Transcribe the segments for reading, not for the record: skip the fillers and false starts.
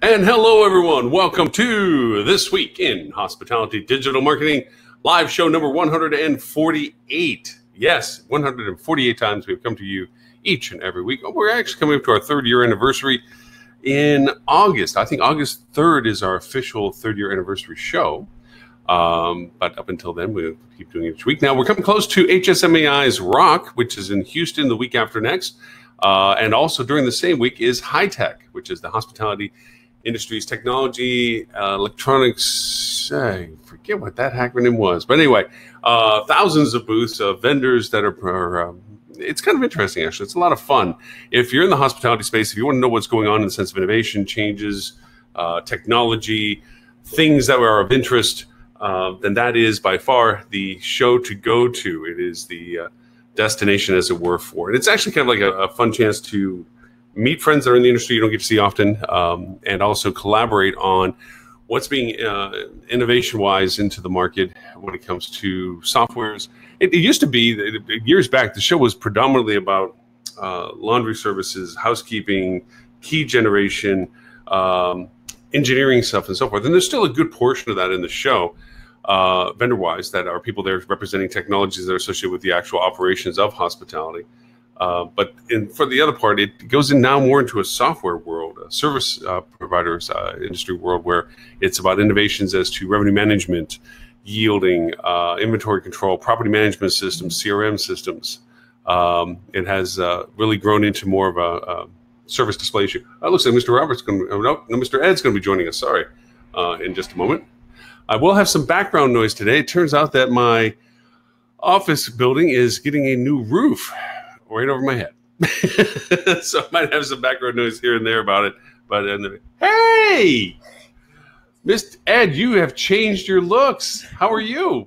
And hello, everyone. Welcome to This Week in Hospitality Digital Marketing, live show number 148. Yes, 148 times we've come to you each and every week. We're actually coming up to our third-year anniversary in August. I think August 3rd is our official third-year anniversary show. But up until then, we'll keep doing it each week. Now, we're coming close to HSMAI's Rock, which is in Houston the week after next. And also during the same week is HITECH, which is the Hospitality Industries Technology, Electronics, I forget what that acronym was. But anyway, thousands of booths of vendors that are, it's kind of interesting, actually. It's a lot of fun. If you're in the hospitality space, if you want to know what's going on in the sense of innovation, changes, technology, things that are of interest, then that is by far the show to go to. It is the destination, as it were, for it. It's actually kind of like a fun chance to meet friends that are in the industry you don't get to see often, and also collaborate on what's being innovation-wise into the market when it comes to softwares. It used to be, years back, the show was predominantly about laundry services, housekeeping, key generation, engineering stuff, and so forth. And there's still a good portion of that in the show, vendor-wise, that are people there representing technologies that are associated with the actual operations of hospitality. But for the other part, it goes in now more into a software world, a service providers industry world, where it's about innovations as to revenue management, yielding, inventory control, property management systems, CRM systems. It has really grown into more of a service display issue. It looks like Mr. Robert's going to, no, Mr. Ed's going to be joining us, sorry, in just a moment. I will have some background noise today. It turns out that my office building is getting a new roof right over my head. So I might have some background noise here and there about it. But hey, Mr. Ed, you have changed your looks. How are you?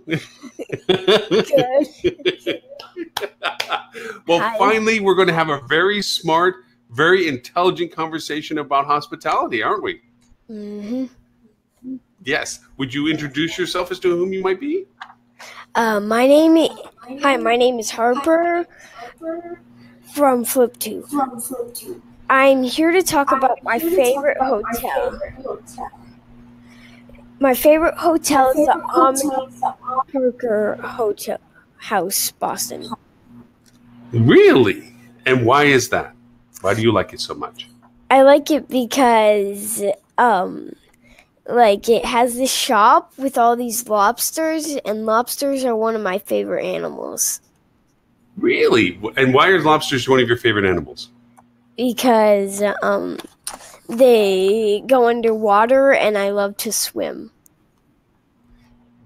Good. Well, Hi. finally, we're going to have a very smart, very intelligent conversation about hospitality, aren't we? Mm-hmm. Yes. Would you introduce yourself as to whom you might be? My name is Harper from Flip2. I'm here to talk about my favorite hotel. My favorite hotel is the Omni Parker Hotel House, Boston. Really? And why is that? Why do you like it so much? I like it because it has this shop with all these lobsters, and lobsters are one of my favorite animals. Really? And why are lobsters one of your favorite animals? Because they go underwater, and I love to swim.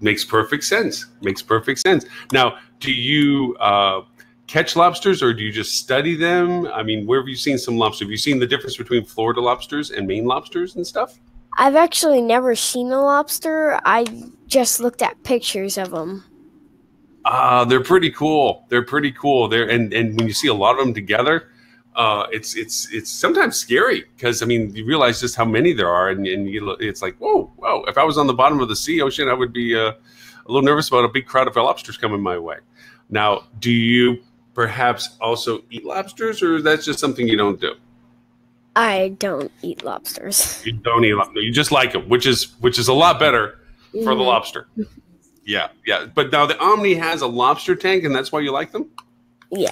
Makes perfect sense. Makes perfect sense. Now, do you catch lobsters, or do you just study them? I mean, where have you seen some lobsters? Have you seen the difference between Florida lobsters and Maine lobsters and stuff? I've actually never seen a lobster. I just looked at pictures of them. They're pretty cool. They're pretty cool. And when you see a lot of them together, it's sometimes scary because, I mean, you realize just how many there are, and it's like, whoa. If I was on the bottom of the sea ocean, I would be a little nervous about a big crowd of lobsters coming my way. Now, do you perhaps also eat lobsters, or that's just something you don't do? I don't eat lobsters. You don't eat lobster. You just like them, which is a lot better for the lobster. Yeah. But now the Omni has a lobster tank, and that's why you like them? Yeah.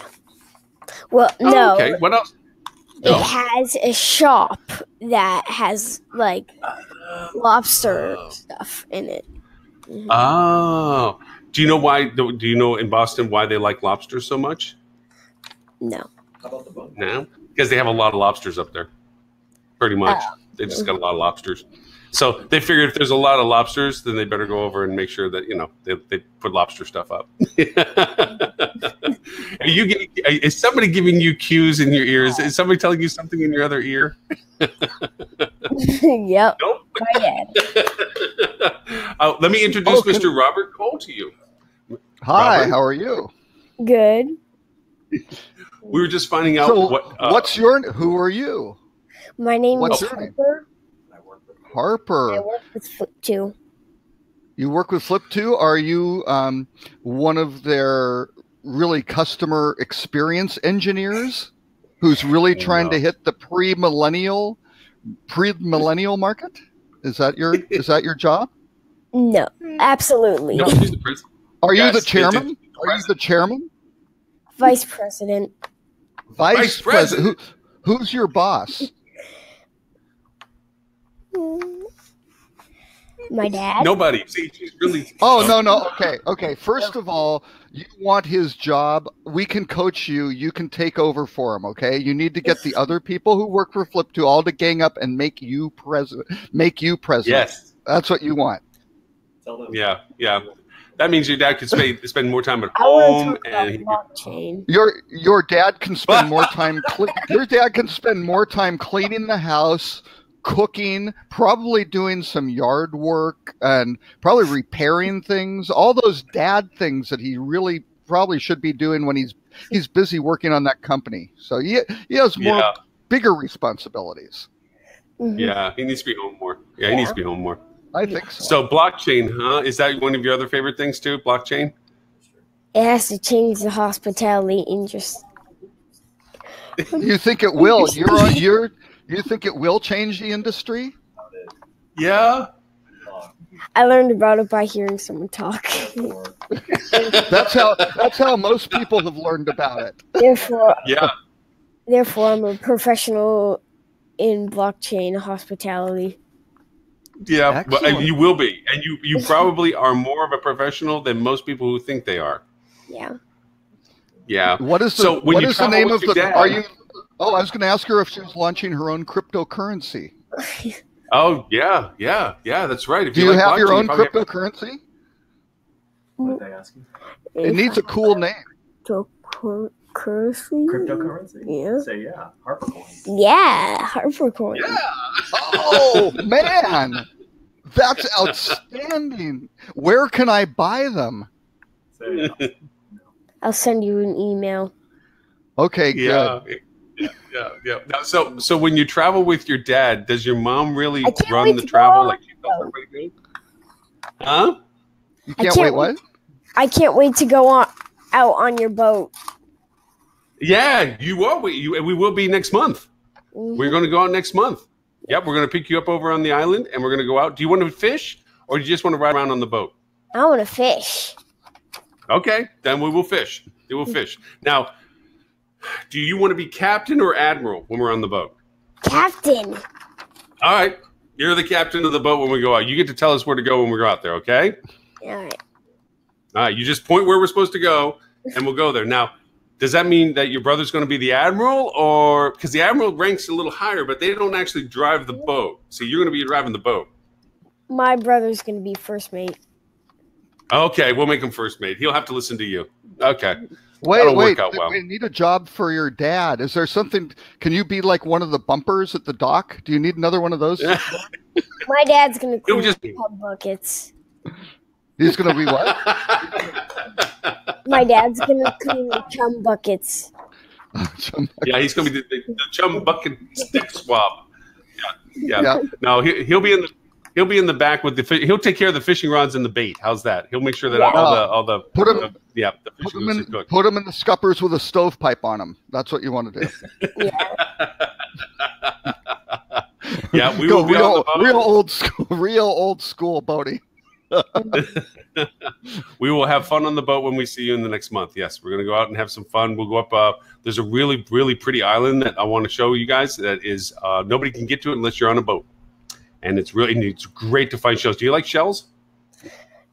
Well, no. Okay. What else? It has a shop that has lobster stuff in it. Mm-hmm. Oh. Do you know why? Do you know in Boston why they like lobsters so much? No. No? Because they have a lot of lobsters up there. Pretty much. They just got a lot of lobsters. So they figured if there's a lot of lobsters, then they better go over and make sure that, they put lobster stuff up. Is somebody giving you cues in your ears? Is somebody telling you something in your other ear? Yep. Nope. My dad. Let me introduce Mr. Robert Cole to you. Hi, Robert? how are you? Good. We were just finding out who are you? My name is your name? Harper. Harper. I work with Flip2. You work with Flip2? Are you one of their really customer experience engineers who's really trying to hit the pre-millennial pre-millennial market? Is that your job? No, absolutely. No, she's the president. Are you Yes, the chairman? Are you the chairman? Vice president. Vice president. Who's your boss? My dad. Nobody. See, she's really. Oh, no. Okay. First of all, you want his job. We can coach you. You can take over for him, okay? You need to get the other people who work for Flip2 all to gang up and make you president. Yes. That's what you want. Yeah. That means your dad could spend more time at I want home, to talk and about blockchain. Your dad can spend more time. Your dad can spend more time cleaning the house, cooking, probably doing some yard work, and probably repairing things. All those dad things that he really probably should be doing when he's busy working on that company. So he has more bigger responsibilities. Mhm. yeah, he needs to be home more. Yeah, he needs to be home more. I think so. So blockchain, huh? Is that one of your other favorite things too? Blockchain? It has to change the hospitality industry. You think it will? You think it will change the industry? Yeah. I learned about it by hearing someone talk. That's how most people have learned about it. Therefore, Yeah. I'm a professional in blockchain hospitality. Yeah, but Excellent. you will be, and you probably are more of a professional than most people who think they are. Yeah. Yeah. What is the, So when what you is the travel name with of your the? dad- Are you? Oh, I was going to ask her if she was launching her own cryptocurrency. Oh yeah. That's right. If Do you like have your blockchain, own probably have- cryptocurrency? What are they asking? It needs a cool name. Currency? Cryptocurrency? Yeah. Say yeah. HarperCoin. Yeah, HarperCoin. Yeah. Oh man, that's outstanding. Where can I buy them? Say yeah. I'll send you an email. Okay, good. Yeah. Now, so when you travel with your dad, does your mom really I can't run wait the to travel go. like she tells everybody to? Huh? You I can't can't wait. What? I can't wait to go out on your boat. Yeah, you will. We will be next month. Mhm. We're going to go out next month. Yep, we're going to pick you up over on the island, and we're going to go out. Do you want to fish, or do you just want to ride around on the boat? I want to fish. Okay, then we will fish. We will fish. Now, do you want to be captain or admiral when we're on the boat? Captain. All right, you're the captain of the boat when we go out. You get to tell us where to go when we go out there, okay? All right. All right, you just point where we're supposed to go, and we'll go there. Now, does that mean that your brother's going to be the admiral, or because the admiral ranks a little higher, but they don't actually drive the boat? So you're going to be driving the boat. My brother's going to be first mate. Okay, we'll make him first mate. He'll have to listen to you. Okay. Wait, That'll wait. work out well. We need a job for your dad. Is there something? Can you be like one of the bumpers at the dock? Do you need another one of those? My dad's going to It'll clean just- the pub buckets. He's going to be what? My dad's going to clean the chum buckets. Yeah, he's going to be the chum bucket stick swab. Yeah. Yeah. No, he'll be in the back with the fish. He'll take care of the fishing rods and the bait. How's that? He'll make sure that Yeah. all the Put 'em- the Put fishing them hooks are cooked. Put 'em in the scuppers with a stovepipe on them. That's what you want to do. Yeah. Yeah, we Go will be on the boat. real old school boating. We will have fun on the boat when we see you in the next month. Yes, we're going to go out and have some fun. We'll go up. There's a really, really pretty island that I want to show you guys that is nobody can get to it unless you're on a boat. And it's great to find shells. Do you like shells?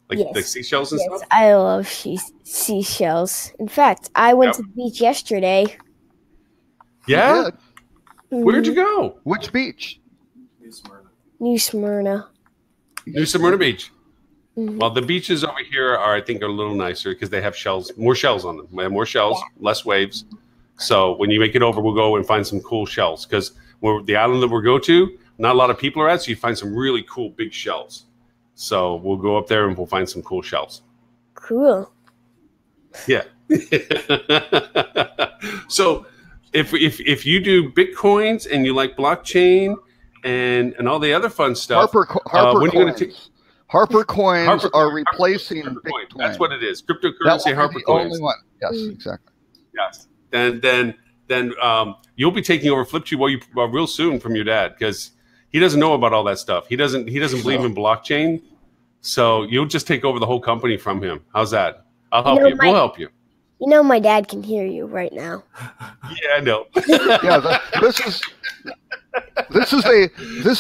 Like Yes. the seashells and Yes, stuff? I love seashells. In fact, I went Yep. to the beach yesterday. Yeah? Good. Where'd you go? Which beach? New Smyrna. New Smyrna. New Smyrna Beach. Mhm. Well, the beaches over here I think, are a little nicer because they have more shells on them. They have more shells, less waves. So when you make it over, we'll go and find some cool shells because the island that we'll go to, not a lot of people are at, so you find some really cool big shells. So we'll go up there and we'll find some cool shells. Cool. Yeah. So if you do Bitcoins and you like blockchain and all the other fun stuff, Harper when are you gonna coins. Harper coins Harper are coin, replacing Harper coin. Bitcoin. That's what it is. That Cryptocurrency will Harper be the coins. only one. Yes, Mm. exactly. Yes. Then you'll be taking over Flip2 real soon from your dad because he doesn't know about all that stuff. He doesn't believe in blockchain. So you'll just take over the whole company from him. How's that? I'll help you. We'll help you. You know, my dad can hear you right now. Yeah, I know. Yeah, this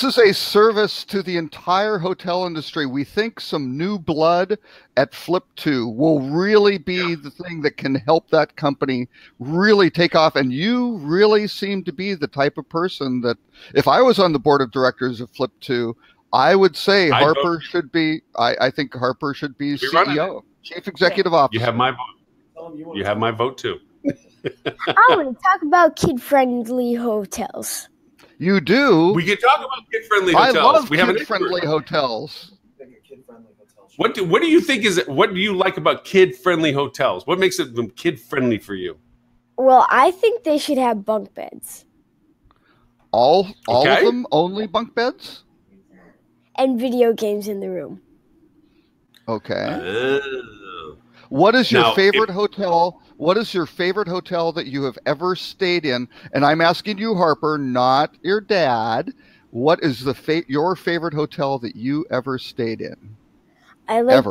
is a service to the entire hotel industry. We think some new blood at Flip2 will really be the thing that can help that company really take off. And you really seem to be the type of person that, if I was on the board of directors of Flip2, I would say Harper should be. I think Harper should be CEO, Chief Executive Officer. You have my vote. You have my vote too. I want to talk about kid-friendly hotels. You do. We can talk about kid-friendly hotels. I love we have kid-friendly hotels. What do you think is? What do you like about kid-friendly hotels? What makes them kid-friendly for you? Well, I think they should have bunk beds. All of them only bunk beds? And video games in the room. Okay. What is your favorite hotel? What is your favorite hotel that you have ever stayed in? And I'm asking you, Harper, not your dad. What is your favorite hotel that you ever stayed in? I like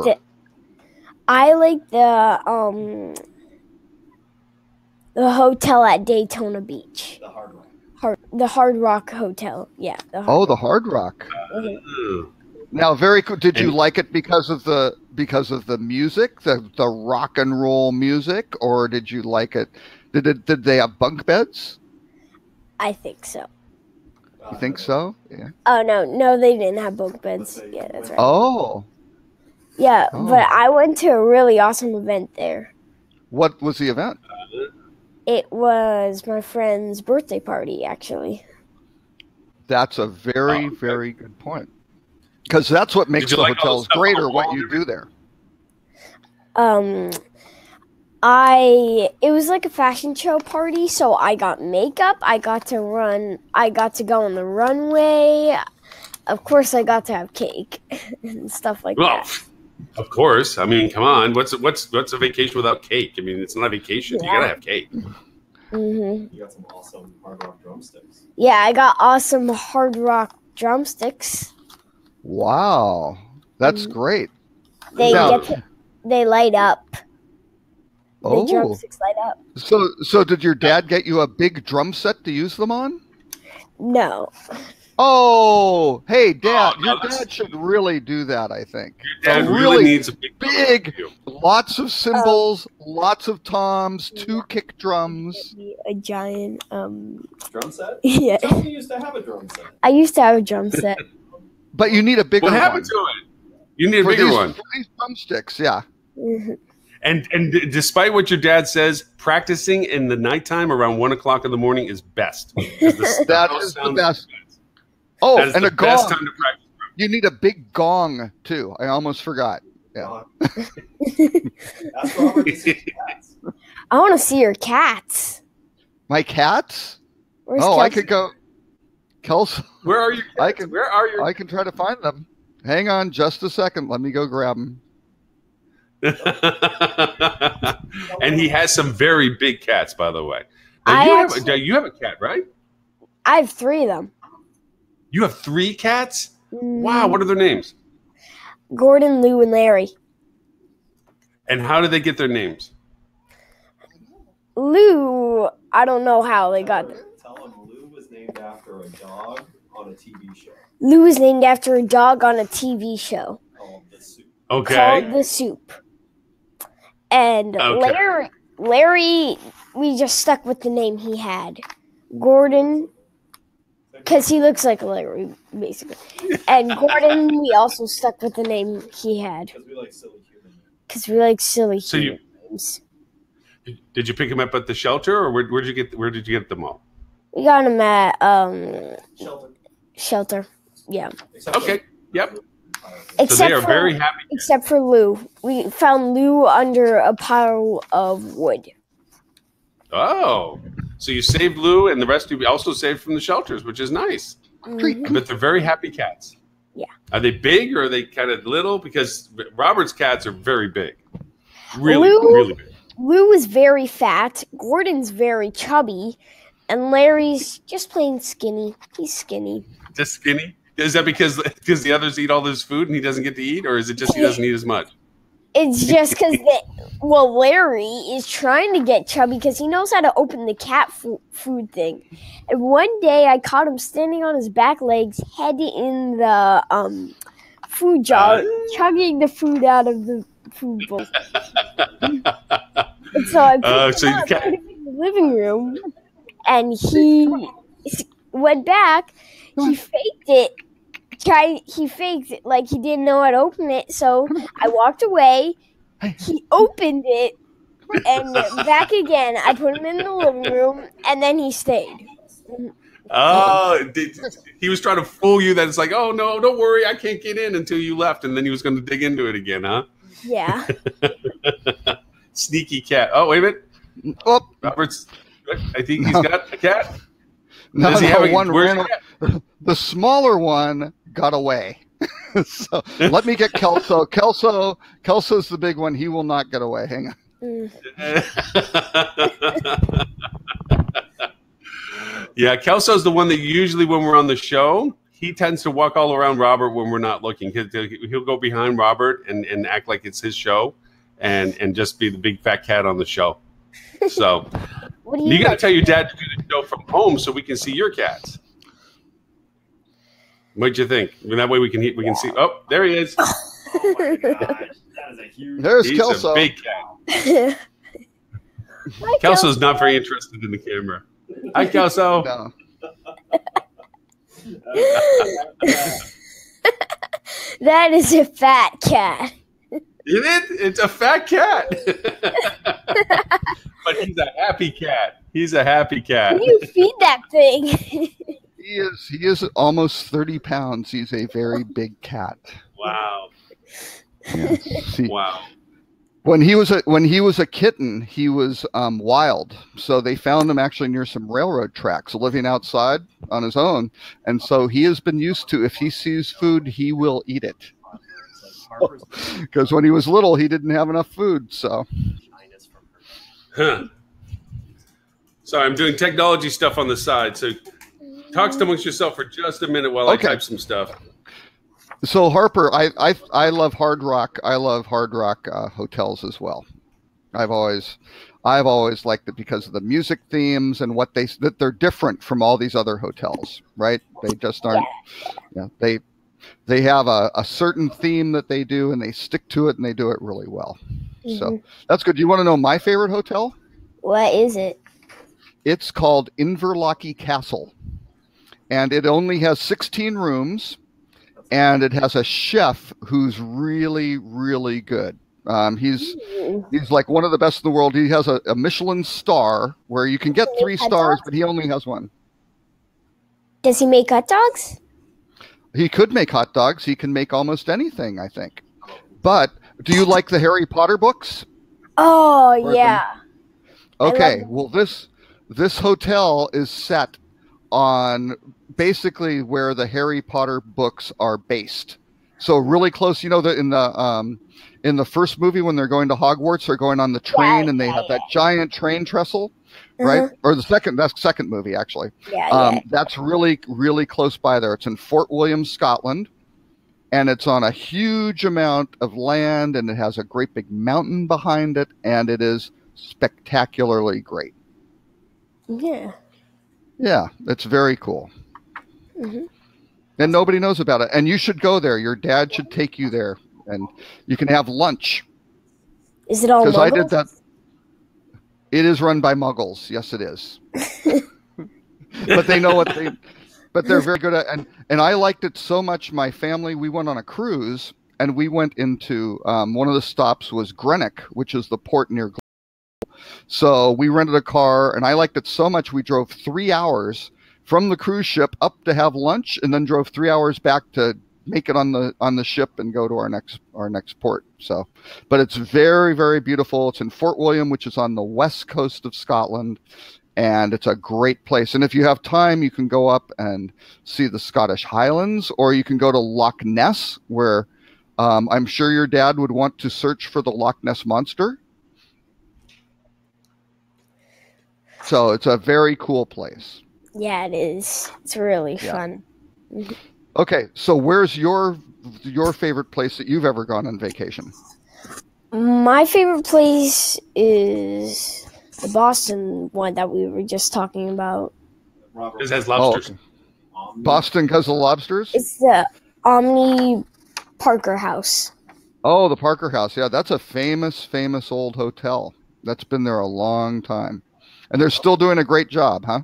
the hotel at Daytona Beach. The Hard Rock. The Hard Rock Hotel. Yeah. The Hard Rock. Mm-hmm. Now, very cool. Did you like it because of the music, the rock and roll music, or did you like it? Did they have bunk beds? I think so. You think so? Yeah. Oh no, they didn't have bunk beds. Yeah, that's right. Oh. Yeah, but I went to a really awesome event there. What was the event? It was my friend's birthday party, actually. That's a very, very good point. Because that's what makes the hotels great, or what you do there. It was like a fashion show party, so I got makeup. I got to go on the runway. Of course, I got to have cake and stuff like that. Of course. I mean, come on. What's a vacation without cake? I mean, it's not a vacation. Yeah. You gotta have cake. Mm-hmm. You got some awesome Hard Rock drumsticks. Yeah, I got awesome Hard Rock drumsticks. Wow, that's great. They light up. The drumsticks light up. So did your dad get you a big drum set to use them on? No. Oh, hey, Dad, your dad should really do that, I think. Your dad really needs a big lots of cymbals, lots of toms, 2 kick drums. A giant drum set? Yeah. So you used to have a drum set. I used to have a drum set. But you need a bigger one. What happened to it? You need a bigger one. For these drumsticks, yeah. Mm-hmm. And despite what your dad says, practicing in the nighttime around 1 o'clock in the morning is best. That is the best. Oh, and a gong. Best time to practice. You need a big gong too. I almost forgot. Yeah. That's Robert to see cats. I want to see your cats. My cats? Where's Kelsey? I could go. Kelsey. Where are your cats? Where are your? I can try to find them. Hang on, just a second. Let me go grab them. And he has some very big cats, by the way. You have a cat, right? I have 3 of them. You have 3 cats? Wow, what are their names? Gordon, Lou, and Larry. And how did they get their names? Lou, I don't know how they got them. Tell him Lou was named after a dog on a TV show. Lou was named after a dog on a TV show. Called The Soup. Okay. Called The Soup. And Larry, we just stuck with the name he had. Gordon, because he looks like a Larry, basically. And Gordon, we also stuck with the name he had. Because we like silly human names. Because we like silly human names. Did you pick them up at the shelter, or where did you get them all? We got them at shelter. Yeah. Okay. Yep. Except so they are very happy. Except for Lou. We found Lou under a pile of wood. Oh. So you saved Lou, and the rest you also saved from the shelters, which is nice. Mm-hmm. But they're very happy cats. Yeah. Are they big, or are they kind of little? Because Robert's cats are very big. Really big. Lou is very fat. Gordon's very chubby. And Larry's just plain skinny. He's skinny. Just skinny? Is that because the others eat all this food and he doesn't get to eat, or is it just he doesn't eat as much? It's just because Larry is trying to get chubby because he knows how to open the cat food thing. And one day I caught him standing on his back legs, head in the food jar, chugging the food out of the food bowl. And so I put him up in the living room, and he went back. He faked it. He faked it like he didn't know how to open it. So I walked away. He opened it, and back again. I put him in the living room, and then he stayed. Oh, he was trying to fool you that it's like, oh no, don't worry, I can't get in until you left, and then he was going to dig into it again, huh? Yeah. Sneaky cat. Oh, wait a minute. Oh, Robert's. I think he's got a cat. No, Does he have one where's ran. The smaller one got away. So let me get Kelso. Kelso's the big one. He will not get away. Hang on. Yeah, Kelso's the one that usually when we're on the show, he tends to walk all around Robert when we're not looking. He'll go behind Robert and act like it's his show and just be the big fat cat on the show. So you got to tell your dad to do the show from home so we can see your cats. What'd you think? That way we can see. Oh, there he is. Oh my gosh, that is a huge. There's He's Kelso. a big cat. Kelso's not very interested in the camera. Hi, Kelso. No. That is a fat cat. It's a fat cat. But he's a happy cat. He's a happy cat. Can you feed that thing? He is almost 30 pounds. He's a very big cat. Wow. Yes. See, Wow. when he was a kitten, he was wild. So they found him actually near some railroad tracks, living outside on his own. And so he has been used to, if he sees food, he will eat it. Because when he was little, he didn't have enough food. So. Huh. Sorry, I'm doing technology stuff on the side. So talk amongst yourself for just a minute while I type some stuff. So Harper, I love Hard Rock. I love Hard Rock hotels as well. I've always liked it because of the music themes and that they're different from all these other hotels, right? They just aren't. Yeah, they have a certain theme that they do, and they stick to it, and they do it really well. Mm-hmm. So that's good. Do you want to know my favorite hotel? What is it? It's called Inverlochy Castle, and it only has 16 rooms, and it has a chef who's really, really good. He's like one of the best in the world. He has a Michelin star where you can get 3 stars, but he only has 1. Does he make hot dogs? He could make hot dogs. He can make almost anything, I think. But do you like the Harry Potter books? Oh, yeah. Okay, well, this hotel is set on basically where the Harry Potter books are based. So really close. You know that in the first movie when they're going to Hogwarts, they're going on the train and they have that giant train trestle, right? Or that's the second movie actually. That's really, really close by there. It's in Fort William, Scotland, and it's on a huge amount of land, and it has a great big mountain behind it, and it is spectacularly great. Yeah. Yeah, it's very cool. Mm-hmm. And nobody knows about it. And you should go there. Your dad should take you there, and you can have lunch. Is it all Muggles? I did that. It is run by Muggles. Yes, it is. But they know what they. But they're very good at. And I liked it so much. My family, we went on a cruise, and we went into one of the stops was Greenock, which is the port near. So we rented a car, and I liked it so much we drove 3 hours from the cruise ship up to have lunch, and then drove 3 hours back to make it on the ship and go to our next port. So, but it's very, very beautiful. It's in Fort William, which is on the west coast of Scotland, and it's a great place. And if you have time, you can go up and see the Scottish Highlands, or you can go to Loch Ness, where I'm sure your dad would want to search for the Loch Ness Monster. So it's a very cool place. Yeah, it is. It's really fun. Okay, so where's your favorite place that you've ever gone on vacation? My favorite place is the Boston one that we were just talking about. It has lobsters. Oh, okay. Boston because of lobsters? It's the Omni Parker House. Oh, the Parker House. Yeah, that's a famous old hotel. That's been there a long time. And they're still doing a great job, huh?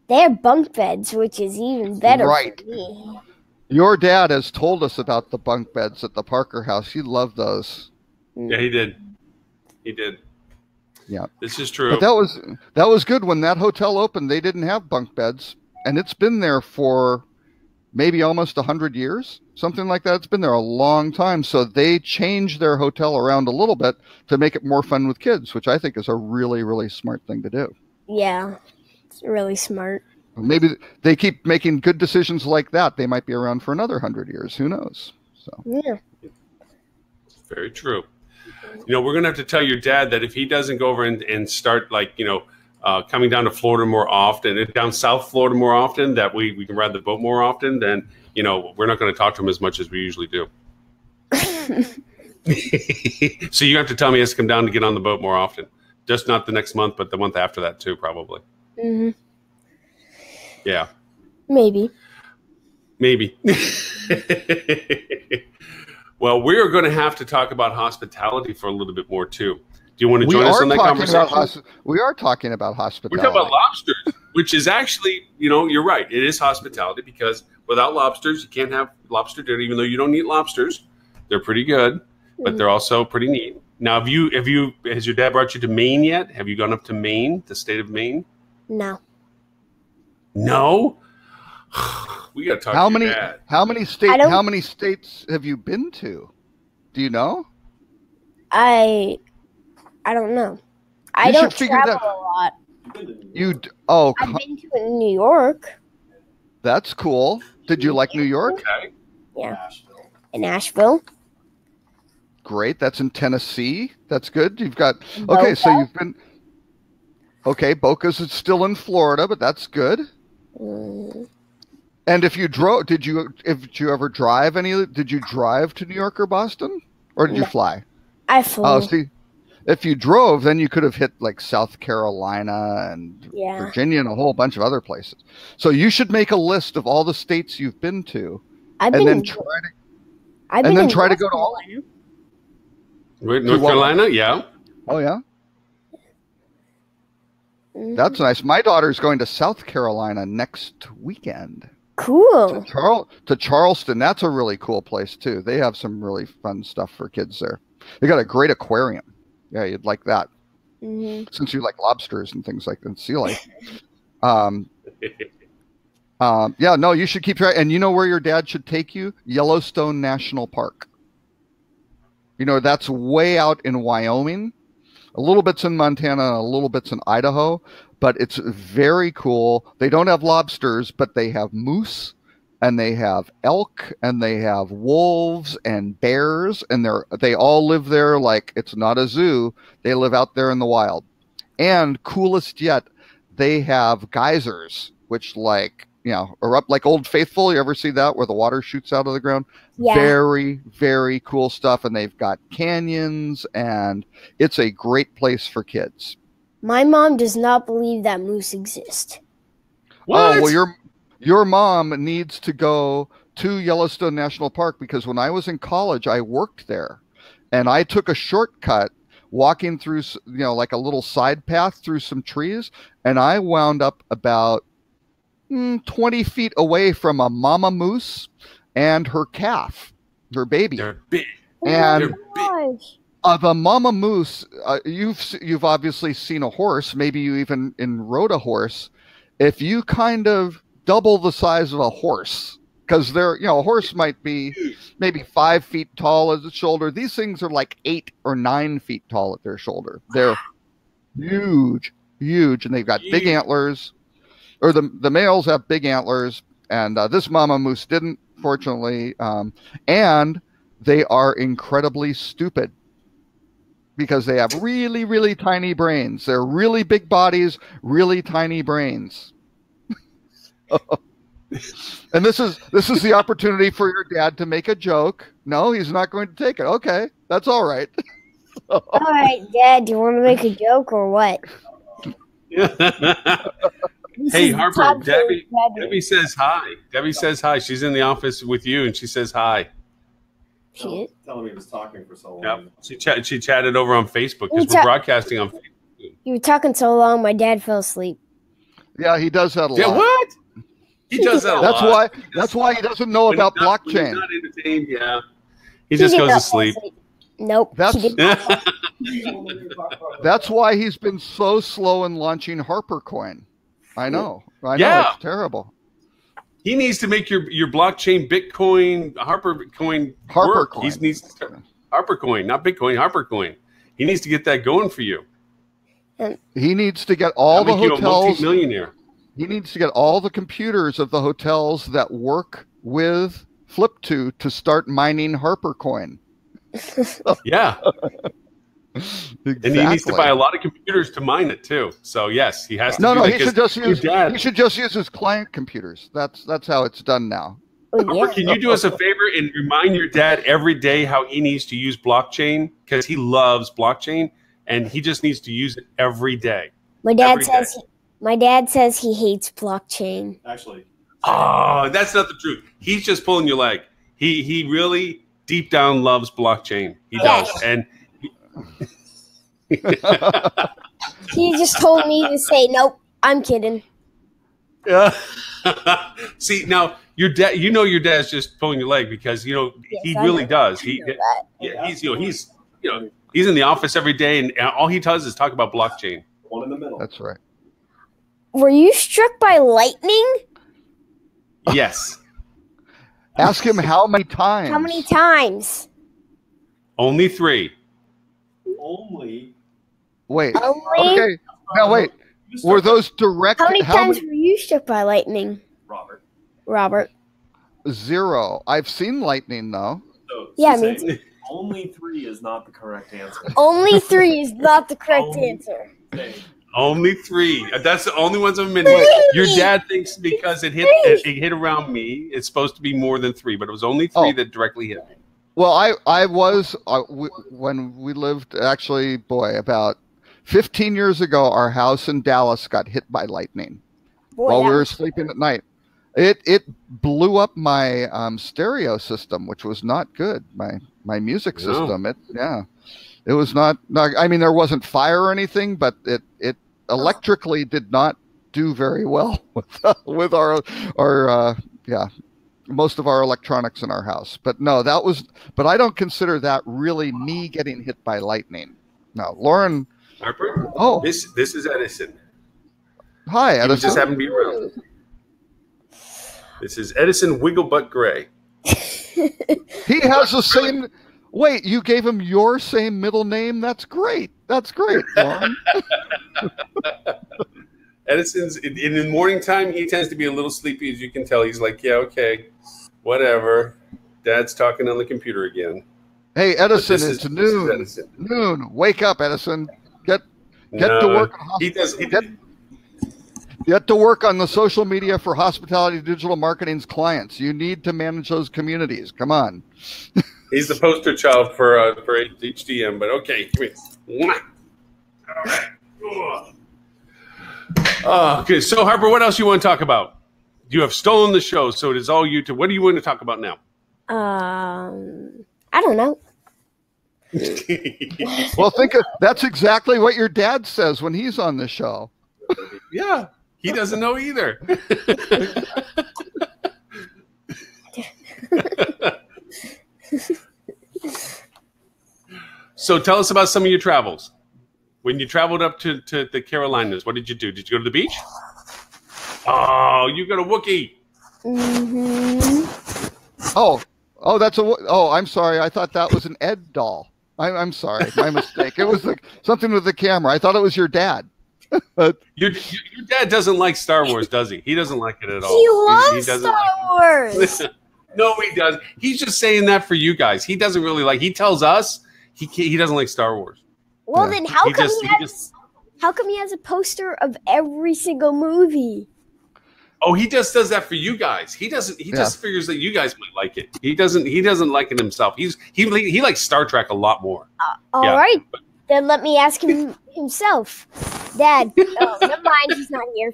They have bunk beds, which is even better right. for me. Your dad has told us about the bunk beds at the Parker House. He loved those. Yeah, he did. He did. Yeah. This is true. But that was good. When that hotel opened, they didn't have bunk beds. And it's been there for maybe almost 100 years, something like that. It's been there a long time. So they changed their hotel around a little bit to make it more fun with kids, which I think is a really, really smart thing to do. Yeah, it's really smart. Maybe they keep making good decisions like that. They might be around for another 100 years. Who knows? So yeah. Very true. We're going to have to tell your dad that if he doesn't go over and start, coming down to Florida more often, down South Florida more often, that we can ride the boat more often, then, we're not going to talk to him as much as we usually do. So you have to tell me he has to come down to get on the boat more often. Just not the next month, but the month after that too, probably. Mm-hmm. Yeah. Maybe. Well, we're going to have to talk about hospitality for a little bit more too. Do you want to join us on that conversation? We are talking about hospitality. We're talking about lobsters, which is actually, you're right. It is hospitality because without lobsters, you can't have lobster dinner, even though you don't eat lobsters. They're pretty good, but they're also pretty neat. Now, has your dad brought you to Maine yet? Have you gone up to Maine, the state of Maine? No. No? We got to talk to your dad. How many states have you been to? Do you know? I don't know. I don't travel a lot. I've been to New York. That's cool. Did you like New York? Okay. Yeah. In Nashville. Great. That's in Tennessee. That's good. You've got Boca. So you've been Boca's still in Florida, but that's good. And if you drove, did you ever drive did you drive to New York or Boston, or did you fly? I flew. Oh, see, if you drove, then you could have hit like South Carolina and Virginia and a whole bunch of other places. So you should make a list of all the states you've been to, and then try to go to all of you. North Carolina, yeah. Oh yeah. That's nice. My daughter's going to South Carolina next weekend. Cool. To Charleston. That's a really cool place too. They have some really fun stuff for kids there. They got a great aquarium. Yeah, you'd like that. Since you like lobsters and things like that, sea life. Yeah, no, you should keep trying. And you know where your dad should take you? Yellowstone National Park. That's way out in Wyoming. A little bit's in Montana, and a little bit's in Idaho, but it's very cool. They don't have lobsters, but they have moose, and they have elk, and they have wolves and bears, and they all live there like it's not a zoo. They live out there in the wild. And coolest yet, they have geysers, which erupt like Old Faithful. You ever see that where the water shoots out of the ground? Yeah. Very, very cool stuff. And they've got canyons, and it's a great place for kids. My mom does not believe that moose exist. What? Oh, well, your mom needs to go to Yellowstone National Park because when I was in college, I worked there, and I took a shortcut walking through, like a little side path through some trees, and I wound up about 20 feet away from a mama moose and her calf, her baby. They're big. And Oh the mama moose, you've obviously seen a horse. Maybe you even rode a horse. If you kind of double the size of a horse, because a horse might be maybe 5 feet tall at the shoulder. These things are like 8 or 9 feet tall at their shoulder. They're huge, and they've got big antlers. Or the males have big antlers, and this mama moose didn't, fortunately. And they are incredibly stupid. because they have really, really tiny brains. They're really big bodies, really tiny brains. And this is the opportunity for your dad to make a joke. No, he's not going to take it. Okay, that's all right. All right, Dad, do you want to make a joke or what? Hey, Harper, Debbie says hi. Debbie says hi. She's in the office with you, and she says hi. Shit. Telling me he was talking for so long. Yep. She chatted over on Facebook because we're broadcasting on Facebook. You were talking so long, my dad fell asleep. Yeah, he does that a lot. Yeah, what? He does that a lot. That's why he doesn't know about blockchain. When he's not entertained, yeah. He just goes to sleep. Nope. That's why he's been so slow in launching HarperCoin. I know. Yeah. It's terrible. He needs to make your blockchain Bitcoin, HarperCoin work. He needs to HarperCoin, not Bitcoin, HarperCoin. He needs to get that going for you. He needs to get all the hotels. Multi-millionaire. He needs to get all the computers of the hotels that work with Flip2 to start mining HarperCoin. Yeah. Exactly. And he needs to buy a lot of computers to mine it too. So yes, he has to. No, he should just use his client computers. That's how it's done now. Harper, can you do us a favor and remind your dad every day how he needs to use blockchain, because he loves blockchain and he just needs to use it every day. My dad says he hates blockchain. Actually. Oh, that's not the truth. He's just pulling your leg. He really deep down loves blockchain. He does. And he just told me to say, nope, I'm kidding. See, now your dad, your dad's just pulling your leg because he really does. He's in the office every day and all he does is talk about blockchain. One in the middle. That's right. Were you struck by lightning? Yes. Ask him how many times. How many times? Only 3. Only. Wait. Only? Okay. Now wait. Were those direct? How many times were you struck by lightning? Robert. 0. I've seen lightning though. So, yeah, me too. Only 3 is not the correct answer. Only 3 is not the correct answer. Only 3. That's the only ones I've been. Your dad thinks because it hit around me, it's supposed to be more than 3, but it was only 3 that directly hit me. Well, when we lived, actually, about 15 years ago, our house in Dallas got hit by lightning while we were sleeping at night. It blew up my stereo system, which was not good. My music system. It was not. I mean, there wasn't fire or anything, but it electrically did not do very well with our most of our electronics in our house. But no, but I don't consider that really me getting hit by lightning. No, Lauren. Harper? Oh. This is Edison. Hi, Edison. He just happened to be around. This is Edison Wigglebutt Gray. He has the same. Wait, you gave him your same middle name? That's great. That's great, Lauren. Edison's in the morning time. He tends to be a little sleepy, as you can tell. He's like, yeah, okay, whatever. Dad's talking on the computer again. Hey, Edison, it's noon. Edison. Noon. Wake up, Edison. Get to work. Get to work on the social media for Hospitality Digital Marketing's clients. You need to manage those communities. Come on. He's the poster child for HDM, but okay. All right. Okay, so Harper, what else you want to talk about? You have stolen the show, so it is all you to. What do you want to talk about now? I don't know. Well, that's exactly what your dad says when he's on the show. Yeah, he doesn't know either. So tell us about some of your travels. When you traveled up to the Carolinas, what did you do? Did you go to the beach? Oh, you got a Wookiee. Mm-hmm. Oh, that's I'm sorry. I thought that was an Ed doll. I'm sorry. My mistake. It was something with the camera. I thought it was your dad. Your dad doesn't like Star Wars, does he? He doesn't like it at all. He loves Star Wars. Listen, no, he doesn't. He's just saying that for you guys. He doesn't really like. He tells us he doesn't like Star Wars. Well, Yeah. then how He come just- he he has? How come he has a poster of every single movie? Oh, he just does that for you guys. He doesn't. He just figures that you guys might like it. He doesn't. He doesn't like it himself. He likes Star Trek a lot more. All Yeah. right, then let me ask him himself. Dad, oh, never mind, he's not here.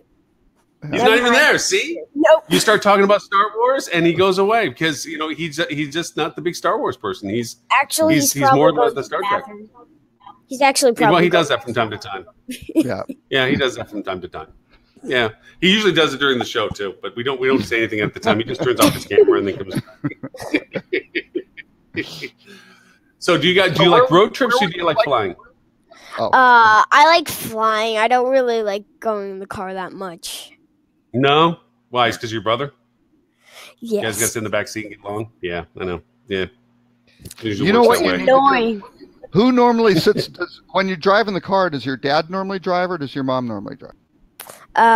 He's Never not even mind. there. See, Nope. you start talking about Star Wars, and he goes away because he's just not the big Star Wars person. He's Actually, He's probably more going the to Star Trek. bathroom. He's actually probably. well, he does going that from time to time. Yeah. Yeah, he does that from time to time. Yeah, he usually does it during the show too, but we don't say anything at the time. He just turns off his camera and then comes back. So do you like road trips or do you like flying? Oh. I like flying. I don't really like going in the car that much. No, why? It's because your brother. You guys Yes. get in the back seat and get along. Yeah, I know. Yeah. Usually You know works what that you way. need- Annoying. Who normally sits when you drive in the car? Does your dad normally drive or does your mom normally drive?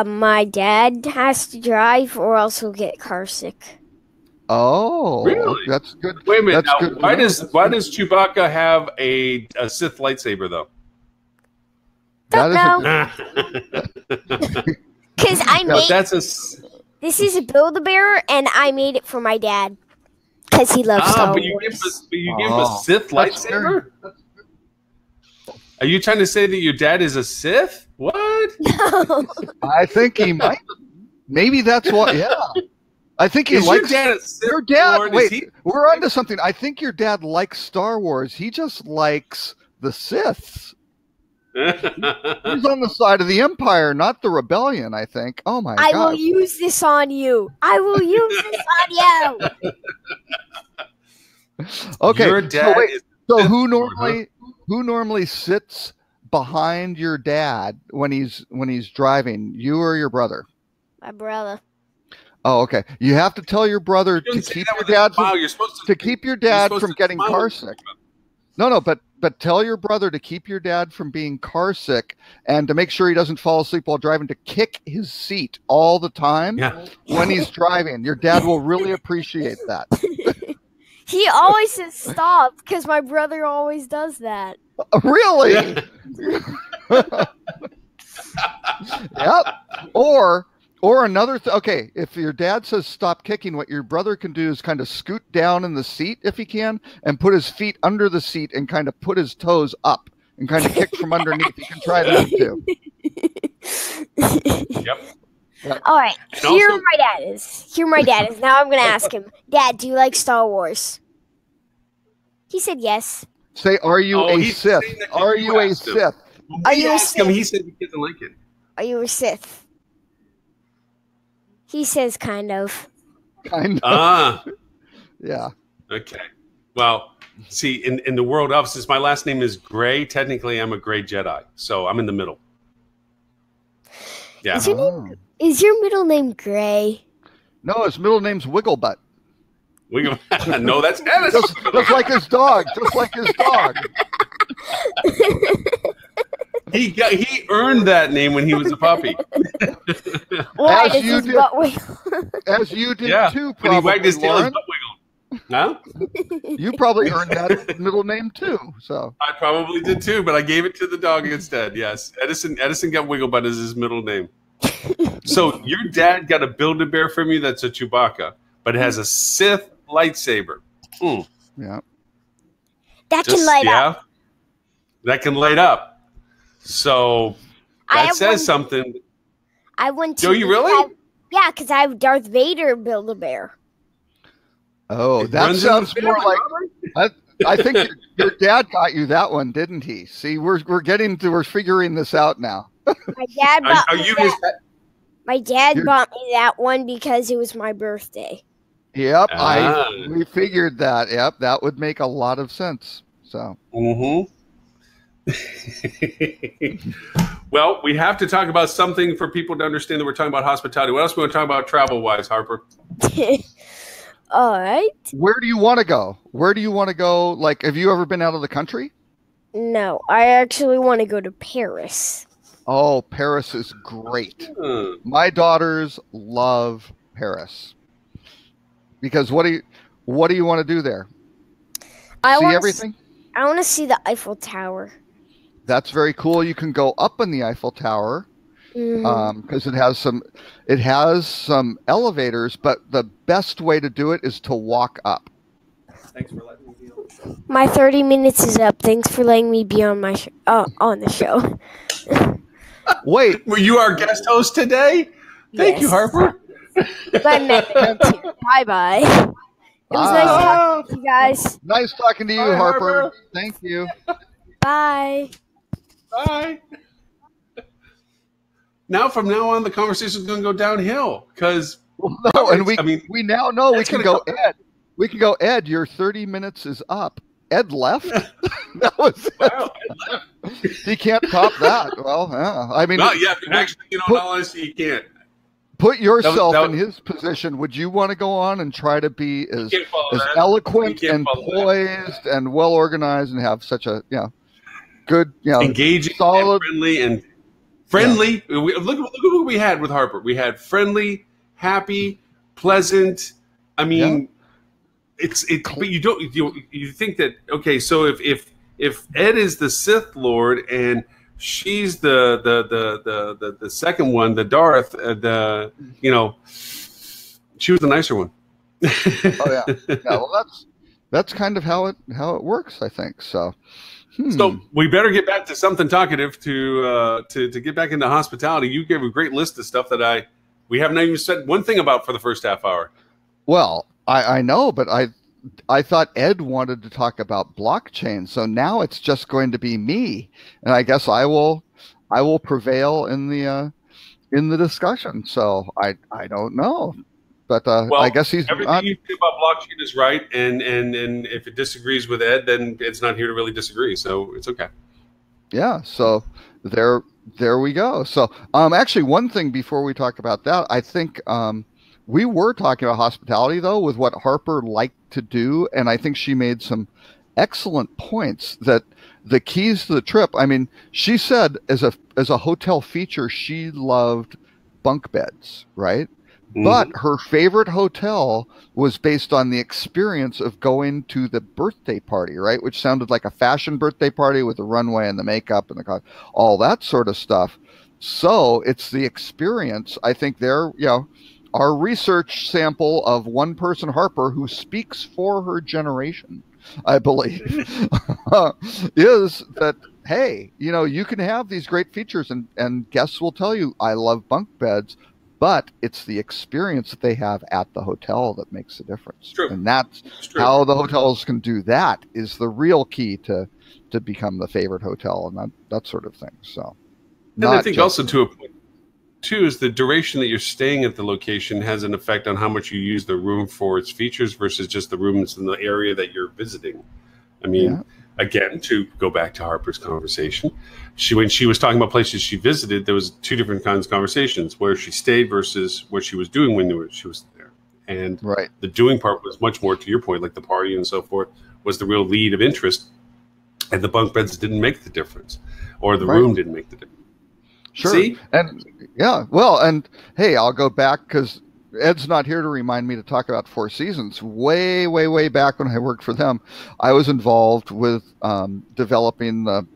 My dad has to drive, or else he'll get car sick. Oh, Really? that's good. Wait a minute. That's Now, good to why know. does Chewbacca have a Sith lightsaber though? That is Don't know. Because I No, made this is a Build-A-Bear, and I made it for my dad because he loves Star but you Wars. give him a Sith That's lightsaber? Are you trying to say that your dad is a Sith? What? I think he might. Maybe that's what. Yeah, I think he Is your likes. dad a Sith? Your dad. Lord? Wait, Is he- we're onto something. I think your dad likes Star Wars. He just likes the Siths. He's on the side of the Empire, not the Rebellion. I think. Oh my I god. will use this on you. I will use this on you. Okay. Your dad so wait. is So Sith who Lord, normally sits behind your dad when he's driving? You or your brother? My brother. Oh, okay. You have to tell your brother You to don't say keep that your with a dad smile. from, You're supposed to keep your dad supposed from to getting smile car when you sick. talk No, but tell your brother to keep your dad from being car sick and to make sure he doesn't fall asleep while driving, to kick his seat all the time Yeah. when he's driving. Your dad will really appreciate that. He always says stop because my brother always does that. Really? Yep. Or another okay, if your dad says stop kicking, what your brother can do is kind of scoot down in the seat if he can and put his feet under the seat and kind of put his toes up and kind of kick from underneath. You can try that too. Yep. All right, And here also- my dad is. Here my dad is. Now I'm gonna ask him, Dad, do you like Star Wars? He said yes. Say, are you Oh, a he's Sith? saying that Are you you a asked him. Sith? Are you a asked him? Sith? He said he doesn't like it. Are you a Sith? He says kind of. Kind of. Ah, Yeah. okay. Well, see, in the world of, since my last name is Gray, technically I'm a Gray Jedi, so I'm in the middle. Yeah. Is your name is your middle name Gray? No, his middle name's Wigglebutt. We go. No, that's Edison. Just like his dog. Just like his dog. He earned that name when he was a puppy. Why As does you his did. butt wiggle? As you did Yeah. too, When he wagged probably, his tail, his Lauren. butt wiggled. Huh? You probably earned that middle name too. So I probably did too, but I gave it to the dog instead. Yes, Edison got Wigglebutt as his middle name. So your dad got a Build-A-Bear from you that's a Chewbacca, but it has a Sith lightsaber. yeah. That can light up. That can light up. So I that have says one- something. I went to. Do you really? Yeah, because I have Darth Vader Build-A-Bear. Oh, It that runs in sounds the more family, like. Robert. I think your dad got you that one, didn't he? See, we're figuring this out now. My dad bought Are me you that. My dad You're- bought me that one because it was my birthday. Yep, Ah. we figured that. Yep, that would make a lot of sense. So Mm-hmm. Well, we have to talk about something for people to understand that we're talking about hospitality. What else we want to talk about travel-wise, Harper? All right. where do you want to go? Where do you want to go? Like, have you ever been out of the country? No, I actually want to go to Paris. Oh, Paris is great. Hmm. My daughters love Paris. Because what do you want to do there? I See wanna everything? I want to see the Eiffel Tower. That's very cool. You can go up in the Eiffel Tower because it has some elevators, but the best way to do it is to walk up. Thanks for letting me be on the show. My 30 minutes is up. Thanks for letting me be on my on the show. Wait, Were you our guest host today? Thank you, Yes. Harper. Bye bye. It was nice talking to you guys. nice talking to you, Bye, Harper. Harper. Thank you. Bye. Bye. Now, from now on, the conversation is going to go downhill because No, and we now know we it's can gonna go, Ed. We can go, Ed, your 30 minutes is up. Ed left? That was it. wow, He can't top that. Well, yeah. I mean, not yet. Actually, in all honesty, you can't. put yourself that in his position. Would you want to go on and try to be as can't follow that. eloquent You can't and follow that. poised and well organized and have such a good, Engaging, solid. and friendly. Look at what we had with Harper. We had friendly, happy, pleasant. I mean, it's. But you don't. You think that okay? So if Ed is the Sith Lord and she's the second one, the Darth, she was the nicer one. Oh yeah. Well, that's kind of how it works, I think. So. So we better get back to something talkative to get back into hospitality. You gave a great list of stuff that we haven't even said one thing about for the first half hour. Well, I know, but I thought Ed wanted to talk about blockchain, so now it's just going to be me, and I guess I will prevail in the discussion. So I don't know, but I guess he's everything you say about blockchain is right, and if it disagrees with Ed, then it's not here to really disagree, so it's okay. Yeah. So there we go. So actually, one thing before we talk about that, I think we were talking about hospitality though, with what Harper liked to do, and I think she made some excellent points that the keys to the trip. I mean, she said as a hotel feature, she loved bunk beds, right? Mm-hmm. But her favorite hotel was based on the experience of going to the birthday party, right? Which sounded like a fashion birthday party with the runway and the makeup and all that sort of stuff. So it's the experience. I think our research sample of one person, Harper, who speaks for her generation, I believe, is that, hey, you can have these great features and guests will tell you, I love bunk beds, but it's the experience that they have at the hotel that makes the difference. True. And that's how the hotels can do that is the real key to become the favorite hotel and that sort of thing. So, and I think also to a point, too, is the duration that you're staying at the location has an effect on how much you use the room for its features versus just the rooms in the area that you're visiting. I mean, again, to go back to Harper's conversation, when she was talking about places she visited, there was two different kinds of conversations, where she stayed versus what she was doing when she was there. And the doing part was much more, to your point, like the party and so forth, was the real lead of interest. And the bunk beds didn't make the difference, or the room didn't make the difference. Sure. See? And well, and hey, I'll go back because Ed's not here to remind me to talk about Four Seasons. Way, way, way back when I worked for them, I was involved with developing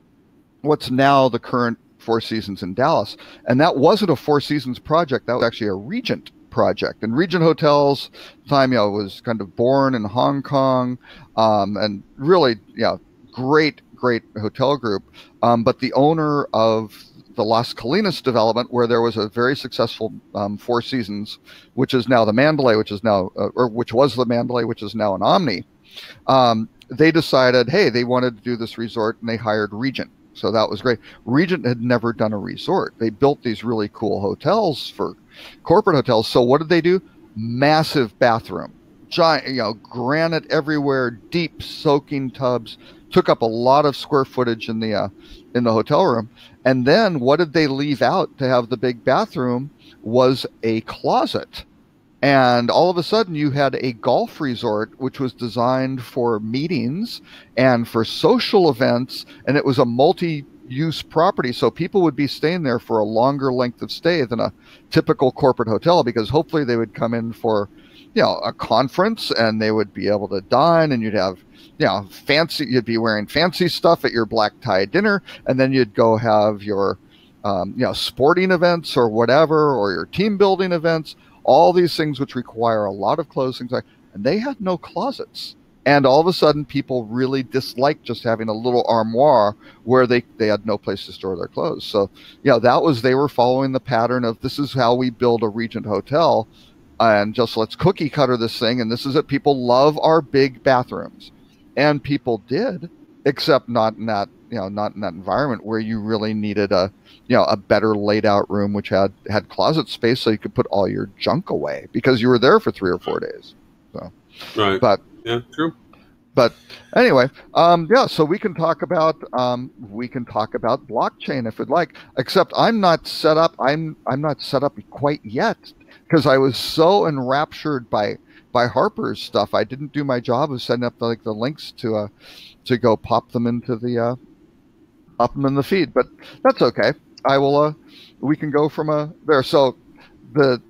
what's now the current Four Seasons in Dallas. And that wasn't a Four Seasons project. That was actually a Regent project. And Regent Hotels, time was kind of born in Hong Kong, and really, great hotel group. But the owner of the Las Colinas development, where there was a very successful Four Seasons, which is now the Mandalay, which was the Mandalay, which is now an Omni. They decided, hey, they wanted to do this resort, and they hired Regent. So that was great. Regent had never done a resort. They built these really cool hotels for corporate hotels. So what did they do? Massive bathroom, giant, granite everywhere, deep soaking tubs. Took up a lot of square footage in the hotel room. And then what did they leave out to have the big bathroom was a closet. And all of a sudden you had a golf resort, which was designed for meetings and for social events. And it was a use property. So people would be staying there for a longer length of stay than a typical corporate hotel, because hopefully they would come in for, a conference, and they would be able to dine, and you'd have, you'd be wearing fancy stuff at your black tie dinner, and then you'd go have your, sporting events or whatever, or your team building events, all these things which require a lot of clothes, things like, and they had no closets. And all of a sudden, people really disliked just having a little armoire where they had no place to store their clothes. So, they were following the pattern of, this is how we build a Regent hotel, and just let's cookie cutter this thing. And this is it. People love our big bathrooms, and people did, except not in that, not in that environment where you really needed a better laid out room, which had closet space so you could put all your junk away because you were there for 3 or 4 days. So, right. But yeah, true. But anyway, so we can talk about blockchain if we'd like. Except I'm not set up. I'm not set up quite yet, because I was so enraptured by Harper's stuff. I didn't do my job of setting up the links to go pop them into the in the feed. But that's okay. I will. We can go from there. So the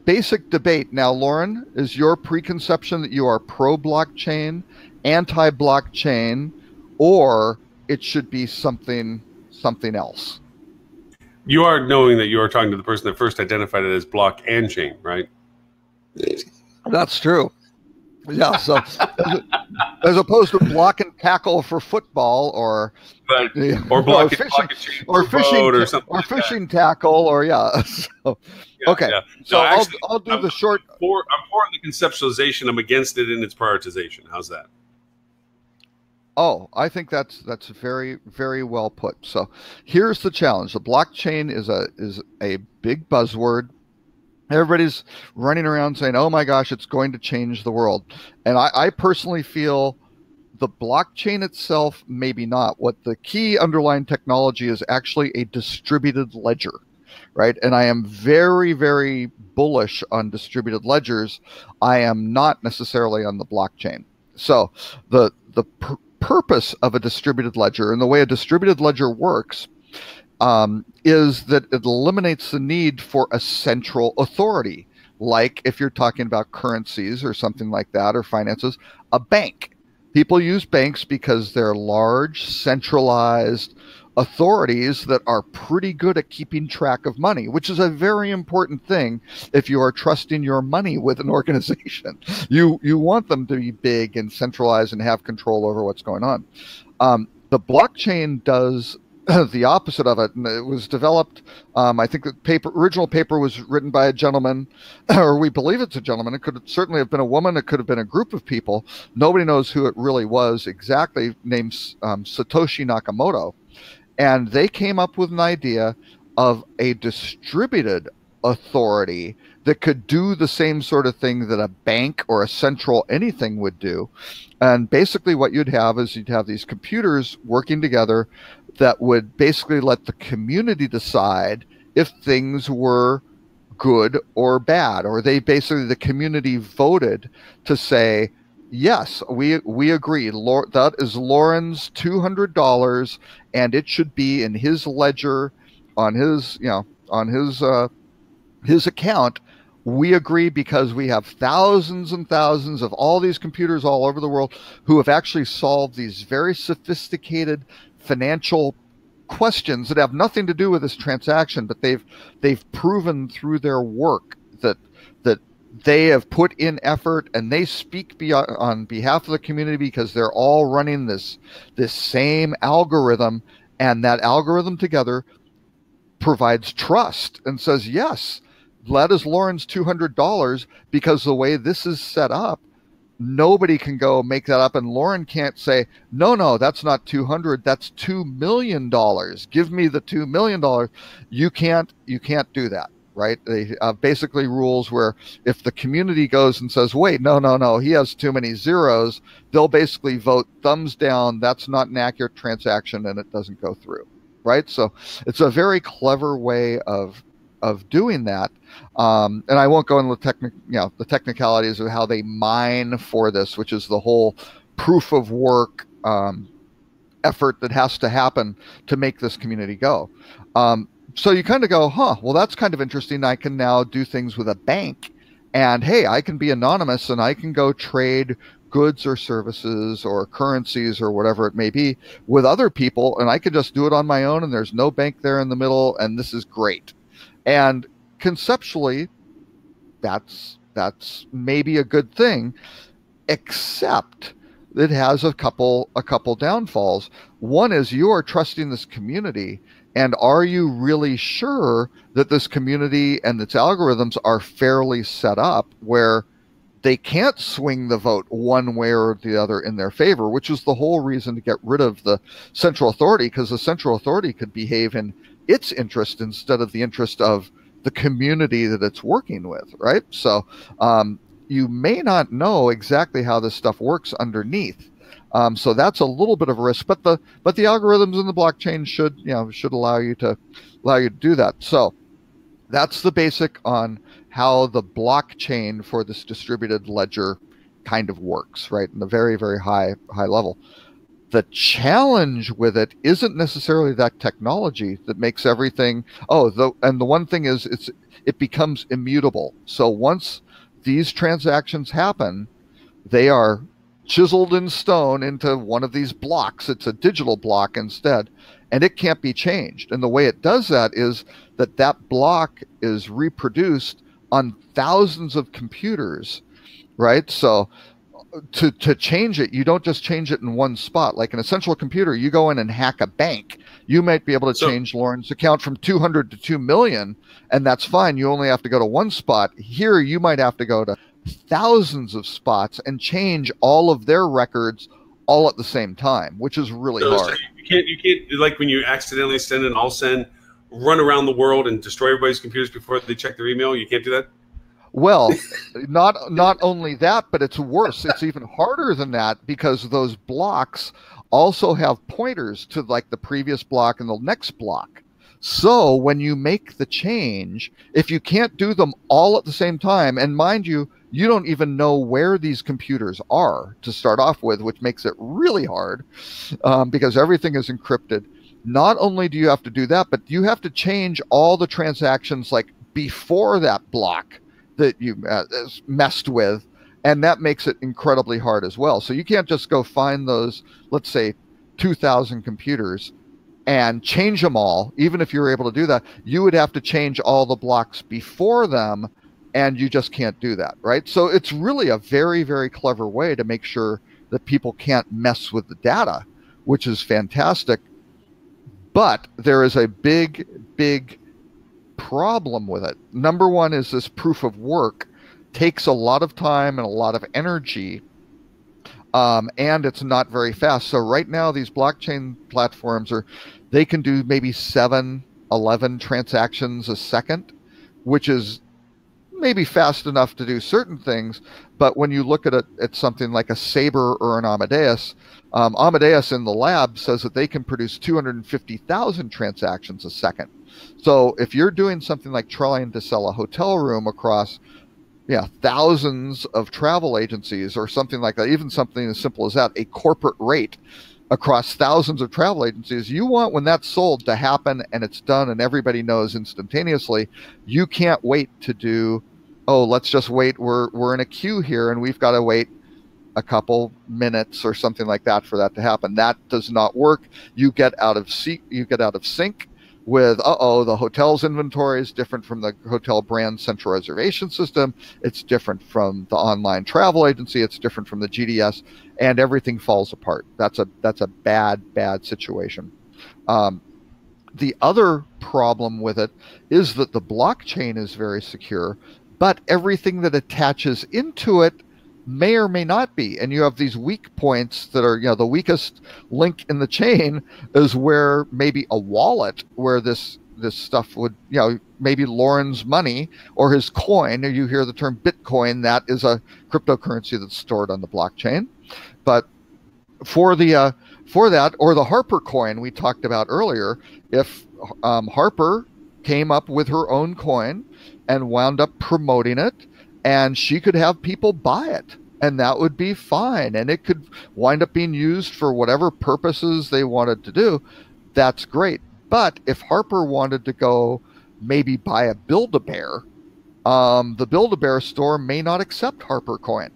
basic debate now, Lauren, is your preconception that you are pro-blockchain, anti-blockchain, or it should be something else? You are knowing that you are talking to the person that first identified it as block and chain, right? That's true. Yeah, so as opposed to block and tackle for football, or block or fishing tackle, or So, yeah, okay. Yeah. So no, actually, I'll do the short. I'm for the conceptualization. I'm against it in its prioritization. How's that? Oh, I think that's very, very well put. So here's the challenge. The blockchain is a big buzzword. Everybody's running around saying, oh my gosh, it's going to change the world. And I personally feel the blockchain itself, maybe not. What the key underlying technology is actually a distributed ledger, right? And I am very, very bullish on distributed ledgers. I am not necessarily on the blockchain. So the purpose of a distributed ledger, and the way a distributed ledger works, is that it eliminates the need for a central authority. Like if you're talking about currencies or something like that, or finances, a bank. People use banks because they're large, centralized authorities that are pretty good at keeping track of money, which is a very important thing if you are trusting your money with an organization. You want them to be big and centralized and have control over what's going on. The blockchain does the opposite of it, and it was developed. I think the original paper was written by a gentleman, or we believe it's a gentleman. It could certainly have been a woman. It could have been a group of people. Nobody knows who it really was exactly. Named Satoshi Nakamoto, and they came up with an idea of a distributed authority that could do the same sort of thing that a bank or a central anything would do. And basically what you'd have is you'd have these computers working together that would basically let the community decide if things were good or bad, or the community voted to say, yes, we agree. That is Lauren's $200, and it should be in his ledger on his his account. We agree because we have thousands and thousands of all these computers all over the world who have actually solved these very sophisticated financial questions that have nothing to do with this transaction, but they've proven through their work that they have put in effort, and they speak on behalf of the community because they're all running this same algorithm, and that algorithm together provides trust and says, yes, that is Lauren's $200, because the way this is set up, nobody can go make that up, and Lauren can't say, no, that's not 200, that's $2 million. Give me the $2 million. You can't do that, right? They basically rules where if the community goes and says, wait, no, he has too many zeros, they'll basically vote thumbs down, that's not an accurate transaction, and it doesn't go through, right? So it's a very clever way of doing that. And I won't go into the technicalities of how they mine for this, which is the whole proof of work effort that has to happen to make this community go. So you kind of go, huh, well, that's kind of interesting. I can now do things with a bank, and hey, I can be anonymous and I can go trade goods or services or currencies or whatever it may be with other people, and I can just do it on my own, and there's no bank there in the middle, and this is great. And conceptually, that's maybe a good thing, except it has a couple downfalls. One is you are trusting this community, and are you really sure that this community and its algorithms are fairly set up where they can't swing the vote one way or the other in their favor, which is the whole reason to get rid of the central authority, because the central authority could behave in its interest instead of the interest of the community that it's working with, right? So you may not know exactly how this stuff works underneath. So that's a little bit of a risk, but the algorithms in the blockchain should allow you to do that. So that's the basic on how the blockchain for this distributed ledger kind of works, right? In a very, very high level. The challenge with it isn't necessarily that technology that makes everything. And the one thing is it becomes immutable. So once these transactions happen, they are chiseled in stone into one of these blocks. It's a digital block instead, and it can't be changed. And the way it does that is that block is reproduced on thousands of computers, right? So to change it, you don't just change it in one spot. Like in a central computer, you go in and hack a bank. You might be able to change Lauren's account from 200 to 2 million, and that's fine. You only have to go to one spot. Here, you might have to go to thousands of spots and change all of their records all at the same time, which is really hard. So you can't, like when you accidentally send an all send, run around the world and destroy everybody's computers before they check their email. You can't do that? Well, not only that, but it's worse. It's even harder than that, because those blocks also have pointers to like the previous block and the next block. So when you make the change, if you can't do them all at the same time, and mind you, you don't even know where these computers are to start off with, which makes it really hard because everything is encrypted. Not only do you have to do that, but you have to change all the transactions like before that block that you messed with, and that makes it incredibly hard as well. So you can't just go find those, let's say, 2,000 computers and change them all. Even if you were able to do that, you would have to change all the blocks before them, and you just can't do that, right? So it's really a very, very clever way to make sure that people can't mess with the data, which is fantastic. But there is a big, big problem with it. Number one is this proof of work takes a lot of time and a lot of energy, and it's not very fast. So right now, these blockchain platforms they can do maybe 7, 11 transactions a second, which is maybe fast enough to do certain things. But when you look at something like a Sabre or an Amadeus, Amadeus in the lab says that they can produce 250,000 transactions a second. So if you're doing something like trying to sell a hotel room across thousands of travel agencies or something like that, even something as simple as that, a corporate rate across thousands of travel agencies, you want, when that's sold, to happen and it's done and everybody knows instantaneously. You can't wait to do, let's just wait, we're in a queue here and we've got to wait a couple minutes or something like that for that to happen. That does not work. You get out of sync with, the hotel's inventory is different from the hotel brand central reservation system. It's different from the online travel agency. It's different from the GDS, and everything falls apart. That's a bad situation. The other problem with it is that the blockchain is very secure, but everything that attaches into it may or may not be. And you have these weak points that are, the weakest link in the chain is where maybe a wallet where this stuff would, maybe Lauren's money or his coin, or you hear the term Bitcoin, that is a cryptocurrency that's stored on the blockchain. But for that, or the Harper coin we talked about earlier, if Harper came up with her own coin and wound up promoting it, and she could have people buy it, and that would be fine. And it could wind up being used for whatever purposes they wanted to do. That's great. But if Harper wanted to go maybe buy a Build-A-Bear, the Build-A-Bear store may not accept Harper coin.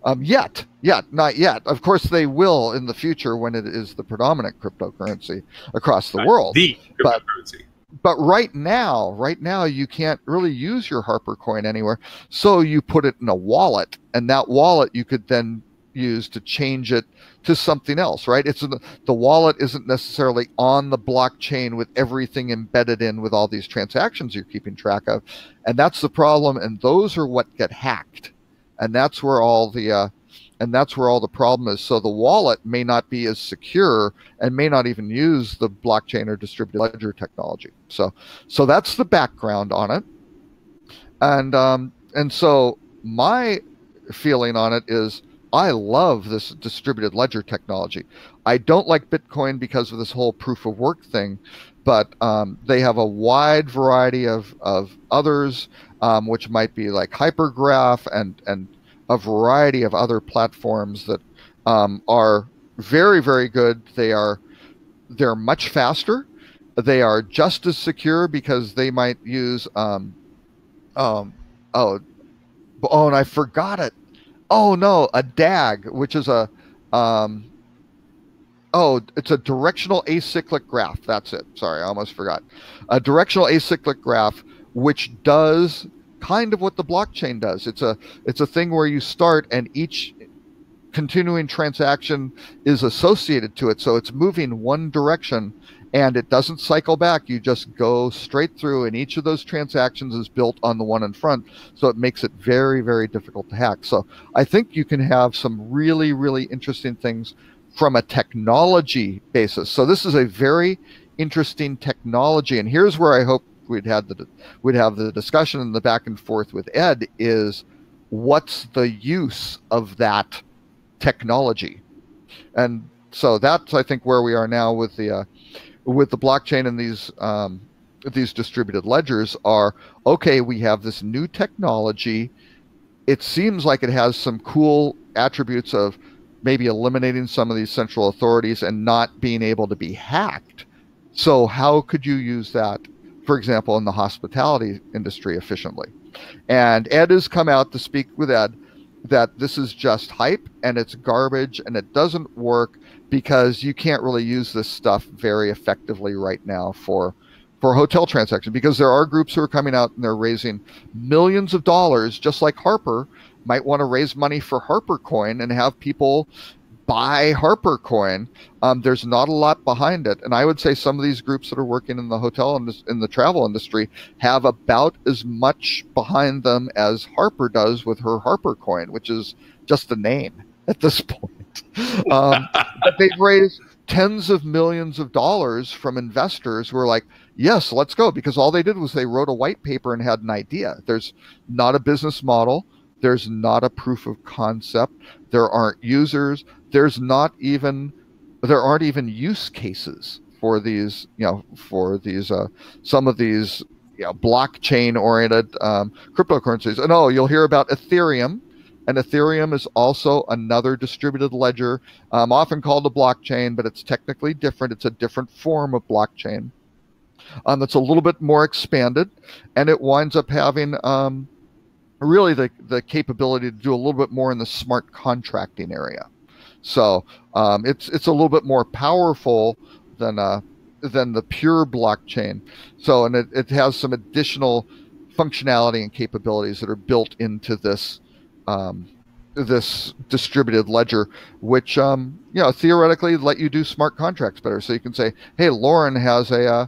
Not yet. Of course, they will in the future when it is the predominant cryptocurrency across the world. The cryptocurrency. But right now, you can't really use your Harper coin anywhere. So you put it in a wallet, and that wallet you could then use to change it to something else, right? The wallet isn't necessarily on the blockchain with everything embedded in with all these transactions you're keeping track of. And that's the problem. And those are what get hacked. And that's where all the problem is. So the wallet may not be as secure and may not even use the blockchain or distributed ledger technology. So that's the background on it. And so my feeling on it is I love this distributed ledger technology. I don't like Bitcoin because of this whole proof of work thing, but they have a wide variety of others, which might be like Hypergraph and a variety of other platforms that are very, very good. They're much faster. They are just as secure because they might use and I forgot it. Oh no, a DAG, which is it's a directional acyclic graph. That's it. Sorry, I almost forgot. A directional acyclic graph, which does kind of what the blockchain does. It's a thing where you start and each continuing transaction is associated to it. So it's moving one direction and it doesn't cycle back. You just go straight through, and each of those transactions is built on the one in front. So it makes it very, very difficult to hack. So I think you can have some really, really interesting things from a technology basis. So this is a very interesting technology. And here's where I hope we'd have the discussion and the back and forth with Ed is what's the use of that technology? And so that's, I think, where we are now with the blockchain and these distributed ledgers are, okay, we have this new technology. It seems like it has some cool attributes of maybe eliminating some of these central authorities and not being able to be hacked. So how could you use that, for example, in the hospitality industry efficiently? And Ed has come out to speak with Ed that this is just hype and it's garbage and it doesn't work because you can't really use this stuff very effectively right now for hotel transactions, because there are groups who are coming out and they're raising millions of dollars, just like Harper might want to raise money for Harper coin and have people buy Harper coin. There's not a lot behind it. And I would say some of these groups that are working in the hotel and in the travel industry have about as much behind them as Harper does with her Harper coin, which is just a name at this point. But they've raised tens of millions of dollars from investors who are like, yes, let's go. Because all they did was they wrote a white paper and had an idea. There's not a business model. There's not a proof of concept. There aren't users. There aren't even use cases for these, some of these, blockchain oriented cryptocurrencies. And you'll hear about Ethereum. And Ethereum is also another distributed ledger, often called a blockchain, but it's technically different. It's a different form of blockchain that's a little bit more expanded, and it winds up having really the capability to do a little bit more in the smart contracting area. So it's a little bit more powerful than the pure blockchain. So, and it has some additional functionality and capabilities that are built into this this distributed ledger, which theoretically let you do smart contracts better. So you can say, hey, Lauren has a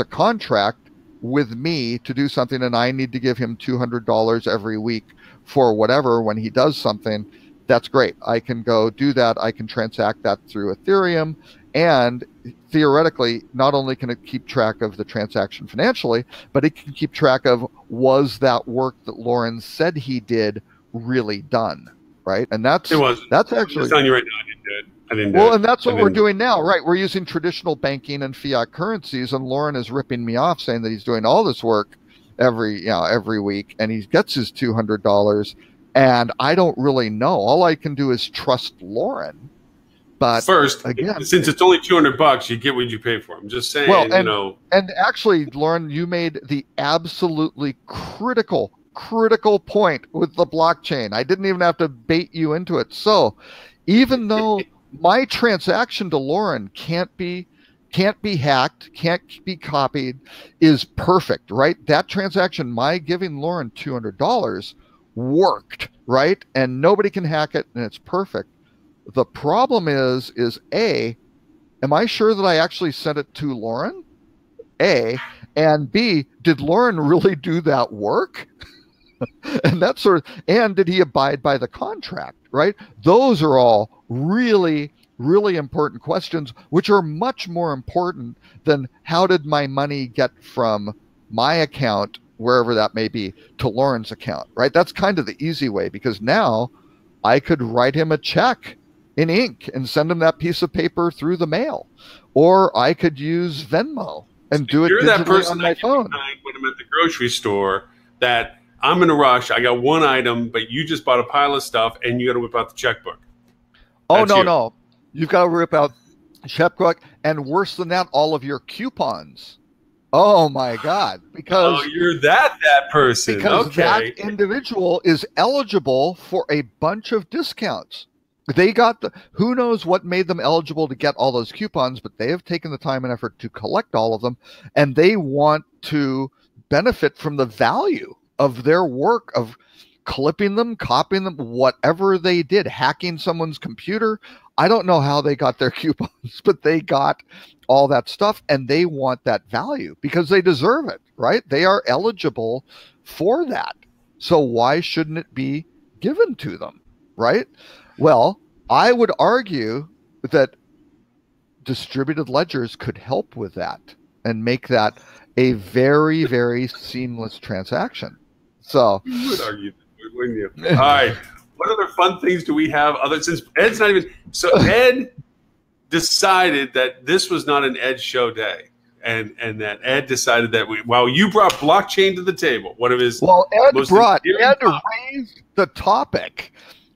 contract with me to do something, and I need to give him $200 every week for whatever when he does something. That's great. I can go do that. I can transact that through Ethereum, and theoretically, not only can it keep track of the transaction financially, but it can keep track of, was that work that Lauren said he did really done, right? And that's actually, I'm telling you right now, I didn't do it. And that's what we're doing now, right? We're using traditional banking and fiat currencies, and Lauren is ripping me off saying that he's doing all this work every week, and he gets his $200, And I don't really know. All I can do is trust Lauren. But first, again, since it's only $200, you get what you pay for. I'm just saying, well, and actually, Lauren, you made the absolutely critical point with the blockchain. I didn't even have to bait you into it. So even though my transaction to Lauren can't be hacked, can't be copied, is perfect, right? That transaction, my giving Lauren $200 worked, right? And nobody can hack it, and it's perfect. The problem is A, am I sure that I actually sent it to Lauren? A, and B, did Lauren really do that work? And that and did he abide by the contract, right? Those are all really, really important questions, which are much more important than how did my money get from my account, wherever that may be, to Lauren's account, right? That's kind of the easy way, because now I could write him a check in ink and send him that piece of paper through the mail, or I could use Venmo and do it digitally that person on my phone. When I'm at the grocery store, that I'm in a rush, I got one item, but you just bought a pile of stuff, and you got to whip out the checkbook. Oh, no. You've got to rip out checkbook, and worse than that, all of your coupons. Oh my God! Because you're that person. Because okay. That individual is eligible for a bunch of discounts. They got who knows what made them eligible to get all those coupons, but they have taken the time and effort to collect all of them, and they want to benefit from the value of their work of clipping them, copying them, whatever they did, hacking someone's computer. I don't know how they got their coupons, but they got all that stuff, and they want that value because they deserve it, right? They are eligible for that. So why shouldn't it be given to them, right? Well, I would argue that distributed ledgers could help with that and make that a very, very seamless transaction. So you would argue that, wouldn't you? All right. What other fun things do we have since Ed's not even so Ed decided that this was not an Ed show day. And that Ed decided that while you brought blockchain to the table, one of his Ed raised the topic.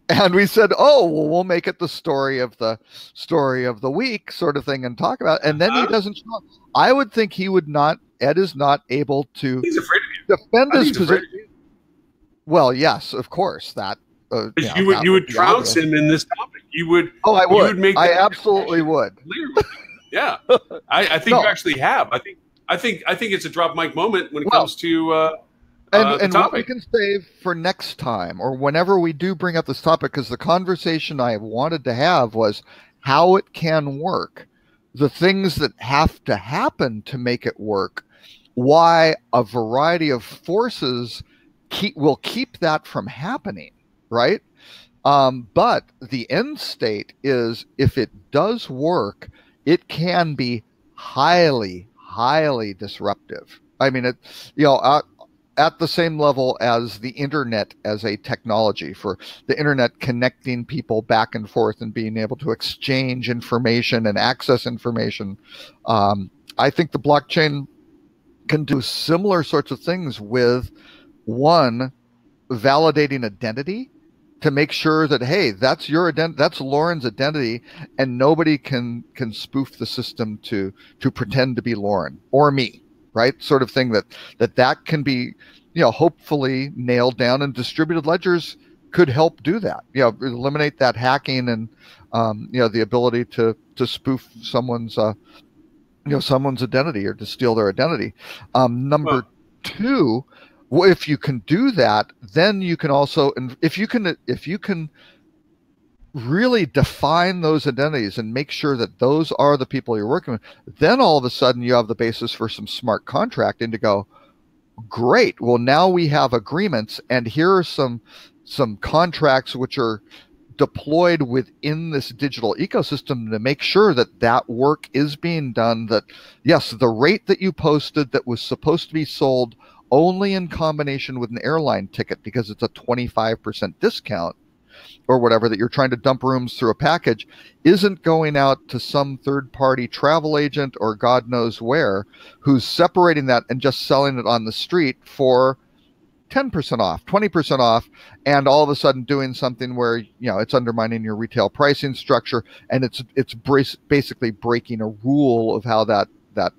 And we said, oh, well, we'll make it the story of the week sort of thing and talk about it. And then he doesn't show up. I would think he would not, Ed is not able to He's afraid of you. defend his position. Well, yes, of course. That you would trounce him in this topic. You would. Oh, I would. You would make I absolutely would. Yeah. I think you actually have. I think it's a drop mic moment when it comes to and what we can save for next time or whenever we do bring up this topic, because the conversation I wanted to have was how it can work, the things that have to happen to make it work, why a variety of forces will keep that from happening, right? But the end state is if it does work, it can be highly, highly disruptive. I mean, at the same level as the internet as a technology, for the internet connecting people back and forth and being able to exchange information and access information. I think the blockchain can do similar sorts of things with validating identity to make sure that, hey, that's your identity, that's Lauren's identity, and nobody can spoof the system to pretend to be Lauren or me. Right, sort of thing that can be, hopefully nailed down, and distributed ledgers could help do that. Eliminate that hacking and the ability to spoof someone's identity or to steal their identity. Number two, if you can do that, then you can also, if you can really define those identities and make sure that those are the people you're working with, then all of a sudden you have the basis for some smart contracting to go, great, well, now we have agreements, and here are some contracts which are deployed within this digital ecosystem to make sure that that work is being done, that yes, the rate that you posted that was supposed to be sold only in combination with an airline ticket because it's a 25% discount or whatever, that you're trying to dump rooms through a package, isn't going out to some third-party travel agent or God knows where, who's separating that and just selling it on the street for 10% off, 20% off, and all of a sudden doing something where, you know, it's undermining your retail pricing structure, and it's basically breaking a rule of how that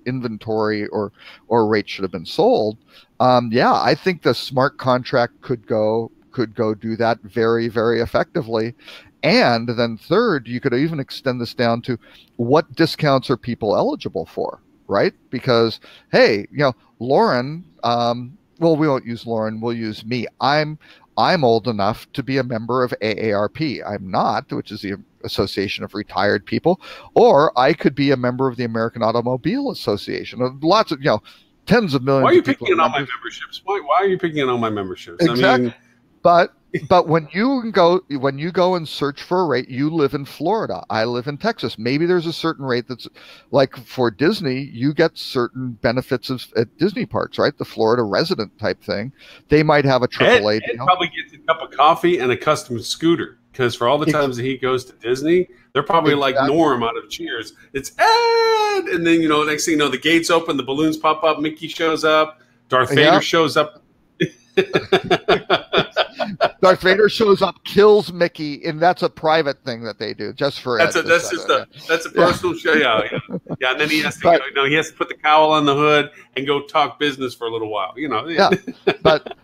inventory or rate should have been sold. Yeah, I think the smart contract could go do that very, very effectively. And then third, you could even extend this down to what discounts are people eligible for, right? Because, hey, you know, Lauren, well, we won't use Lauren, we'll use me. I'm old enough to be a member of AARP. I'm not, which is the Association of Retired People, or I could be a member of the American Automobile Association. Lots of, you know, tens of millions. Why are you of people picking on my memberships? Why are you picking on my memberships? Exactly. I mean, but when you go and search for a rate, you live in Florida. I live in Texas. Maybe there's a certain rate that's like for Disney, you get certain benefits at Disney parks, right? The Florida resident type thing. They might have a AAA. Ed probably gets a cup of coffee and a custom scooter, because for all the times that he goes to Disney, they're probably like Norm out of Cheers. It's Ed, and then, you know, next thing you know, the gates open, the balloons pop up, Mickey shows up, Darth Vader shows up. Darth Vader shows up, kills Mickey, and that's a private thing that they do just for that's a personal show. Yeah. And then he has to he has to put the cowl on the hood and go talk business for a little while. You know. Yeah, but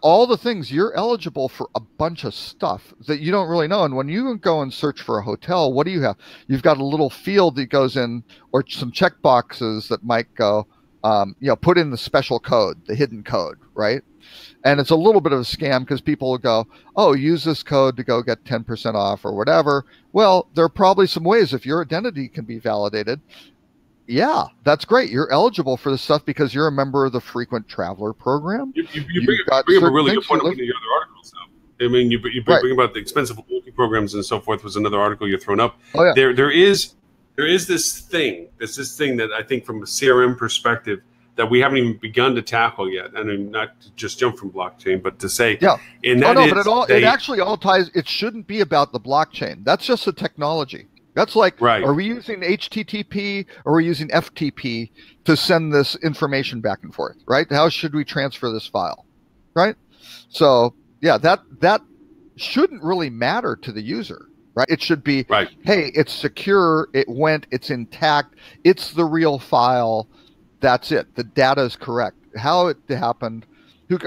all the things, you're eligible for a bunch of stuff that you don't really know. And when you go and search for a hotel, what do you have? You've got a little field that goes in, or some check boxes that might go, you know, put in the special code, the hidden code, right? And it's a little bit of a scam because people will go, oh, use this code to go get 10% off or whatever. Well, there are probably some ways if your identity can be validated. Yeah, that's great. You're eligible for this stuff because you're a member of the frequent traveler program. You bring up a really good point in one of your other articles. I mean, you bring about the expensive loyalty programs and so forth was another article you're throwing up. Oh, yeah. There is this thing that I think from a CRM perspective that we haven't even begun to tackle yet. I mean, not to just jump from blockchain, but to say, yeah. And that it actually all ties. It shouldn't be about the blockchain. That's just a technology. That's like, right. Are we using HTTP or are we using FTP to send this information back and forth, right? How should we transfer this file, right? So, yeah, that shouldn't really matter to the user, right? It should be, right. Hey, it's secure, it's intact, it's the real file, that's it. The data is correct. How it happened,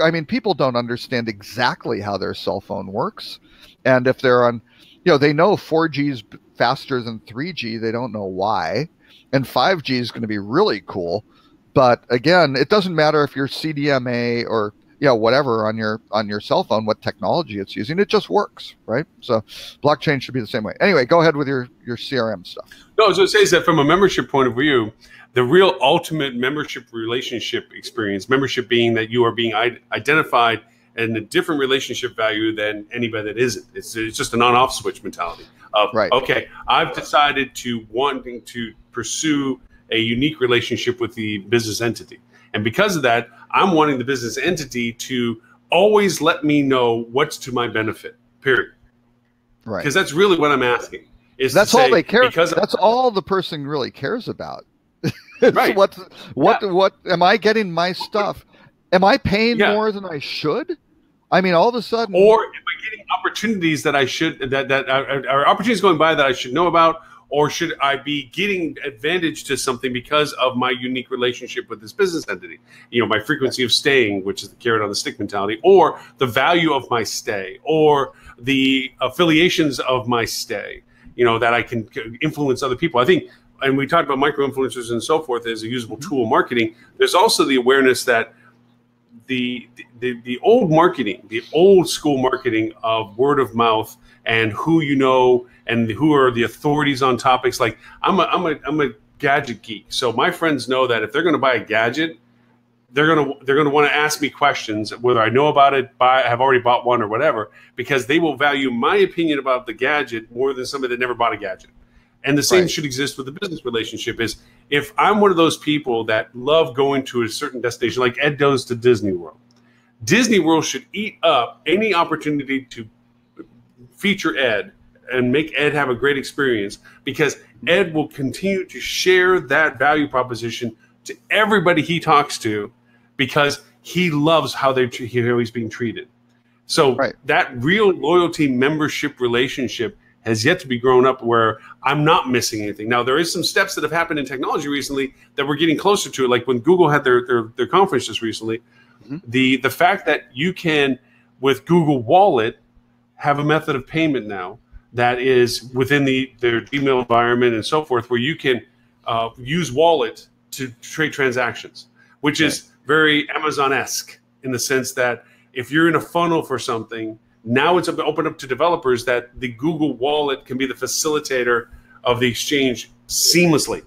I mean, people don't understand exactly how their cell phone works. And if they're on, you know, they know 4G is faster than 3G. They don't know why. And 5G is going to be really cool. But again, it doesn't matter if you're CDMA or, you know, whatever on your cell phone, what technology it's using. It just works, right? So blockchain should be the same way. Anyway, go ahead with your CRM stuff. No, so it says that from a membership point of view, the real ultimate membership relationship experience, membership being that you are being identified in a different relationship value than anybody that isn't. It's just an on-off switch mentality of, right. Okay, I've decided to wanting to pursue a unique relationship with the business entity. And because of that, I'm wanting the business entity to always let me know what's to my benefit, period. Right. Because that's really what I'm asking. That's all they care. That's all the person really cares about. Right. What am I getting my stuff? Am I paying more than I should? I mean, all of a sudden, or am I getting opportunities that I should that are opportunities going by that I should know about, or should I be getting advantage to something because of my unique relationship with this business entity? You know, my frequency of staying, which is the carrot on the stick mentality, or the value of my stay, or the affiliations of my stay. You know, that I can influence other people. I think. And we talked about micro-influencers and so forth as a usable tool in marketing. There's also the awareness that the old marketing, the old school marketing of word of mouth and who you know and who are the authorities on topics. Like I'm a gadget geek, so my friends know that if they're going to buy a gadget, they're going to want to ask me questions whether I know about it, have already bought one or whatever, because they will value my opinion about the gadget more than somebody that never bought a gadget. And the same should exist with the business relationship. Is if I'm one of those people that love going to a certain destination, like Ed goes to Disney World, Disney World should eat up any opportunity to feature Ed and make Ed have a great experience, because Ed will continue to share that value proposition to everybody he talks to, because he loves how how he's being treated. So that real loyalty membership relationship has yet to be grown up where I'm not missing anything. Now, there is some steps that have happened in technology recently that we're getting closer to, like when Google had their conference just recently. The fact that you can, with Google Wallet, have a method of payment now that is within their Gmail environment and so forth, where you can use Wallet to trade transactions, which is very Amazon-esque in the sense that if you're in a funnel for something, now it's open up to developers that the Google Wallet can be the facilitator of the exchange seamlessly,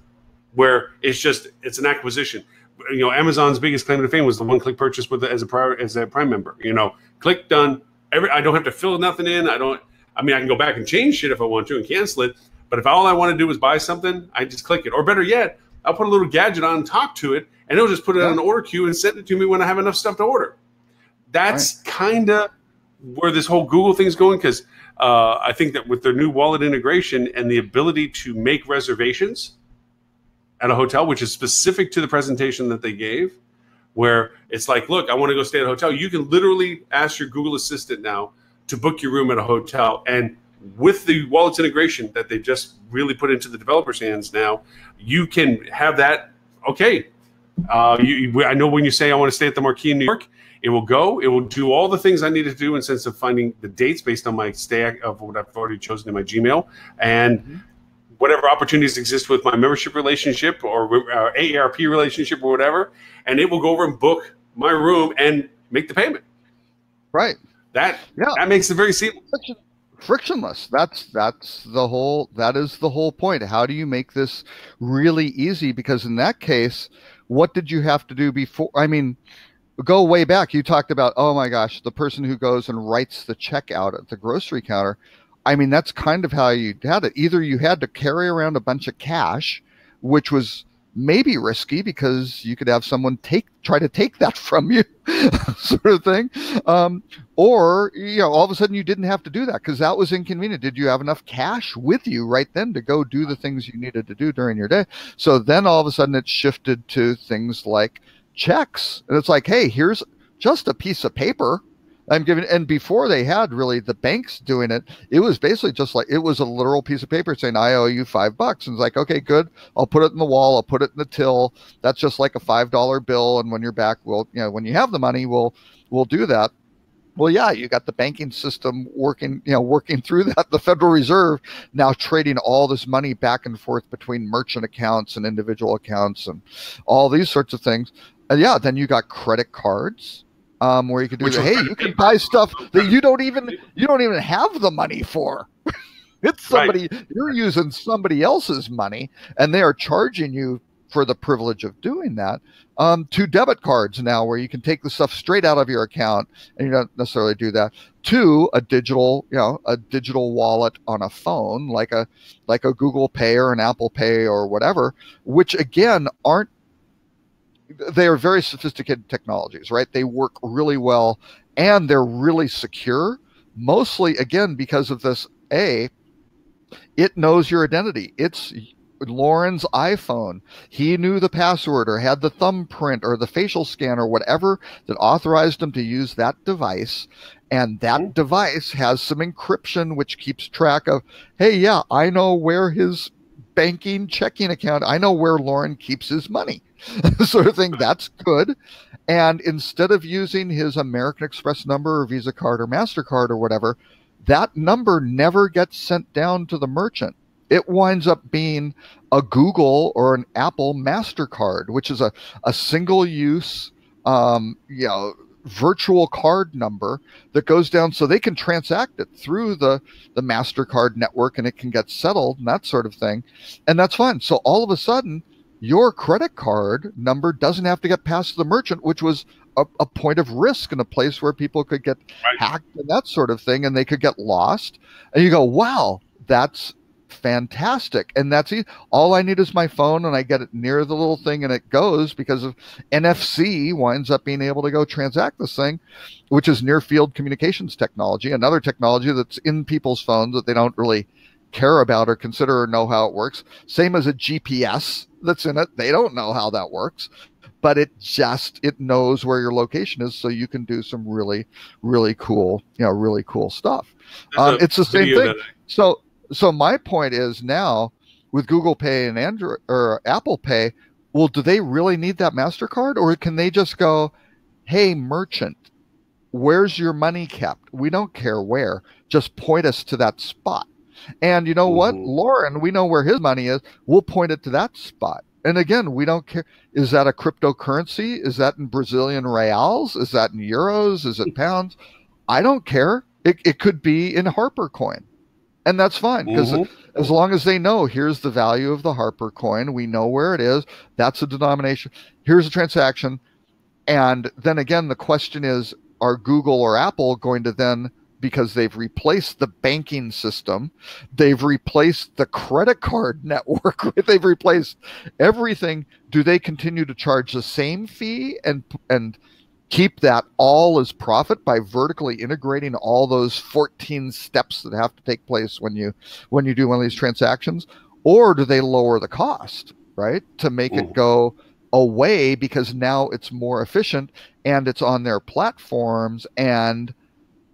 where it's an acquisition. You know, Amazon's biggest claim to fame was the one-click purchase as a Prime member. You know, click, done. I don't have to fill nothing in. I can go back and change shit if I want to and cancel it. But if all I want to do is buy something, I just click it. Or better yet, I'll put a little gadget on, talk to it, and it'll just put it on an order queue and send it to me when I have enough stuff to order. That's kind of where this whole Google thing's going, because I think that with their new wallet integration and the ability to make reservations at a hotel, which is specific to the presentation that they gave, where it's like, look, I want to go stay at a hotel. You can literally ask your Google Assistant now to book your room at a hotel. And with the wallets integration that they just really put into the developers' hands now, you can have that, okay, I know when you say I want to stay at the Marquis in New York, it will do all the things I need to do in sense of finding the dates based on my stay of what I've already chosen in my Gmail, and whatever opportunities exist with my membership relationship or AARP relationship or whatever, and it will go over and book my room and make the payment. Right. That makes it very seamless. Frictionless. That is the whole point. How do you make this really easy? Because in that case, what did you have to do before? I mean, go way back. You talked about, oh my gosh, the person who goes and writes the check out at the grocery counter. I mean, that's kind of how you had it. Either you had to carry around a bunch of cash, which was maybe risky because you could have someone try to take that from you, sort of thing. Or, all of a sudden you didn't have to do that because that was inconvenient. Did you have enough cash with you right then to go do the things you needed to do during your day? So then all of a sudden it shifted to things like checks. And it's like, hey, here's just a piece of paper I'm giving. And before they had really the banks doing it, it was basically just like, it was a literal piece of paper saying, I owe you $5. And it's like, okay, good. I'll put it in the wall. I'll put it in the till. That's just like a $5 bill. And when you're back, when you have the money, we'll do that. Well, yeah, you got the banking system working through that. The Federal Reserve now trading all this money back and forth between merchant accounts and individual accounts and all these sorts of things. And then you got credit cards. Where you can do you can buy stuff that you don't even have the money for. It's somebody, you're using somebody else's money and they are charging you for the privilege of doing that. To debit cards now where you can take the stuff straight out of your account and you don't necessarily do that. To a digital wallet on a phone, like a Google Pay or an Apple Pay or whatever, which again they are very sophisticated technologies, right? They work really well and they're really secure, mostly, again, because of this. It knows your identity. It's Lauren's iPhone. He knew the password or had the thumbprint or the facial scan or whatever that authorized him to use that device. And that device has some encryption, which keeps track of, hey, yeah, I know where his banking checking account, I know where Lauren keeps his money. Sort of thing. That's good. And instead of using his American Express number or Visa card or MasterCard or whatever, that number never gets sent down to the merchant. It winds up being a Google or an Apple MasterCard, which is a single use virtual card number that goes down so they can transact it through the MasterCard network and it can get settled and that sort of thing. And that's fine. So all of a sudden, your credit card number doesn't have to get passed to the merchant, which was a point of risk in a place where people could get hacked and that sort of thing, and they could get lost. And you go, wow, that's fantastic. And that's all I need is my phone, and I get it near the little thing, and it goes because of NFC winds up being able to go transact this thing, which is near field communications technology, another technology that's in people's phones that they don't really care about or consider or know how it works. Same as a GPS that's in it. They don't know how that works. but it knows where your location is, so you can do some really, really cool, really cool stuff. It's the same thing. So my point is now with Google Pay and Android or Apple Pay, well, do they really need that MasterCard, or can they just go, hey, merchant, where's your money kept? We don't care where. Just point us to that spot. And you know what? Lauren, we know where his money is. We'll point it to that spot. And again, we don't care. Is that a cryptocurrency? Is that in Brazilian reals? Is that in euros? Is it pounds? I don't care. It could be in Harper coin. And that's fine, because as long as they know, here's the value of the Harper coin, we know where it is, that's a denomination, here's a transaction. And then again, the question is, are Google or Apple going to then, because they've replaced the banking system, they've replaced the credit card network, they've replaced everything, do they continue to charge the same fee and keep that all as profit by vertically integrating all those 14 steps that have to take place when you do one of these transactions? Or do they lower the cost, right, to make it go away, because now it's more efficient and it's on their platforms? And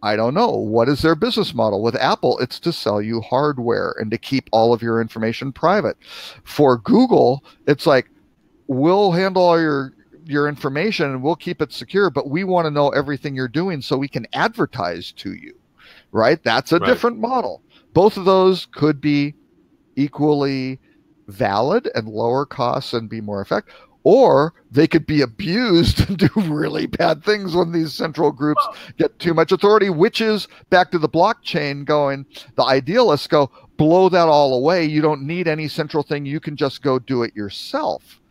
I don't know, what is their business model? With Apple, it's to sell you hardware and to keep all of your information private. For Google, it's like, we'll handle all your information and we'll keep it secure, but we want to know everything you're doing so we can advertise to you, right? That's a different model. Both of those could be equally valid and lower costs and be more effective, or they could be abused and do really bad things when these central groups get too much authority, which is back to the blockchain going, the idealists go, blow that all away. You don't need any central thing. You can just go do it yourself.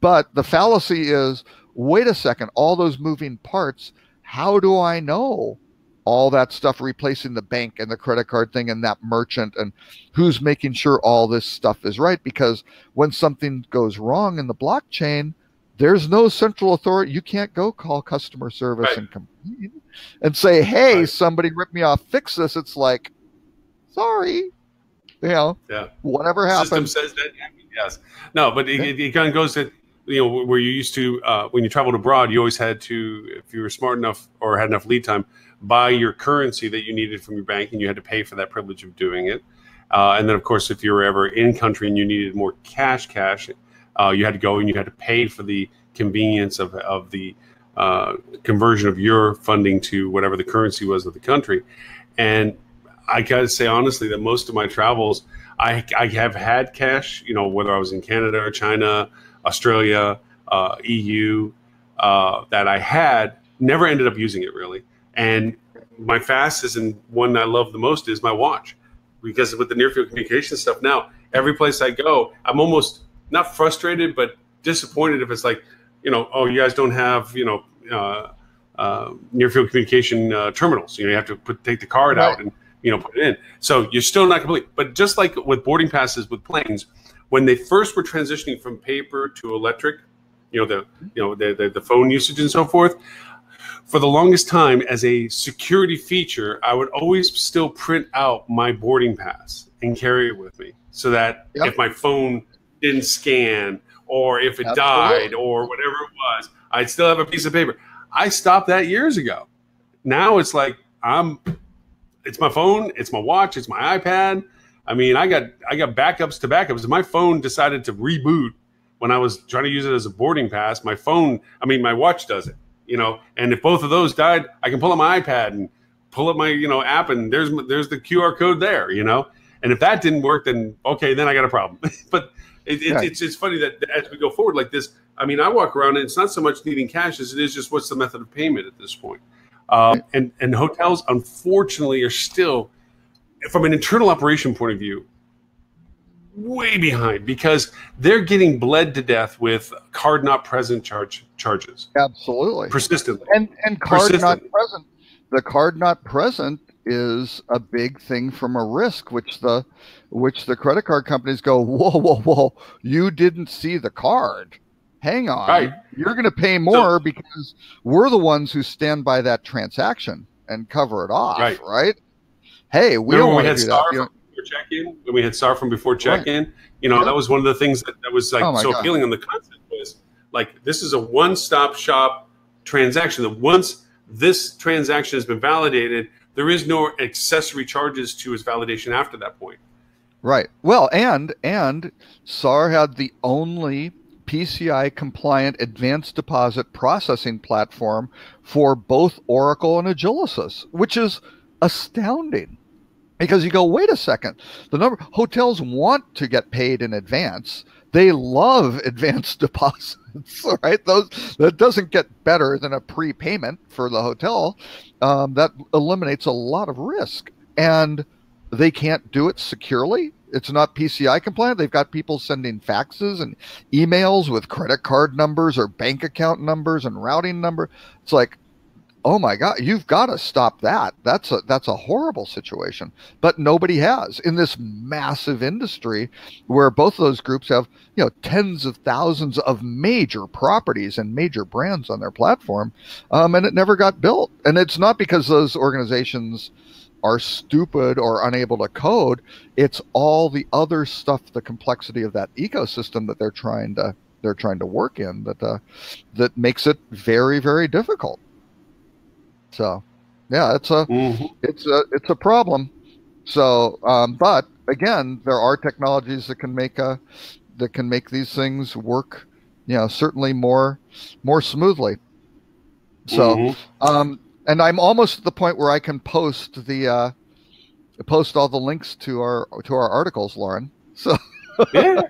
But the fallacy is, wait a second, all those moving parts, how do I know all that stuff replacing the bank and the credit card thing and that merchant, and who's making sure all this stuff is right? Because when something goes wrong in the blockchain, there's no central authority. You can't go call customer service and complain and say, hey, somebody ripped me off, fix this. It's like, sorry, whatever happened. System says that, yes. No, but it kind of goes to, where you used to, when you traveled abroad, you always had to, if you were smart enough or had enough lead time, buy your currency that you needed from your bank, and you had to pay for that privilege of doing it. And then, of course, if you were ever in country and you needed more cash, you had to go and you had to pay for the convenience of the conversion of your funding to whatever the currency was of the country. And I got to say, honestly, that most of my travels, I have had cash, whether I was in Canada or China, Australia, EU, that I had, never ended up using it really. And my fastest and one I love the most is my watch, because with the near field communication stuff now, every place I go, I'm almost not frustrated, but disappointed if it's like, oh, you guys don't have, near field communication terminals. You have to take the card out and, put it in. So you're still not complete. But just like with boarding passes with planes, when they first were transitioning from paper to electric, the phone usage and so forth, for the longest time as a security feature, I would always still print out my boarding pass and carry it with me, so that if my phone didn't scan, or if it died, or whatever it was, I'd still have a piece of paper. I stopped that years ago. Now it's like it's my phone, it's my watch, it's my iPad. I mean, I got backups to backups. My phone decided to reboot when I was trying to use it as a boarding pass. My watch does it, and if both of those died, I can pull up my iPad and pull up my, app, and there's the QR code there, and if that didn't work, then okay, then I got a problem. But it's funny that as we go forward like this, I mean, I walk around and it's not so much needing cash as it is just what's the method of payment at this point. And hotels, unfortunately, are still, from an internal operation point of view, way behind, because they're getting bled to death with card not present charges. Absolutely. Persistently. And card not present. The card not present is a big thing from a risk, which the credit card companies go, whoa, you didn't see the card. Hang on. Right. You're going to pay more because we're the ones who stand by that transaction and cover it off, right? Hey, we don't want to do that. Check-in, when we had SAR from before check-in, that was one of the things that was like so appealing on the concept Like, this is a one-stop shop transaction. That once this transaction has been validated, there is no accessory charges to its validation after that point. Right. Well, and SAR had the only PCI compliant advanced deposit processing platform for both Oracle and Agilysys, which is astounding. Because you go, wait a second, hotels want to get paid in advance. They love advanced deposits, right? That doesn't get better than a prepayment for the hotel. That eliminates a lot of risk, and they can't do it securely. It's not PCI compliant. They've got people sending faxes and emails with credit card numbers or bank account numbers and routing number. It's like, oh my God, you've got to stop that. That's a horrible situation. But nobody has in this massive industry where both of those groups have, tens of thousands of major properties and major brands on their platform. And it never got built. And it's not because those organizations are stupid or unable to code. It's all the other stuff, the complexity of that ecosystem that they're trying to work in that makes it very, very difficult. So, yeah, it's a problem. So, but again, there are technologies that can make these things work, certainly more smoothly. So, and I'm almost at the point where I can post all the links to our articles, Lauren. So, yeah.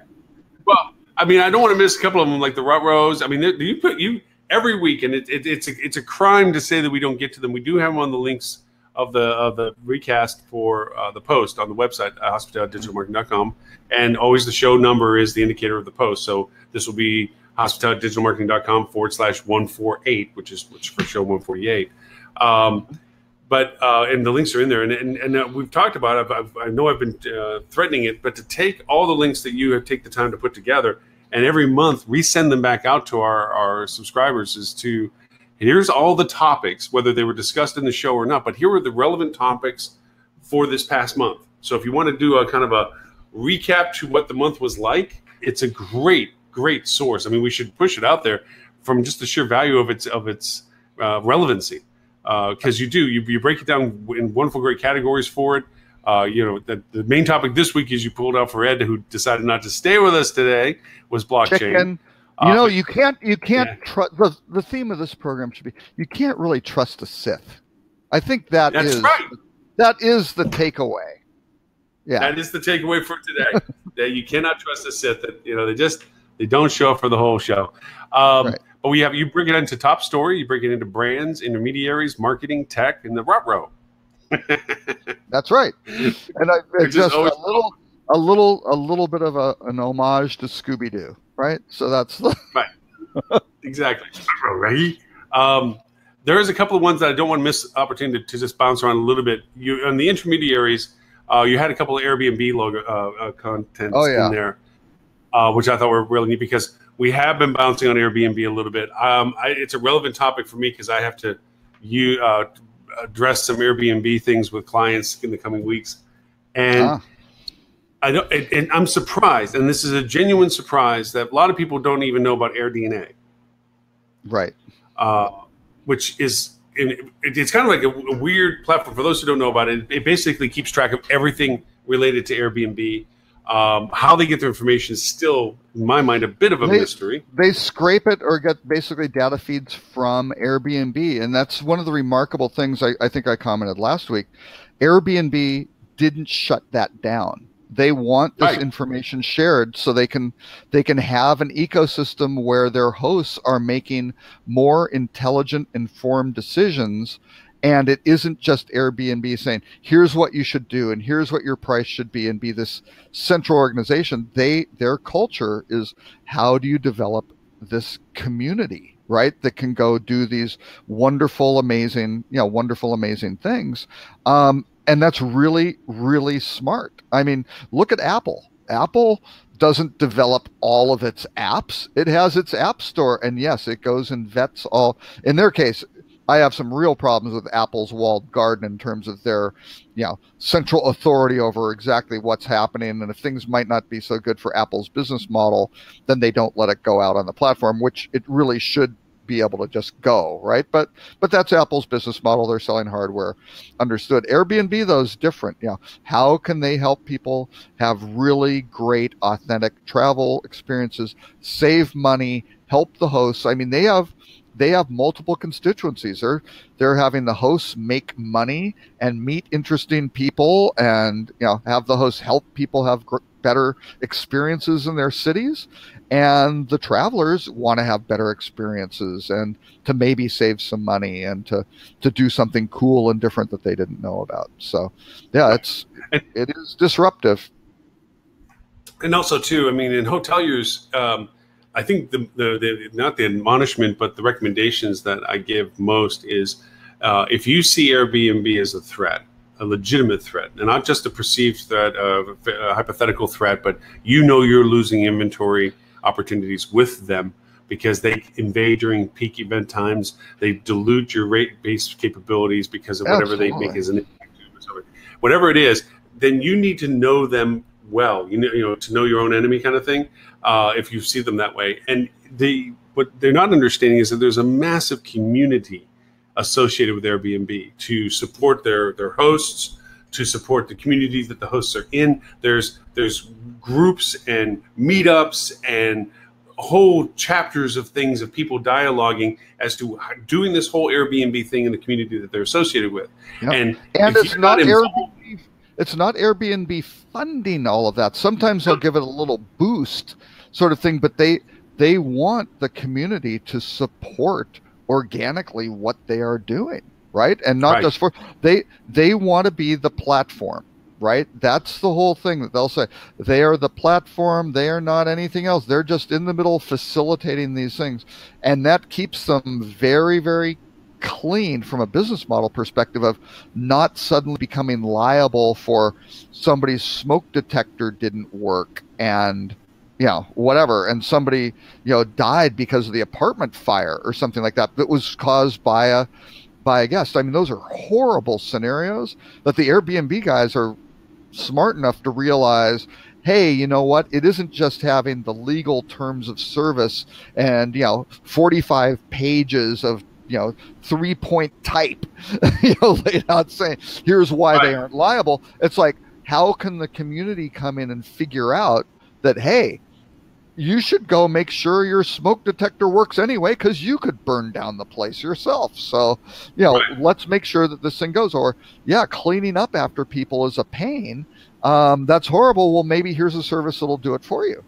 Well, I mean, I don't want to miss a couple of them, like the Rutrows. I mean, you every week, and it's a crime to say that we don't get to them. We do have them on the links of the recast for the post on the website, hospitalitydigitalmarketing.com, and always the show number is the indicator of the post. So this will be hospitalitydigitalmarketing.com/148, which is for show 148. But and the links are in there, and we've talked about it. I know I've been threatening it, but to take all the links that you have take the time to put together, and every month resend them back out to our subscribers is to, here's all the topics, whether they were discussed in the show or not, but here are the relevant topics for this past month. So if you want to do a kind of a recap to what the month was like, it's a great source. I mean, we should push it out there from just the sheer value of its relevancy. Because you break it down in wonderful, great categories for it. The main topic this week is you pulled out for Ed, who decided not to stay with us today, was blockchain. You can't trust. The theme of this program should be, you can't really trust a Sith. I think that is the takeaway. Yeah, that is the takeaway for today. That you cannot trust a Sith. That they don't show up for the whole show. Right. But you bring it into top story, you bring it into brands, intermediaries, marketing, tech, and the Rutro. That's right. And it's just a little bit of an homage to Scooby-Doo, right? So that's right. Exactly. Right. There is a couple of ones that I don't want to miss opportunity to just bounce around a little bit. On the intermediaries, you had a couple of Airbnb logo contents in there, which I thought were really neat because we have been bouncing on Airbnb a little bit. It's a relevant topic for me because I have to address some Airbnb things with clients in the coming weeks. And I know, and I'm surprised, and this is a genuine surprise, that a lot of people don't even know about AirDNA. Right. Which is, it's kind of like a weird platform. For those who don't know about it, it basically keeps track of everything related to Airbnb. How they get their information is still, in my mind, a bit of a mystery. They scrape it or get basically data feeds from Airbnb. And that's one of the remarkable things I think I commented last week. Airbnb didn't shut that down. They want this information shared so they can have an ecosystem where their hosts are making more intelligent, informed decisions. And it isn't just Airbnb saying, here's what you should do and here's what your price should be, and be this central organization. Their culture is, how do you develop this community, right? That can go do these wonderful, amazing things. And that's really, really smart. I mean, look at Apple. Apple doesn't develop all of its apps. It has its app store. And yes, it goes and vets all, in their case, I have some real problems with Apple's walled garden in terms of their, central authority over exactly what's happening. And if things might not be so good for Apple's business model, then they don't let it go out on the platform, which it really should be able to just go, right? But that's Apple's business model. They're selling hardware. Understood. Airbnb, though, is different. How can they help people have really great, authentic travel experiences, save money, help the hosts? I mean, they have multiple constituencies. They're having the hosts make money and meet interesting people, and have the hosts help people have better experiences in their cities. And the travelers want to have better experiences and to maybe save some money and to do something cool and different that they didn't know about. So, yeah, it is disruptive. And also, too, I mean, in hoteliers, I think the not the admonishment, but the recommendations that I give most is if you see Airbnb as a threat, a legitimate threat, and not just a perceived threat, a hypothetical threat, but you're losing inventory opportunities with them because they invade during peak event times. They dilute your rate-based capabilities because of whatever they make as an impact. Whatever it is, then you need to know them well. To know your own enemy, kind of thing. If you see them that way, and what they're not understanding is that there's a massive community associated with Airbnb to support their hosts, to support the communities that the hosts are in. There's groups and meetups and whole chapters of things of people dialoguing as to doing this whole Airbnb thing in the community that they're associated with. Yep. And it's not Airbnb. It's not Airbnb funding all of that. Sometimes they'll give it a little boost sort of thing, but they want the community to support organically what they are doing. Right. And not just for they want to be the platform. Right. That's the whole thing that they'll say. They are the platform. They are not anything else. They're just in the middle facilitating these things. And that keeps them very, very clean from a business model perspective of not suddenly becoming liable for somebody's smoke detector didn't work and whatever, and somebody died because of the apartment fire or something like that was caused by a guest. I mean, those are horrible scenarios that the Airbnb guys are smart enough to realize, hey, you know what? It isn't just having the legal terms of service and 45 pages of 3-point type laid out saying here's why they aren't liable. It's like, how can the community come in and figure out that, hey, you should go make sure your smoke detector works anyway, because you could burn down the place yourself. So, let's make sure that this thing goes. Or, cleaning up after people is a pain. That's horrible. Well, maybe here's a service that'll do it for you.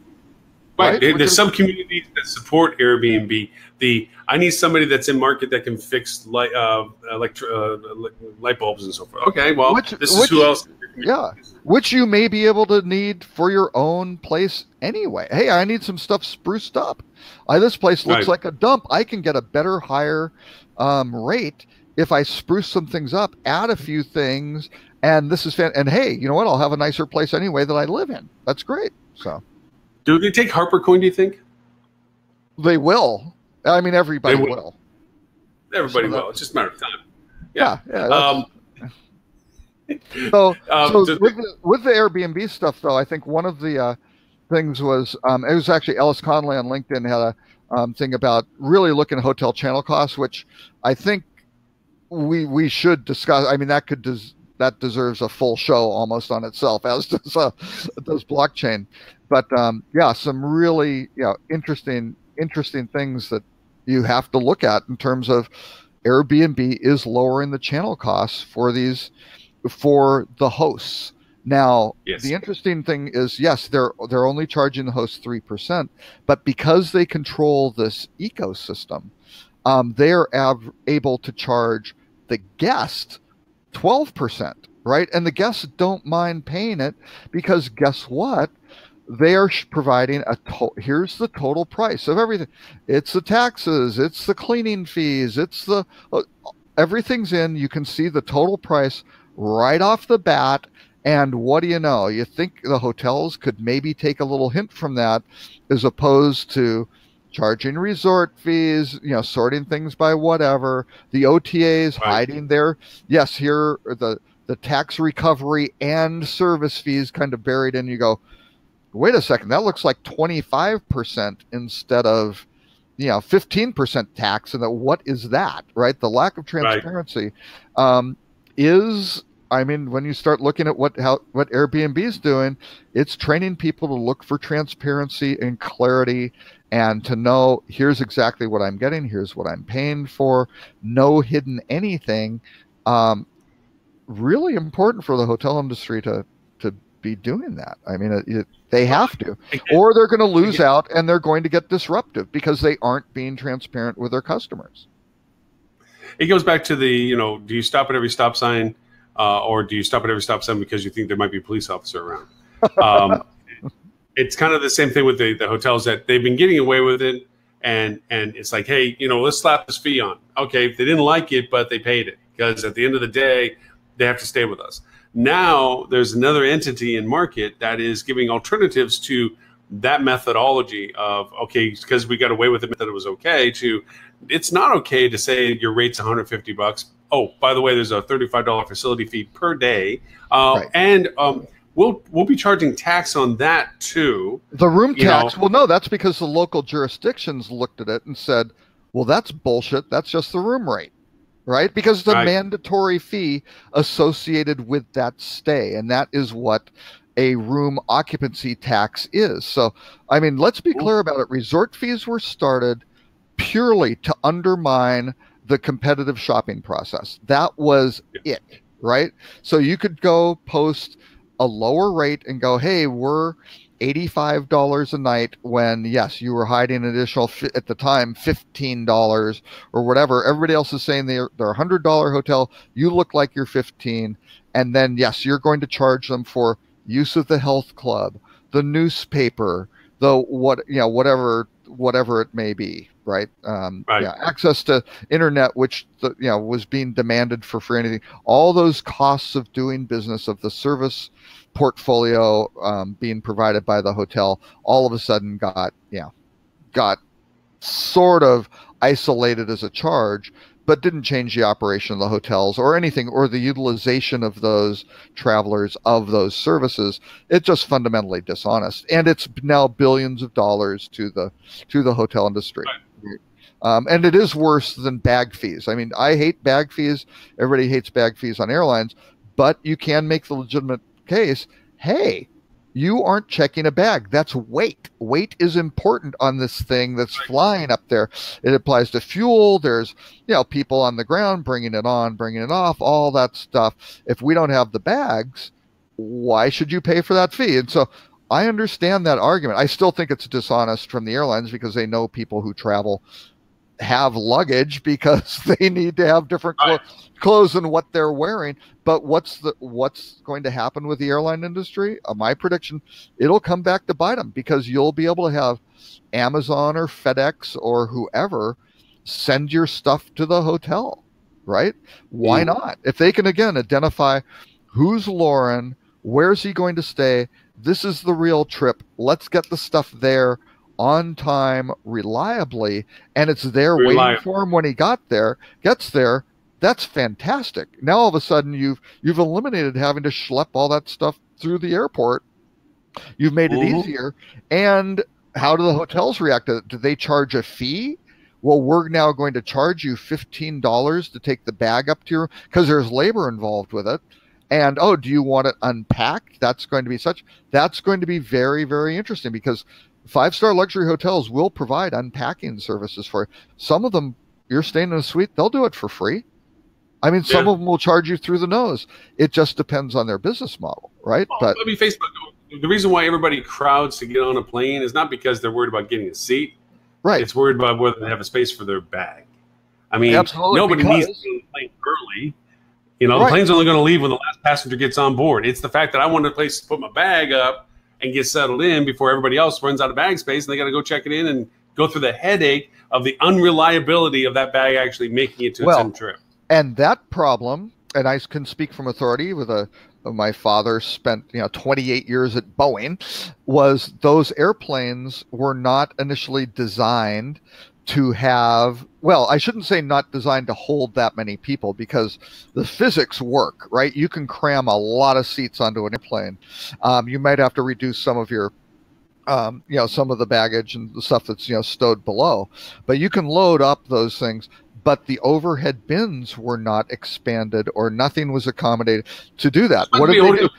Right. There's some communities that support Airbnb. I need somebody that's in market that can fix light bulbs and so forth. Okay, well, this is who else. Yeah, which you may be able to need for your own place anyway. Hey, I need some stuff spruced up. This place looks like a dump. I can get a better, higher rate if I spruce some things up, add a few things, and this is and hey, you know what? I'll have a nicer place anyway that I live in. That's great. So, do they take HarperCoin? Do you think they will? I mean, everybody will. Everybody will. It's just a matter of time. Yeah. So with the Airbnb stuff, though, I think one of the things was it was actually Ellis Conley on LinkedIn had a thing about really looking at hotel channel costs, which I think we should discuss. I mean, that deserves a full show almost on itself, as does blockchain. But some really interesting things that you have to look at in terms of Airbnb is lowering the channel costs for the hosts. Now, the interesting thing is, yes, they're only charging the hosts 3%, but because they control this ecosystem, they're able to charge the guest 12%, right? And the guests don't mind paying it because guess what? They are providing here's the total price of everything. It's the taxes, it's the cleaning fees, it's everything's in. You can see the total price right off the bat. And what do you know? You think the hotels could maybe take a little hint from that, as opposed to charging resort fees, sorting things by whatever, the OTAs hiding there. Yes, here are the tax recovery and service fees kind of buried in. You go, wait a second, that looks like 25% instead of 15% tax. And what is that, right? The lack of transparency is, I mean, when you start looking at what Airbnb is doing, it's training people to look for transparency and clarity and to know, here's exactly what I'm getting, here's what I'm paying for, no hidden anything. Really important for the hotel industry to be doing that. I mean, they have to, or they're going to lose out and they're going to get disruptive because they aren't being transparent with their customers. It goes back to the, do you stop at every stop sign or do you stop at every stop sign because you think there might be a police officer around? It's kind of the same thing with the hotels, that they've been getting away with it. And it's like, hey, let's slap this fee on. Okay, they didn't like it, but they paid it because at the end of the day, they have to stay with us. Now there's another entity in market that is giving alternatives to that methodology of, okay, because we got away with it that it was okay, to it's not okay to say your rate's $150. Oh, by the way, there's a $35 facility fee per day. And we'll be charging tax on that too. The room tax. Well, no, that's because the local jurisdictions looked at it and said, well, that's bullshit. That's just the room rate. Right? Because it's a mandatory fee associated with that stay. And that is what a room occupancy tax is. So, I mean, let's be clear about it. Resort fees were started purely to undermine the competitive shopping process. That was it, right? So you could go post a lower rate and go, hey, we're $85 a night, when yes, you were hiding an additional at the time $15 or whatever. Everybody else is saying they're $100 hotel. You look like you're 15, and then yes, you're going to charge them for use of the health club, the newspaper, whatever it may be, right? Access to internet, which was being demanded for free. Anything, all those costs of doing business, of the service portfolio being provided by the hotel, all of a sudden got sort of isolated as a charge, but didn't change the operation of the hotels or anything, or the utilization of those travelers of those services. It's just fundamentally dishonest, and it's now billions of dollars to the hotel industry. And it is worse than bag fees. I mean, I hate bag fees. Everybody hates bag fees on airlines, but you can make the legitimate case, hey, you aren't checking a bag. That's weight. Weight is important on this thing that's flying up there. It applies to fuel. There's, people on the ground bringing it on, bringing it off, all that stuff. If we don't have the bags, why should you pay for that fee? And so I understand that argument. I still think it's dishonest from the airlines because they know people who travel have luggage because they need to have different clothes than what they're wearing. But what's going to happen with the airline industry? My prediction, it'll come back to bite them, because you'll be able to have Amazon or FedEx or whoever send your stuff to the hotel, right? Why not? If they can, again, identify who's Lauren, where's he going to stay, this is the real trip, let's get the stuff there on time, reliably, and it's there waiting for him when he gets there. That's fantastic. Now all of a sudden you've eliminated having to schlep all that stuff through the airport. You've made it easier. And how do the hotels react to it? Do they charge a fee? Well, we're now going to charge you $15 to take the bag up to your, because there's labor involved with it. And do you want it unpacked? That's going to be very, very interesting, because 5-star luxury hotels will provide unpacking services for you. Some of them, you're staying in a suite, they'll do it for free. I mean, some of them will charge you through the nose. It just depends on their business model, right? Well, but let me face it, the reason why everybody crowds to get on a plane is not because they're worried about getting a seat. Right. It's worried about whether they have a space for their bag. I mean, nobody needs to get on the plane early. The plane's only going to leave when the last passenger gets on board. It's the fact that I wanted a place to put my bag up and get settled in before everybody else runs out of bag space, and they got to go check it in and go through the headache of the unreliability of that bag actually making it to its end trip. And that problem, and I can speak from authority with a my father spent 28 years at Boeing, was those airplanes were not initially designed to have, well, I shouldn't say not designed to hold that many people, because the physics work, right? You can cram a lot of seats onto an airplane. You might have to reduce some of your some of the baggage and the stuff that's stowed below, but you can load up those things. But the overhead bins were not expanded, or nothing was accommodated to do that. What did they do?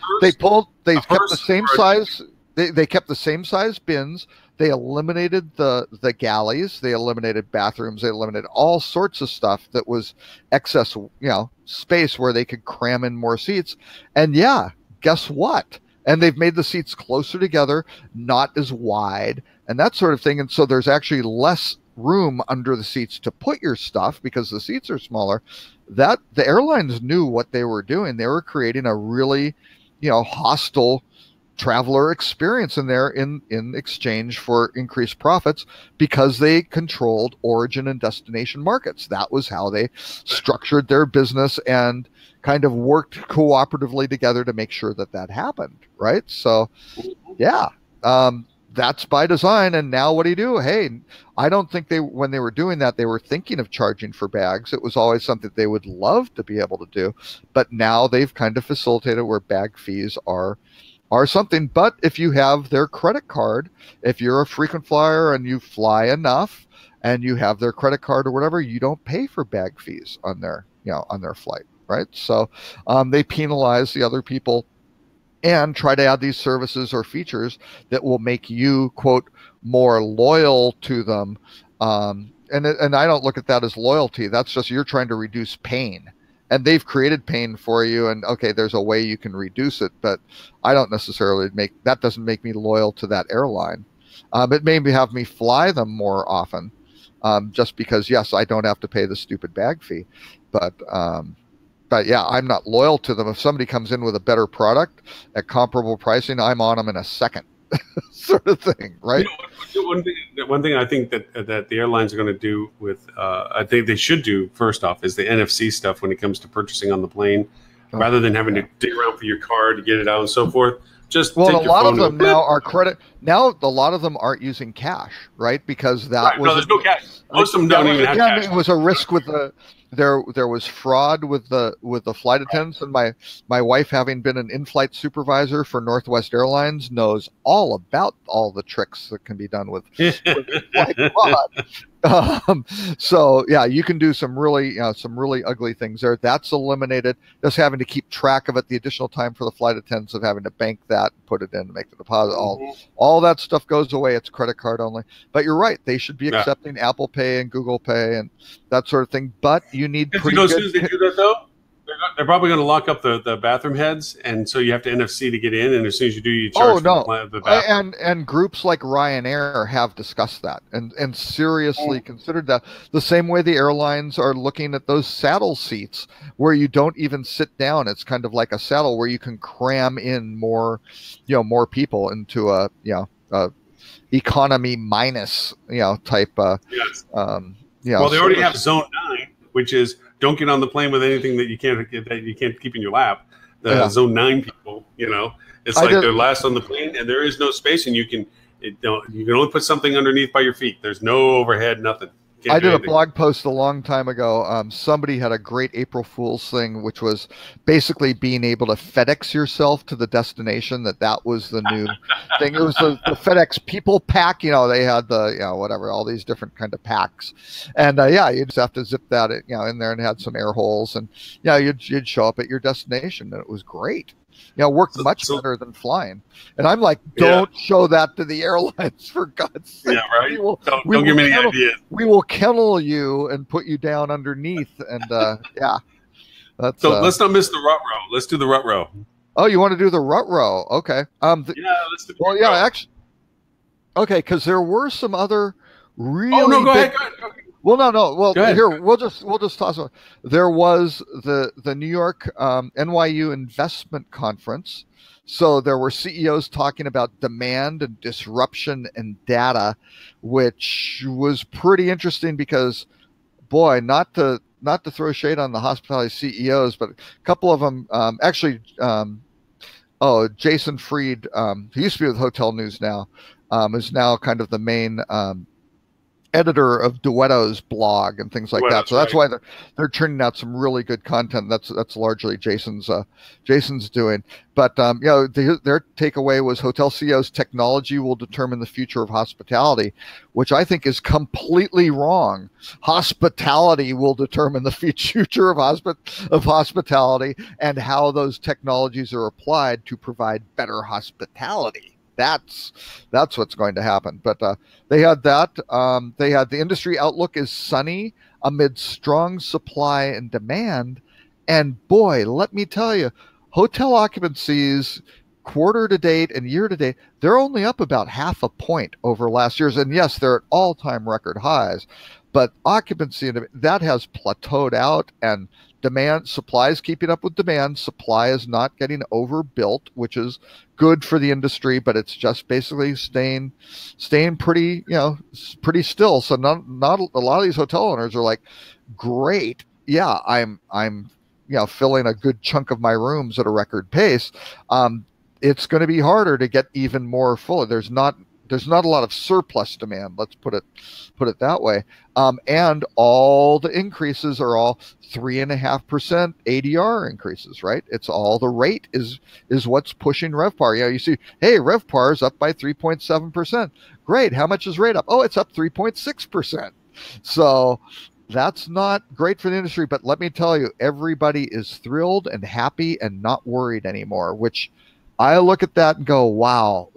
They kept the same size. They kept the same size bins. They eliminated the galleys. They eliminated bathrooms. They eliminated all sorts of stuff that was excess, space where they could cram in more seats. And yeah, guess what? And they've made the seats closer together, not as wide, and that sort of thing. And so there's actually less room under the seats to put your stuff because the seats are smaller. That the airlines knew what they were doing. They were creating a really, hostile traveler experience in there in exchange for increased profits, because they controlled origin and destination markets. That was how they structured their business and kind of worked cooperatively together to make sure that happened, right? So yeah, that's by design. And now what do you do? Hey, I don't think when they were doing that, they were thinking of charging for bags. It was always something they would love to be able to do, but now they've kind of facilitated where bag fees are something. But if you have their credit card, if you're a frequent flyer and you fly enough and you have their credit card or whatever, you don't pay for bag fees on their flight, right? So they penalize the other people and try to add these services or features that will make you, quote, more loyal to them. And I don't look at that as loyalty. That's just, you're trying to reduce pain. And they've created pain for you, and okay, there's a way you can reduce it, but I don't necessarily that doesn't make me loyal to that airline. It may have me fly them more often, just because, yes, I don't have to pay the stupid bag fee, but yeah, I'm not loyal to them. If somebody comes in with a better product at comparable pricing, I'm on them in a second, sort of thing, right? One thing I think that the airlines are going to do with, I think they should do first off, is the NFC stuff when it comes to purchasing on the plane, rather than having to dig around for your card to get it out and so forth. Just well, a lot of them now are credit. Now a lot of them aren't using cash, right? Because that was there's no cash. Most of them don't even have cash. It was a risk with the. There was fraud with the flight attendants, and my wife, having been an in-flight supervisor for Northwest Airlines, knows all about all the tricks that can be done with flight fraud. So yeah, you can do some really ugly things there. That's eliminated. Just having to keep track of it, the additional time for the flight attendants of having to bank that, put it in, make the deposit, all that stuff goes away. It's credit card only. But you're right, they should be accepting Apple Pay and Google Pay and that sort of thing. But you need pretty good. As soon as they do that, though, they're probably going to lock up the bathroom heads, and so you have to NFC to get in. And as soon as you do, you charge the bathroom. And groups like Ryanair have discussed that and seriously considered that. The same way the airlines are looking at those saddle seats where you don't even sit down. It's kind of like a saddle where you can cram in more people into a economy minus type. Yes. Well, they already have Zone 9, which is don't get on the plane with anything that you can't keep in your lap. The Zone 9 people, it's like they're last on the plane, and there is no space, and you can only put something underneath by your feet. There's no overhead, nothing. I did a blog post a long time ago. Somebody had a great April Fool's thing, which was basically being able to FedEx yourself to the destination. That was the new thing. It was the FedEx People Pack. They had the whatever, all these different kind of packs, and you just have to zip that in there, and it had some air holes, and you'd show up at your destination, and it was great. Worked much better than flying. And I'm like, don't show that to the airlines, for God's sake. Yeah, right? Don't give me any ideas. We will kennel you and put you down underneath. And so let's not miss the rut row. Let's do the rut row. Oh, you want to do the rut row? Okay. Let's do the rut row. Actually. Okay, because there were some other really. Oh no, go ahead. Well, no. Well, here we'll just toss it. There was the New York NYU Investment Conference. So there were CEOs talking about demand and disruption and data, which was pretty interesting because, boy, not to throw shade on the hospitality CEOs, but a couple of them Jason Fried, he used to be with Hotel News now, is now kind of the main editor of Duetto's blog and things like that. So that's why they're churning out some really good content. That's largely Jason's doing. But you know, their takeaway was hotel CEOs, technology will determine the future of hospitality, which I think is completely wrong. Hospitality will determine the future of hospitality and how those technologies are applied to provide better hospitality. That's what's going to happen. But they had that. They had the industry outlook is sunny amid strong supply and demand. And boy, let me tell you, hotel occupancies quarter to date and year to date, they're only up about 0.5 point over last year's. And yes, they're at all-time record highs. But occupancy, that has plateaued out, and supply is keeping up with demand. Supply is not getting overbuilt, which is good for the industry, but it's just basically staying pretty, pretty still. So not a lot of these hotel owners are like, great, yeah, I'm filling a good chunk of my rooms at a record pace. It's going to be harder to get even more full. There's not a lot of surplus demand. Let's put it that way. And all the increases are all 3.5% ADR increases, right? It's all the rate is what's pushing RevPAR. You see, hey, RevPAR is up by 3.7%. Great. How much is rate up? Oh, it's up 3.6%. So that's not great for the industry. But let me tell you, everybody is thrilled and happy and not worried anymore, which I look at that and go, wow,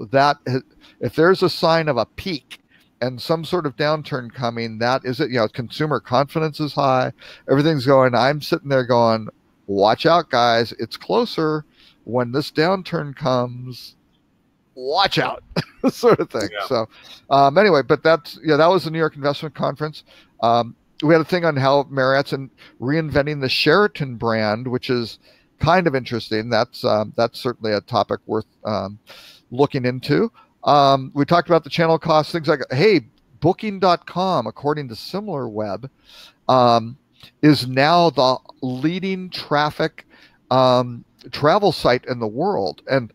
if there's a sign of a peak and some sort of downturn coming, that is it. Consumer confidence is high. Everything's going. I'm sitting there going, watch out, guys. It's closer. When this downturn comes, watch out, sort of thing. Yeah. So anyway, but that was the New York Investment Conference. We had a thing on how Marriott's reinventing the Sheraton brand, which is kind of interesting. That's certainly a topic worth looking into. We talked about the channel costs, things like, hey, Booking.com, according to SimilarWeb, is now the leading traffic travel site in the world, and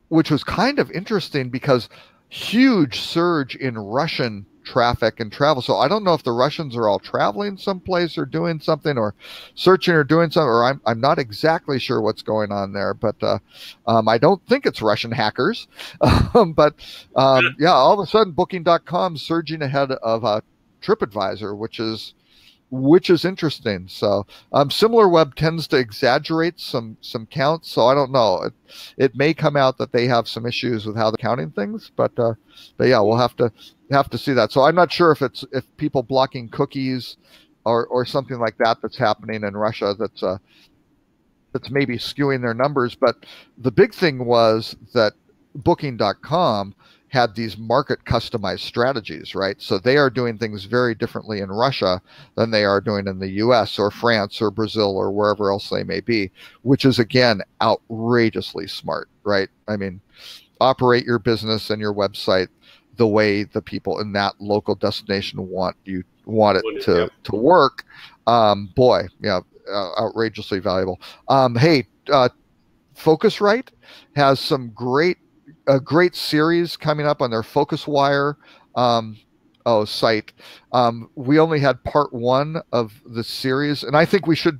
which was kind of interesting because huge surge in Russian traffic and travel. So I don't know if the Russians are all traveling someplace or doing something or searching or doing something, or I'm not exactly sure what's going on there, but I don't think it's Russian hackers. But all of a sudden Booking.com surging ahead of TripAdvisor, which is interesting. So SimilarWeb tends to exaggerate some counts, so I don't know. It may come out that they have some issues with how they're counting things, but yeah, we'll have to see that. So I'm not sure if people blocking cookies or something like that's happening in Russia that's maybe skewing their numbers. But the big thing was that Booking.com had these market customized strategies, right? So they are doing things very differently in Russia than they are doing in the US or France or Brazil or wherever else they may be, which is, again, outrageously smart, right? I mean, operate your business and your website the way the people in that local destination want it to work. Outrageously valuable. Focusrite has some a great series coming up on their FocusWire site. We only had part 1 of the series, and I think we should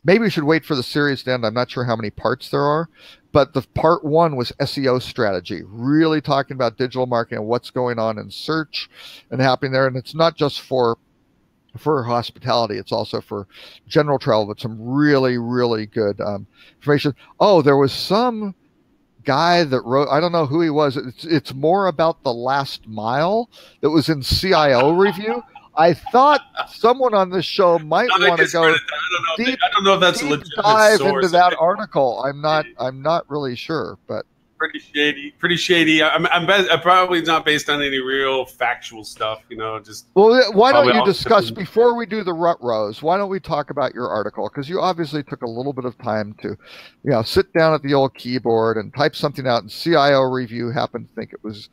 wait for the series to end. I'm not sure how many parts there are, but the part 1 was SEO strategy, really talking about digital marketing and what's going on in search and happening there. And it's not just for hospitality, it's also for general travel, but some really, really good information. Oh, there was some guy that wrote, I don't know who he was. It's more about the last mile that was in CIO Review. I thought someone on this show might want to go I don't know if that's a legitimate dive source. into that article. I'm not really sure, but pretty shady. I'm probably not based on any real factual stuff, just. Well, why don't you discuss, before we do the rut rows, why don't we talk about your article? Because you obviously took a little bit of time to, sit down at the old keyboard and type something out, and CIO Review happened to think it was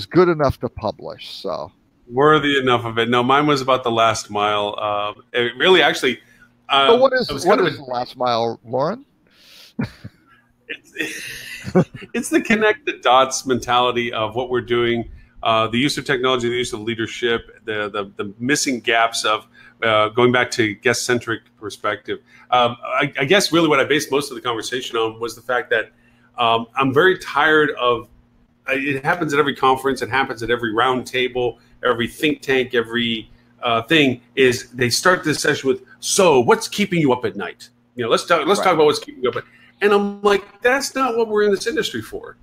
good enough to publish. So worthy enough of it. No, mine was about the last mile. It really, actually. So what is the last mile, Lauren? It's the connect the dots mentality of what we're doing, the use of technology, the use of leadership, the missing gaps of going back to guest-centric perspective. I guess really what I based most of the conversation on was the fact that I'm very tired of, it happens at every conference, it happens at every round table, every think tank, every thing is they start this session with, so what's keeping you up at night? Let's talk about what's keeping you up at night. And I'm like, that's not what we're in this industry for.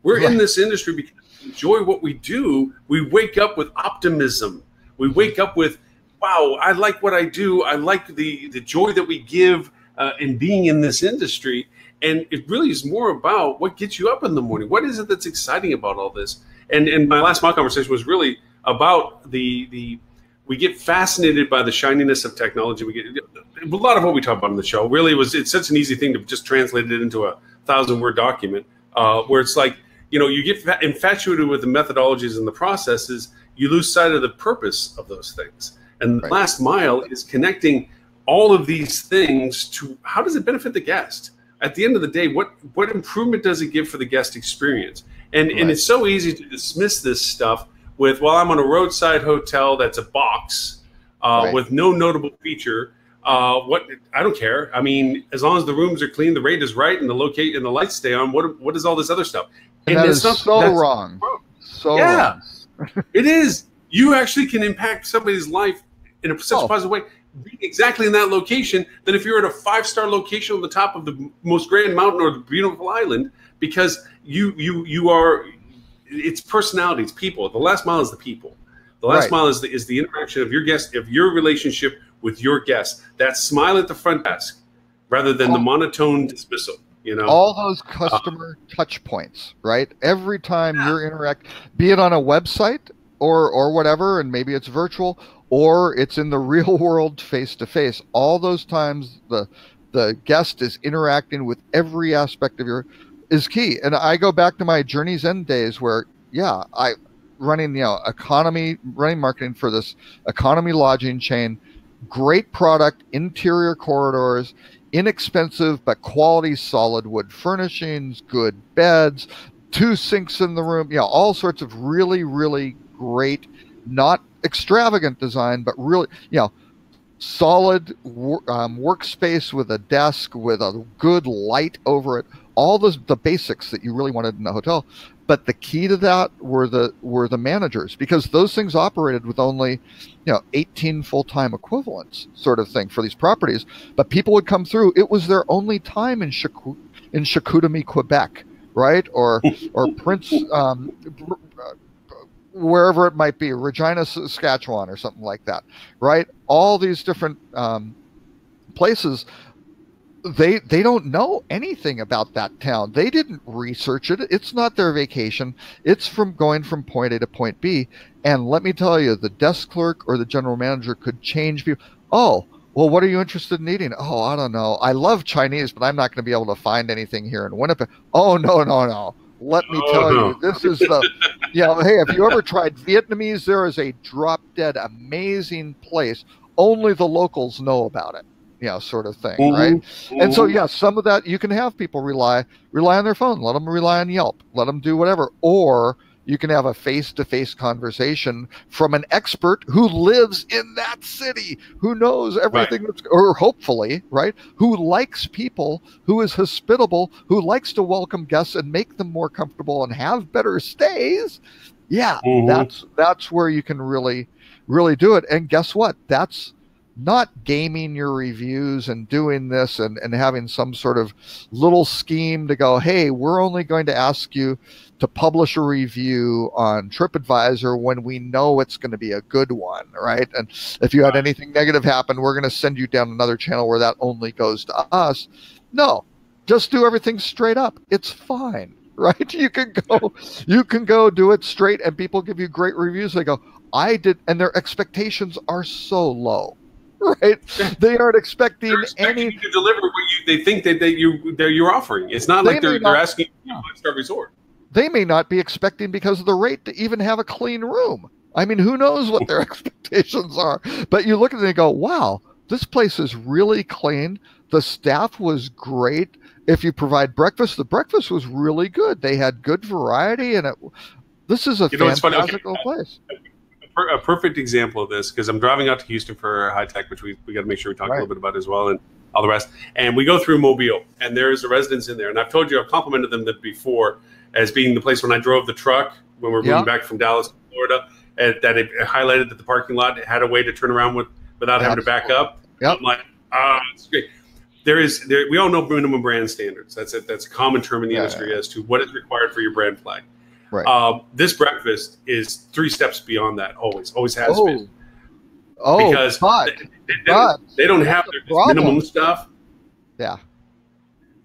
We're in this industry because we enjoy what we do. We wake up with optimism. We wake up with, wow, I like what I do. I like the joy that we give in being in this industry. And it really is more about what gets you up in the morning. What is it that's exciting about all this? And my last mock conversation was really about we get fascinated by the shininess of technology. We get a lot of what we talk about on the show. Really, it's such an easy thing to just translate it into a 1,000-word document, where it's like, you get infatuated with the methodologies and the processes, you lose sight of the purpose of those things. And the last mile is connecting all of these things to how does it benefit the guest? At the end of the day, what improvement does it give for the guest experience? And it's so easy to dismiss this stuff with, well, I'm on a roadside hotel that's a box with no notable feature. What I don't care. I mean, as long as the rooms are clean, the rate is right, and the lights stay on. What is all this other stuff? And that is so wrong. So wrong. It is. You actually can impact somebody's life in such a positive way, being exactly in that location, than if you're at a 5-star location on the top of the most grand mountain or the beautiful island, because you are. It's personality, it's people. The last mile is the people. The last mile is the interaction of your guest, of your relationship with your guest. That smile at the front desk, rather than the monotone dismissal. All those customer touch points, right? Every time you're interact, be it on a website or whatever, and maybe it's virtual or it's in the real world face to face. All those times the guest is interacting with every aspect of your is key. And I go back to my Journey's End days where, I running marketing for this economy lodging chain, great product, interior corridors, inexpensive but quality solid wood furnishings, good beds, 2 sinks in the room, all sorts of really, really great, not extravagant design, but really, solid workspace with a desk with a good light over it. All the basics that you really wanted in a hotel. But the key to that were the managers, because those things operated with only 18 full-time equivalents sort of thing for these properties. But people would come through. It was their only time in Chicoutimi, Quebec, right? Or Prince, wherever it might be, Regina, Saskatchewan, or something like that, right? All these different places. They don't know anything about that town. They didn't research it. It's not their vacation. It's from going from point A to point B. And let me tell you, the desk clerk or the general manager could change people. Oh, well, what are you interested in eating? Oh, I don't know. I love Chinese, but I'm not going to be able to find anything here in Winnipeg. Oh, no. Let me tell you, this is the, hey, have you ever tried Vietnamese? There is a drop dead amazing place. Only the locals know about it. Sort of thing, right? And so, some of that you can have people rely on their phone. Let them rely on Yelp. Let them do whatever. Or you can have a face-to-face conversation from an expert who lives in that city, who knows everything, or hopefully, right? Who likes people, who is hospitable, who likes to welcome guests and make them more comfortable and have better stays. That's where you can really, really do it. And guess what? That's not gaming your reviews and doing this and having some sort of little scheme to go, hey, we're only going to ask you to publish a review on TripAdvisor when we know it's going to be a good one, right? And if you had anything negative happen, we're going to send you down another channel where that only goes to us. No, just do everything straight up. It's fine, right? You can go do it straight, and people give you great reviews. They go, I did, and their expectations are so low. Right, they aren't expecting you to deliver what they think that you're offering. It's not like they're asking you to 5-star resort. They may not be expecting, because of the rate, to even have a clean room. I mean, who knows what their expectations are? But you look at it and go, wow, this place is really clean. The staff was great. if you provide breakfast, the breakfast was really good. They had good variety, and this is a fantastical place. A perfect example of this, because I'm driving out to Houston for High Tech, which we got to make sure we talk a little bit about as well, and all the rest. And we go through Mobile, and there's a residence in there. And I've told you, I've complimented them before as being the place when I drove the truck when we were moving back from Dallas to Florida, that it highlighted that the parking lot had a way to turn around without having to back up. Yep. I'm like, it's great. We all know minimum brand standards. That's a common term in the industry as to what is required for your brand flag. Right. This breakfast is 3 steps beyond that. Always has been. Because they don't have their minimum stuff. Yeah.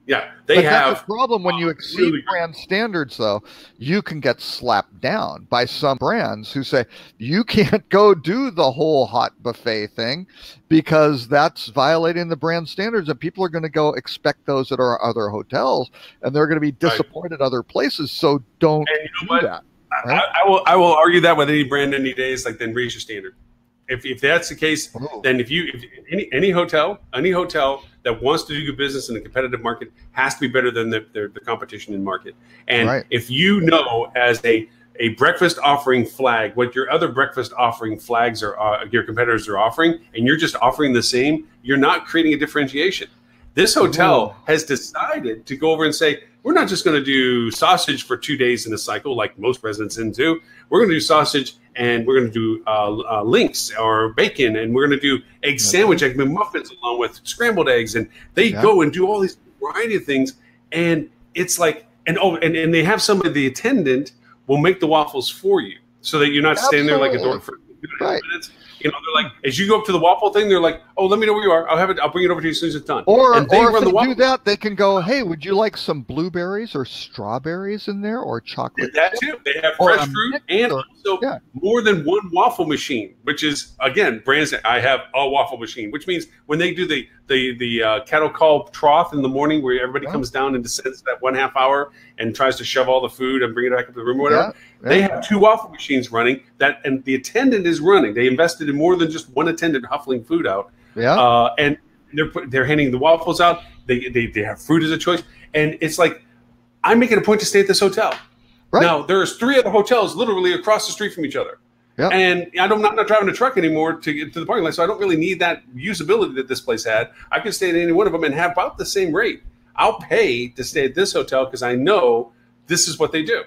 Yeah, they have. That's the problem when you exceed brand standards, though. You can get slapped down by some brands who say you can't go do the whole hot buffet thing because that's violating the brand standards, and people are going to go expect those at our other hotels, and they're going to be disappointed at other places. So don't do that. Right? I will argue that with any brand any days. Like, then raise your standard. If that's the case, then if any hotel that wants to do good business in a competitive market has to be better than the competition in market. And if you know as a breakfast offering flag what your other breakfast offering flags are, your competitors are offering, and you're just offering the same, you're not creating a differentiation. This hotel has decided to go over and say, we're not just going to do sausage for 2 days in a cycle like most residents do. We're going to do sausage, and we're going to do links or bacon, and we're going to do egg sandwich, egg muffins along with scrambled eggs. And they go and do all these variety of things. And it's like, and they have somebody, the attendant will make the waffles for you so that you're not standing there like a dork for minutes. You know, they're like, as you go up to the waffle thing, they're like, "Oh, let me know where you are. I'll bring it over to you as soon as it's done." Or if they do that, they can go, "Hey, would you like some blueberries or strawberries in there, or chocolate?" That too. They have fresh fruit and also more than one waffle machine, which is again brands. I have a waffle machine, which means when they do the cattle call trough in the morning, where everybody comes down and descends that 1/2 hour and tries to shove all the food and bring it back up to the room or whatever. They have 2 waffle machines running and the attendant is running. They invested in more than just one attendant huffling food out. And they're handing the waffles out. They have fruit as a choice. And it's like, I'm making a point to stay at this hotel. Now, there's 3 other hotels literally across the street from each other. And I'm not driving a truck anymore to get to the parking lot, so I don't really need that usability that this place had. I can stay at any one of them and have about the same rate. I'll pay to stay at this hotel because I know this is what they do.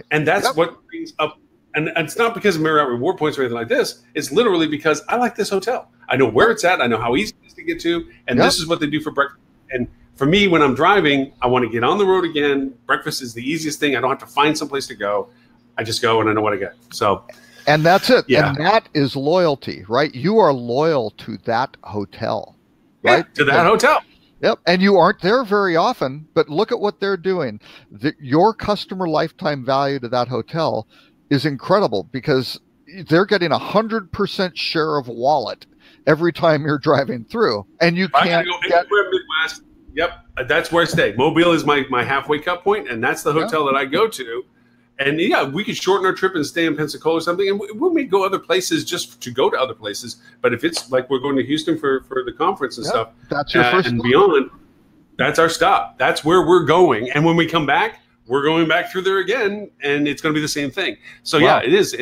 And that's what brings up, and it's not because of Marriott reward points or anything like this. It's literally because I like this hotel. I know where it's at. I know how easy it is to get to. And this is what they do for breakfast. And for me, when I'm driving, I want to get on the road again. Breakfast is the easiest thing. I don't have to find someplace to go. I just go and I know what I get. So, and that's it. And that is loyalty, right? You are loyal to that hotel, right? To that hotel. Yep. And you aren't there very often, but look at what they're doing. Your customer lifetime value to that hotel is incredible because they're getting 100% share of wallet every time you're driving through. And you can't get anywhere Midwest. Yep. That's where I stay. Mobile is my halfway cut point, and that's the hotel that I go to. And we could shorten our trip and stay in Pensacola or something, and we may go other places just to go to other places. But if it's like we're going to Houston for the conference and stuff, that's your first and beyond, that's our stop. That's where we're going. And when we come back, we're going back through there again, and it's going to be the same thing. So it is.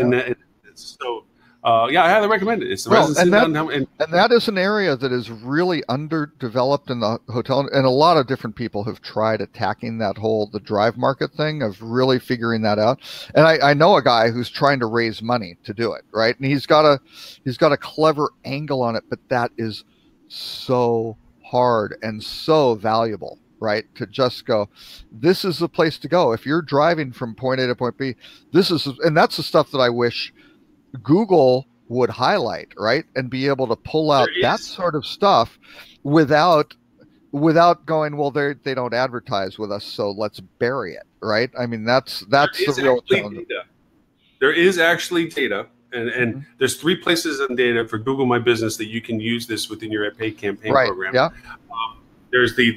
I highly recommend it. It's the residency downtown, and that is an area that is really underdeveloped in the hotel, and a lot of different people have tried attacking the drive market thing of really figuring that out. And I know a guy who's trying to raise money to do it, right? And he's got a clever angle on it, but that is so hard and so valuable, right? To just go, this is the place to go. If you're driving from point A to point B, and that's the stuff that I wish Google would highlight, right? And be able to pull out that sort of stuff without going, well, they don't advertise with us, so let's bury it, right? I mean, that's the real challenge. There is actually data, and there's 3 places in data for Google My Business that you can use this within your paid campaign program. There's the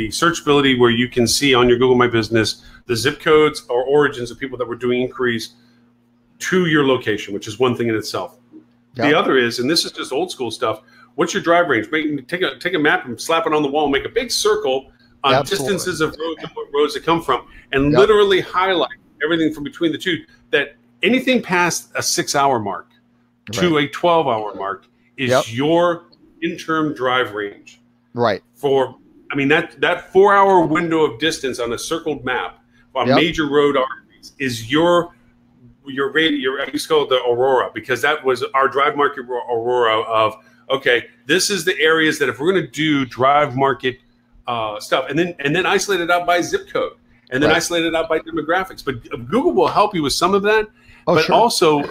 searchability where you can see on your Google My Business the zip codes or origins of people that were doing inquiries to your location, which is one thing in itself. The other is, and this is just old school stuff, what's your drive range? Take a map and slap it on the wall and make a big circle distances of roads and what roads it come from, and Yep. literally highlight everything from between the two. That anything past a 6-hour mark to a 12-hour mark is Yep. your interim drive range. Right. That 4-hour window of distance on a circled map on Yep. major road arteries is your I used to call it the Aurora, because that was our drive market Aurora of, okay, this is the areas that if we're going to do drive market stuff, and then isolate it out by zip code, and then Right. isolate it out by demographics. But Google will help you with some of that, but sure. also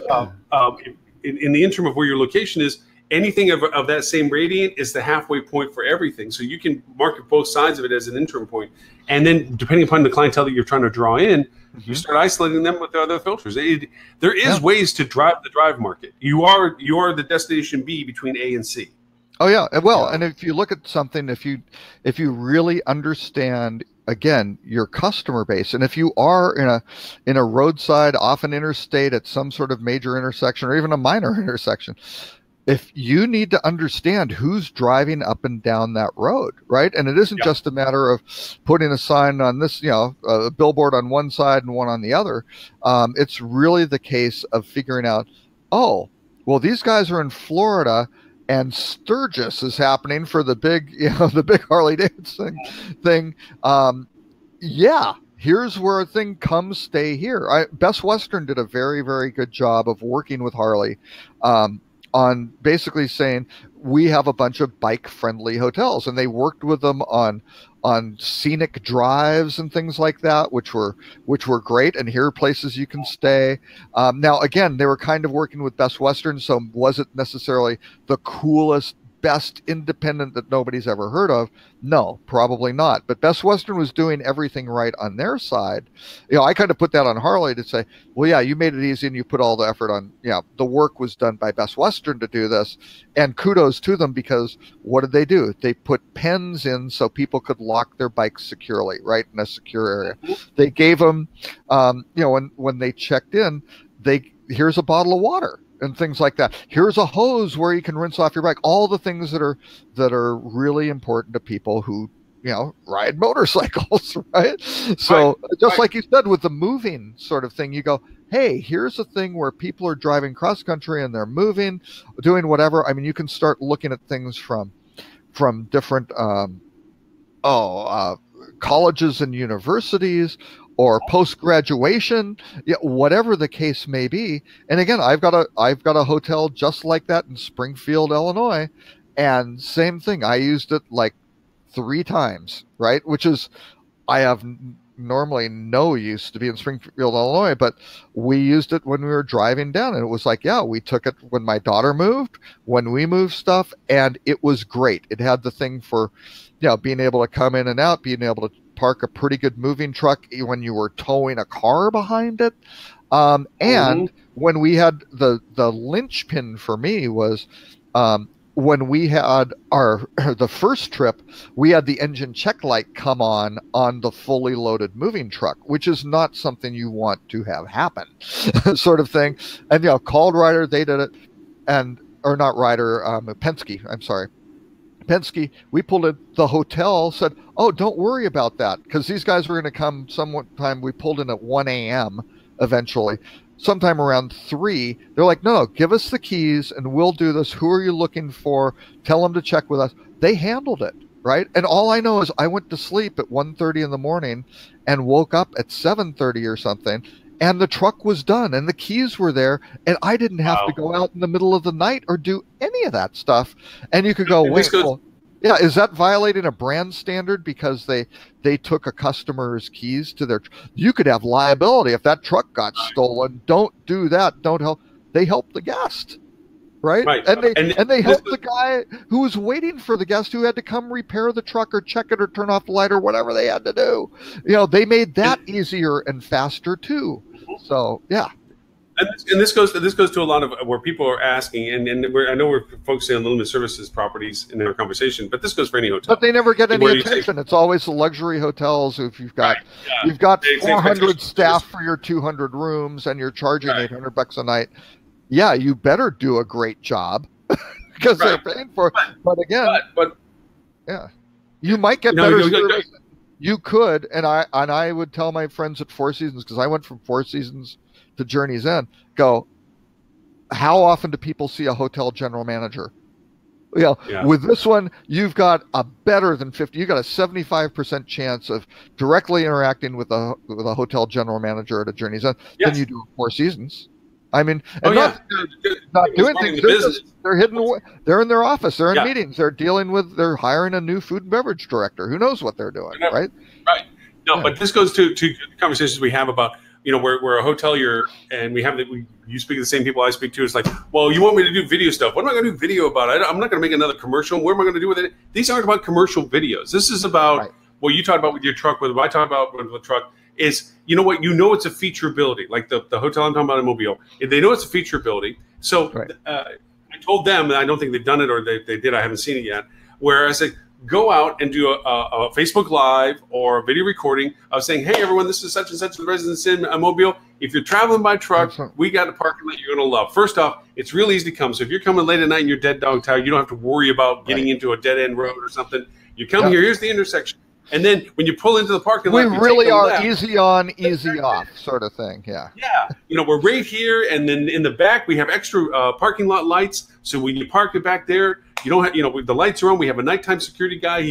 in the interim of where your location is, anything of that same radiant is the halfway point for everything. So you can market both sides of it as an interim point. And then depending upon the clientele that you're trying to draw in, you start isolating them with the other filters. There is ways to drive the drive market. You are the destination B between A and C. Oh yeah. Well, and if you look at something, if you really understand, again, your customer base, and if you are in a roadside, off an interstate at some sort of major intersection or even a minor intersection, if you need to understand who's driving up and down that road, right? And it isn't just a matter of putting a sign on this, a billboard on one side and one on the other. It's really the case of figuring out, oh, well, these guys are in Florida and Sturgis is happening for the big Harley Davidson thing. Here's where a thing comes, stay here. Best Western did a very, very good job of working with Harley on basically saying, we have a bunch of bike-friendly hotels, and they worked with them on scenic drives and things like that, which were great. And here are places you can stay. Now, again, they were kind of working with Best Western, so was it necessarily the coolest, best independent that nobody's ever heard of? No, probably not. But Best Western was doing everything right on their side. I kind of put that on Harley to say, well, yeah, you made it easy and you put all the effort on, the work was done by Best Western to do this. And kudos to them, because what did they do? They put pens in so people could lock their bikes securely, right, in a secure area. They gave them, when they checked in, here's a bottle of water and things like that. Here's a hose where you can rinse off your bike. All the things that are really important to people who, ride motorcycles, right? So like you said, with the moving sort of thing, you go, hey, here's a thing where people are driving cross country and they're moving, doing whatever. I mean, you can start looking at things from different colleges and universities, or post-graduation, whatever the case may be. And again, I've got a hotel just like that in Springfield, Illinois, and same thing. I used it like 3 times, right? Which is, I have normally no use to be in Springfield, Illinois, but we used it when we were driving down, and it was like, we took it when my daughter moved, when we moved stuff, and it was great. It had the thing for, being able to come in and out, being able to park a pretty good moving truck when you were towing a car behind it. And when we had the linchpin for me was, when we had the first trip, we had the engine check light come on the fully loaded moving truck, which is not something you want to have happen sort of thing. And, called Ryder, they did it, or not Ryder, Penske, I'm sorry. Penske, we pulled in, the hotel said, oh, don't worry about that, because these guys were going to come sometime. We pulled in at 1 a.m. eventually, sometime around 3. They're like, no, give us the keys and we'll do this. Who are you looking for? Tell them to check with us. They handled it, right? And all I know is I went to sleep at 1:30 in the morning and woke up at 7:30 or something, and the truck was done and the keys were there, and I didn't have to go out in the middle of the night or do any of that stuff. And you could go, wait, is that violating a brand standard because they took a customer's keys to their? You could have liability if that truck got stolen. Don't do that. Don't help. They helped the guest, right? And they helped the guy who was waiting for the guest, who had to come repair the truck or check it or turn off the light or whatever they had to do. They made that easier and faster too. So yeah. And this goes to a lot of where people are asking, and I know we're focusing on the limited services properties in our conversation, but this goes for any hotel. But they never get any attention. It's always the luxury hotels. If you've got 400 staff for your 200 rooms and you're charging $800 a night, you better do a great job because they're paying for it. But again, you might get better service. you could, and I would tell my friends at Four Seasons, because I went from Four Seasons to Journey's End, go, how often do people see a hotel general manager? With this one, you've got a better than 50. You got a 75% chance of directly interacting with a hotel general manager at a Journey's End than you do at Four Seasons. I mean, and not doing things. They're hidden away. They're in their office. They're in meetings. They're hiring a new food and beverage director. Who knows what they're doing, right? Right. No, but this goes to conversations we have about, we're a hotelier, and you speak to the same people I speak to. It's like, well, you want me to do video stuff. What am I going to do video about? I'm not going to make another commercial. What am I going to do with it? These aren't about commercial videos. This is about what you talk about with your truck, what I talk about with the truck is, it's a featurability. Like the hotel I'm talking about in Mobile, they know it's a featurability. So I told them, and I don't think they've done it, or they did, I haven't seen it yet, where I said, go out and do a Facebook Live or a video recording of saying, hey, everyone, this is such and such the residence in Mobile. If you're traveling by truck, we got a parking lot you're going to love. First off, it's real easy to come. So if you're coming late at night and you're dead dog tired, you don't have to worry about getting into a dead-end road or something. You come here, here's the intersection. And then when you pull into the parking lot, we really are left, easy on, easy off sort of thing. Yeah. Yeah. We're right here. And then in the back, we have extra parking lot lights. So when you park it back there, you don't have, the lights are on. We have a nighttime security guy.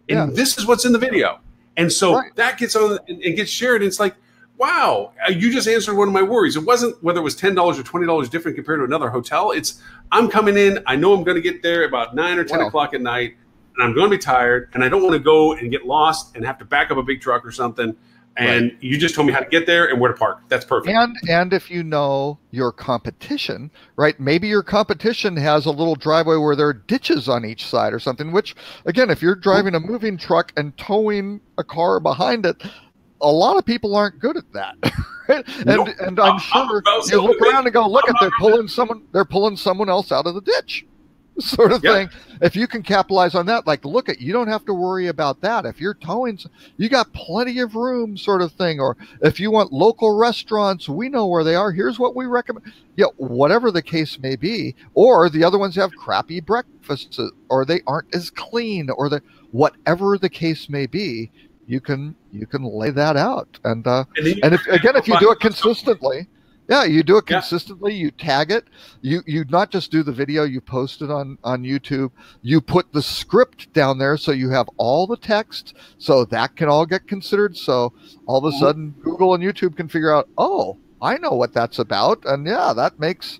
This is what's in the video. And so that gets on and gets shared. And it's like, wow, you just answered one of my worries. It wasn't whether it was $10 or $20 different compared to another hotel. It's, I'm coming in. I know I'm going to get there about 9 or 10 o'clock at night. And I'm going to be tired, and I don't want to go and get lost and have to back up a big truck or something. And you just told me how to get there and where to park. That's perfect. And if you know your competition, right? Maybe your competition has a little driveway where there are ditches on each side or something, which, again, if you're driving a moving truck and towing a car behind it, a lot of people aren't good at that. And I'm sure you look around and go, look, they're pulling someone else out of the ditch. Sort of thing. If you can capitalize on that, like, look, you don't have to worry about that. If you're towing, you got plenty of room, sort of thing. Or if you want local restaurants, we know where they are. Here's what we recommend. Whatever the case may be. Or the other ones have crappy breakfasts, or they aren't as clean, or whatever the case may be. You can lay that out. And if you do it consistently. Yeah, you do it consistently. You tag it. You not just do the video. You post it on YouTube. You put the script down there, so you have all the text. So that can all get considered. So all of a sudden, Google and YouTube can figure out, oh, I know what that's about, and that's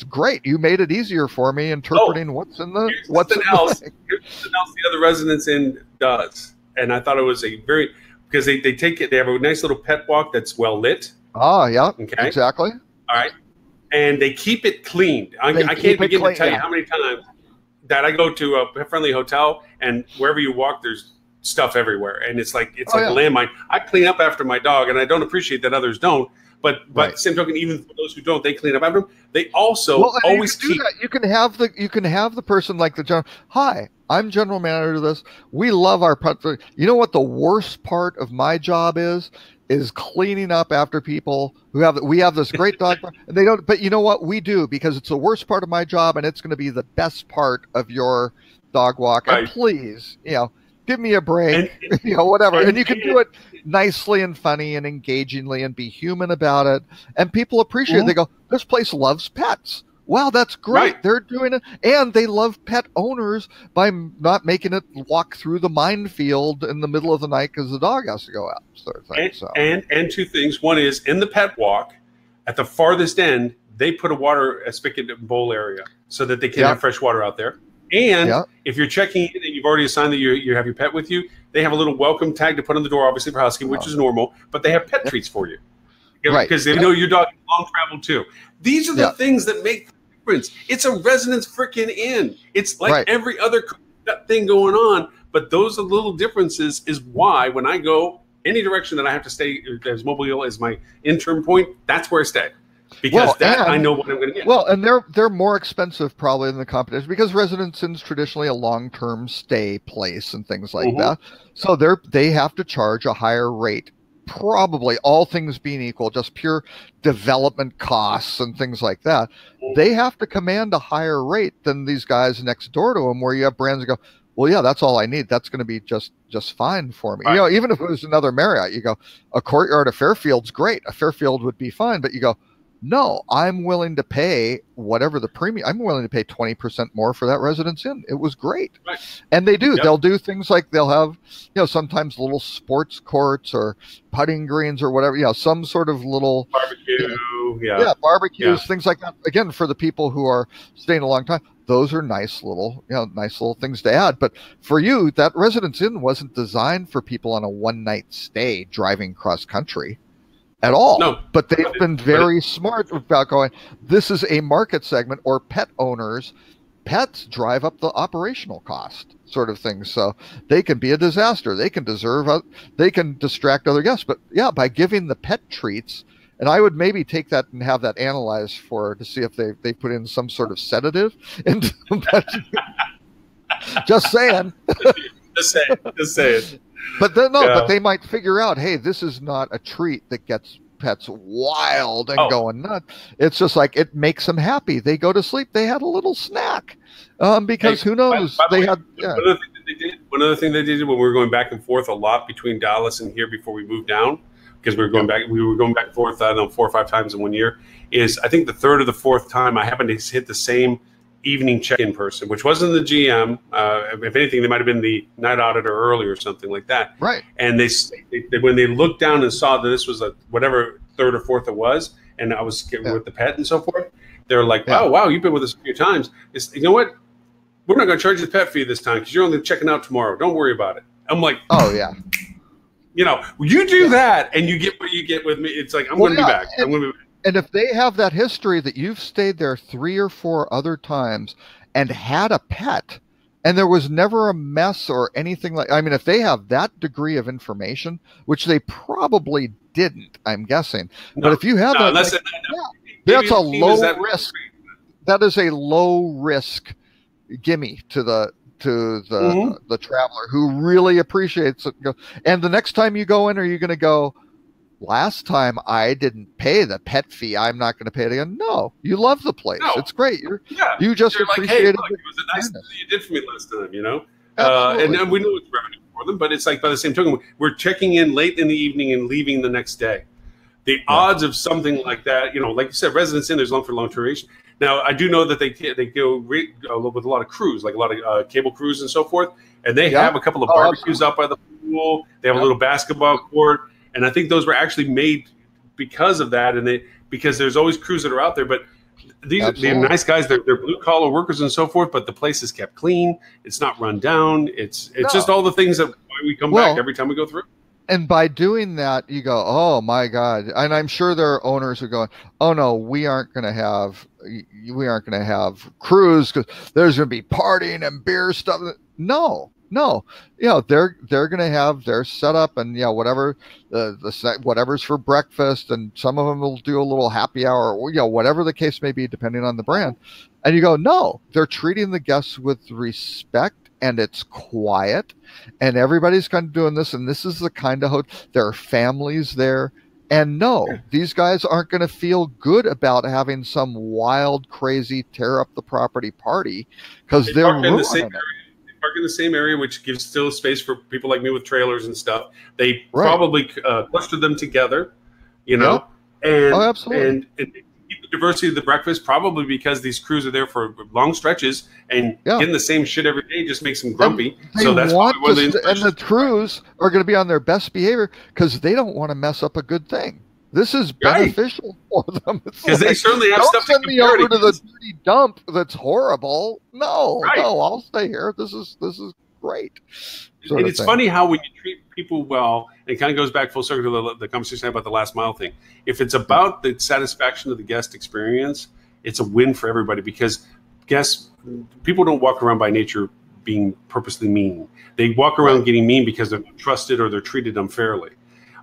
great. You made it easier for me interpreting what's in the what's else. Here's something else the other Residence Inn does, and I thought it was because they take it. They have a nice little pet walk that's well lit. Oh, yeah. Okay. Exactly. All right. And they keep it clean. I can't begin to tell you how many times that I go to a Pet Friendly hotel, and wherever you walk, there's stuff everywhere. And it's like a landmine. I clean up after my dog, and I don't appreciate that others don't. But same token, even for those who don't, they clean up after them. They also always keep that. You can have the person like the general. Hi, I'm general manager of this. We love our pet. You know what the worst part of my job is cleaning up after people we have this great dog and they don't, but you know what, we do, because it's the worst part of my job, and it's going to be the best part of your dog walk. And please, give me a break, whatever. And you can do it nicely and funny and engagingly and be human about it. And people appreciate it. They go, this place loves pets. Wow, that's great. They're doing it. And they love pet owners by not making it walk through the minefield in the middle of the night because the dog has to go out. Sort of thing. And two things. One is, in the pet walk, at the farthest end, they put a spigot and bowl area so that they can have fresh water out there. And if you're checking in and you've already assigned that you have your pet with you, they have a little welcome tag to put on the door, obviously for housekeeping, which is normal, but they have pet treats for you. Because they know your dog long travel too. These are the things that make the difference. It's a Residence freaking Inn. It's like every other thing going on, but those are little differences is why when I go any direction that I have to stay as Mobile as my interim point, that's where I stay. Because I know what I'm going to get. Well, and they're more expensive probably than the competition, because Residence Inn's traditionally a long-term stay place and things like that. So they have to charge a higher rate. Probably, all things being equal, just pure development costs and things like that. They have to command a higher rate than these guys next door to them, where you have brands that go, well, yeah, that's all I need. That's going to be just fine for me. Right. You know, even if it was another Marriott, you go, a Courtyard of Fairfield's great. A Fairfield would be fine, but you go, no, I'm willing to pay whatever the premium. I'm willing to pay 20% more for that Residence Inn. It was great. Right. And they do. Yep. They'll do things like they'll have, you know, sometimes little sports courts or putting greens or whatever, you know, some sort of little Barbecue. yeah, barbecues, Yeah. things like that. Again, for the people who are staying a long time, those are nice little things to add. But for you, that Residence Inn wasn't designed for people on a one-night stay driving cross country at all. No. But they've been very smart about going, this is a market segment, or pet owners. Pets drive up the operational cost sort of thing. So they can be a disaster. They can distract other guests. But yeah, by giving the pet treats, and I would maybe take that and have that analyzed to see if they put in some sort of sedative. Just saying. Just saying. But then, but they might figure out, hey, this is not a treat that gets pets wild and going nuts. It's just like, it makes them happy. They go to sleep. They had a little snack because who knows? By the way, had one other thing they did when we were going back and forth a lot between Dallas and here before we moved down, because we were going back and forth, I don't know, 4 or 5 times in 1 year, is I think the third or the fourth time I happened to hit the same evening check-in person, which wasn't the GM. If anything, they might have been the night auditor early or something like that. Right. And they when they looked down and saw that this was whatever third or fourth it was, and I was with the pet and so forth, they were like, "Oh, wow, you've been with us a few times. You know what? We're not going to charge you the pet fee this time because you're only checking out tomorrow. Don't worry about it." I'm like, "Oh yeah." You know, you do that, and you get what you get with me. It's like, I'm going to be back. I'm going to be back. And if they have that history that you've stayed there 3 or 4 other times and had a pet, and there was never a mess or anything like, I mean, if they have that degree of information, which they probably didn't, I'm guessing. No, but if you have that, that's a low risk. That is a low risk gimme to the traveler who really appreciates it. And the next time you go in, are you going to go, last time I didn't pay the pet fee, I'm not going to pay it again? No, you love the place. No. It's great. You just appreciated like, hey, look, it was a nice thing you did for me last time, you know? And we know it's revenue for them, but it's like, by the same token, we're checking in late in the evening and leaving the next day. The odds of something like that, you know, like you said, Residence Inn, there's long duration. Now, I do know that they go with a lot of crews, like a lot of cable crews and so forth, and they have a couple of barbecues out by the pool. They have a little basketball court, and I think those were actually made because of that, and because there's always crews that are out there. But they're nice guys. They're blue collar workers and so forth. But the place is kept clean. It's not run down. It's just all the things that we come back every time we go through. And by doing that, you go, oh my God! And I'm sure there are owners who are going, oh no, we aren't going to have crews because there's going to be partying and beer stuff. No, you know, they're going to have their setup and whatever whatever's for breakfast, and some of them will do a little happy hour, or whatever the case may be, depending on the brand. And you go, no, they're treating the guests with respect. And it's quiet, and everybody's kind of doing this, and this is the kind of there are families there, and no, these guys aren't going to feel good about having some wild, crazy, tear up the property party because they're ruining it. They park in the same area, which gives still space for people like me with trailers and stuff. They probably cluster them together, you know, and absolutely. And keep the diversity of the breakfast, probably because these crews are there for long stretches, and getting the same shit every day just makes them grumpy. So that's probably one of the and the crews are going to be on their best behavior because they don't want to mess up a good thing. This is beneficial for them because they certainly have stuff. Don't send me over to the dirty dump that's horrible. No, I'll stay here. This is great. And it's funny how when you treat people well, it kind of goes back full circle to the conversation about the last mile thing. If it's about the satisfaction of the guest experience, it's a win for everybody because people don't walk around by nature being purposely mean. They walk around getting mean because they're trusted or they're treated unfairly.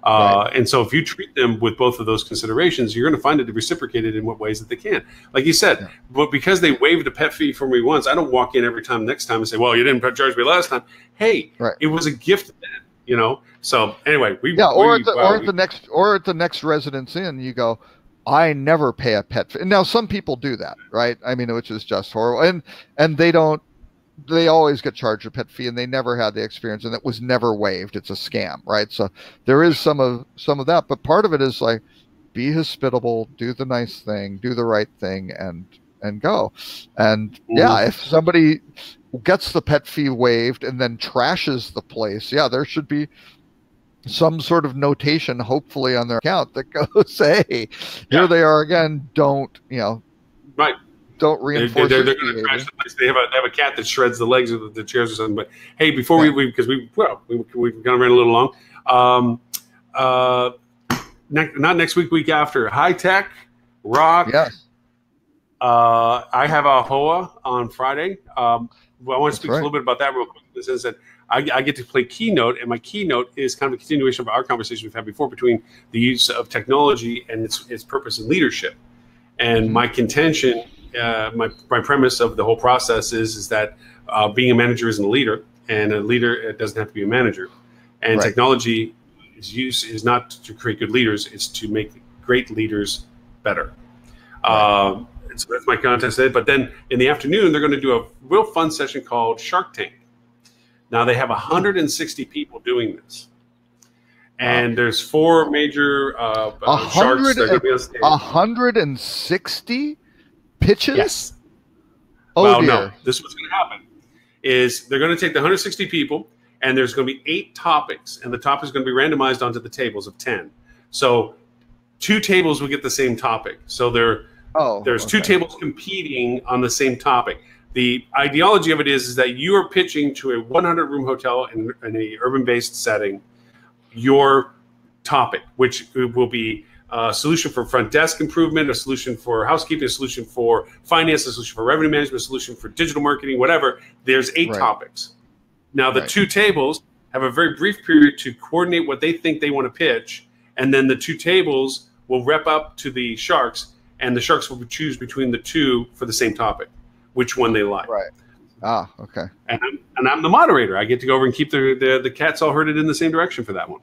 And so if you treat them with both of those considerations, you're going to find it reciprocated in what ways that they can. Like you said, but because they waived a pet fee for me once, I don't walk in every time next time and say, well, you didn't charge me last time. Hey, it was a gift then, you know? So anyway, or at the next Residence Inn, you go, I never pay a pet fee. And now some people do that, right? I mean, which is just horrible. And they don't they always get charged a pet fee, and they never had the experience, and it was never waived. It's a scam, right? So there is some of that, but part of it is like, be hospitable, do the nice thing, do the right thing, and go. And yeah, if somebody gets the pet fee waived and then trashes the place, yeah, there should be some sort of notation, hopefully on their account, that goes, hey, here they are again. Don't, right. Don't reinforce. They're going to crash the place. They have a cat that shreds the legs of the chairs or something. But hey, before because we kind of ran a little long. Not next week, week after. High Tech, Rock. Yes. I have a HOA on Friday. I want to speak a little bit about that real quick. In the sense that I get to play Keynote, and my Keynote is kind of a continuation of our conversation we've had before between the use of technology and its purpose in leadership. And my contention, my premise of the whole process is that being a manager isn't a leader, and a leader doesn't have to be a manager. And technology use is not to create good leaders; it's to make great leaders better. So that's my contest today. But then in the afternoon, they're going to do a real fun session called Shark Tank. Now they have 160 people doing this, and there's 4 major sharks that are going to be on stage. 160 pitches? Yes. Oh, well, dear. no. This is what's going to happen is they're going to take the 160 people, and there's going to be 8 topics, and the topics are going to be randomized onto the tables of 10. So 2 tables will get the same topic. So there's 2 tables competing on the same topic. The ideology of it is that you are pitching to a 100-room hotel in a urban-based setting your topic, which will be a solution for front desk improvement, a solution for housekeeping, a solution for finance, a solution for revenue management, a solution for digital marketing, whatever. There's 8 topics. Now, the 2 tables have a very brief period to coordinate what they think they want to pitch, and then the 2 tables will rep up to the sharks, and the sharks will choose between the 2 for the same topic, which one they like. Right. Ah, okay. And I'm the moderator. I get to go over and keep the cats all herded in the same direction for that one.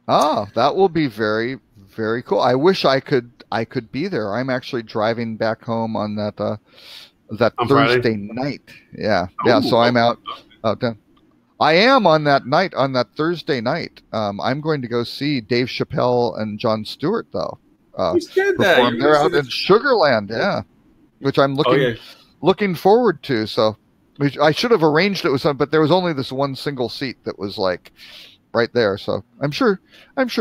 Ah, that will be very, very cool. I wish I could be there. I'm actually driving back home on that Thursday Friday? night. Yeah. Yeah. So I'm out then. I am on that night, on that Thursday night. I'm going to go see Dave Chappelle and Jon Stewart, though. You said that. They're out in Sugarland, yeah, which I'm looking forward to. So I should have arranged it with some, but there was only this one single seat that was like right there. So I'm sure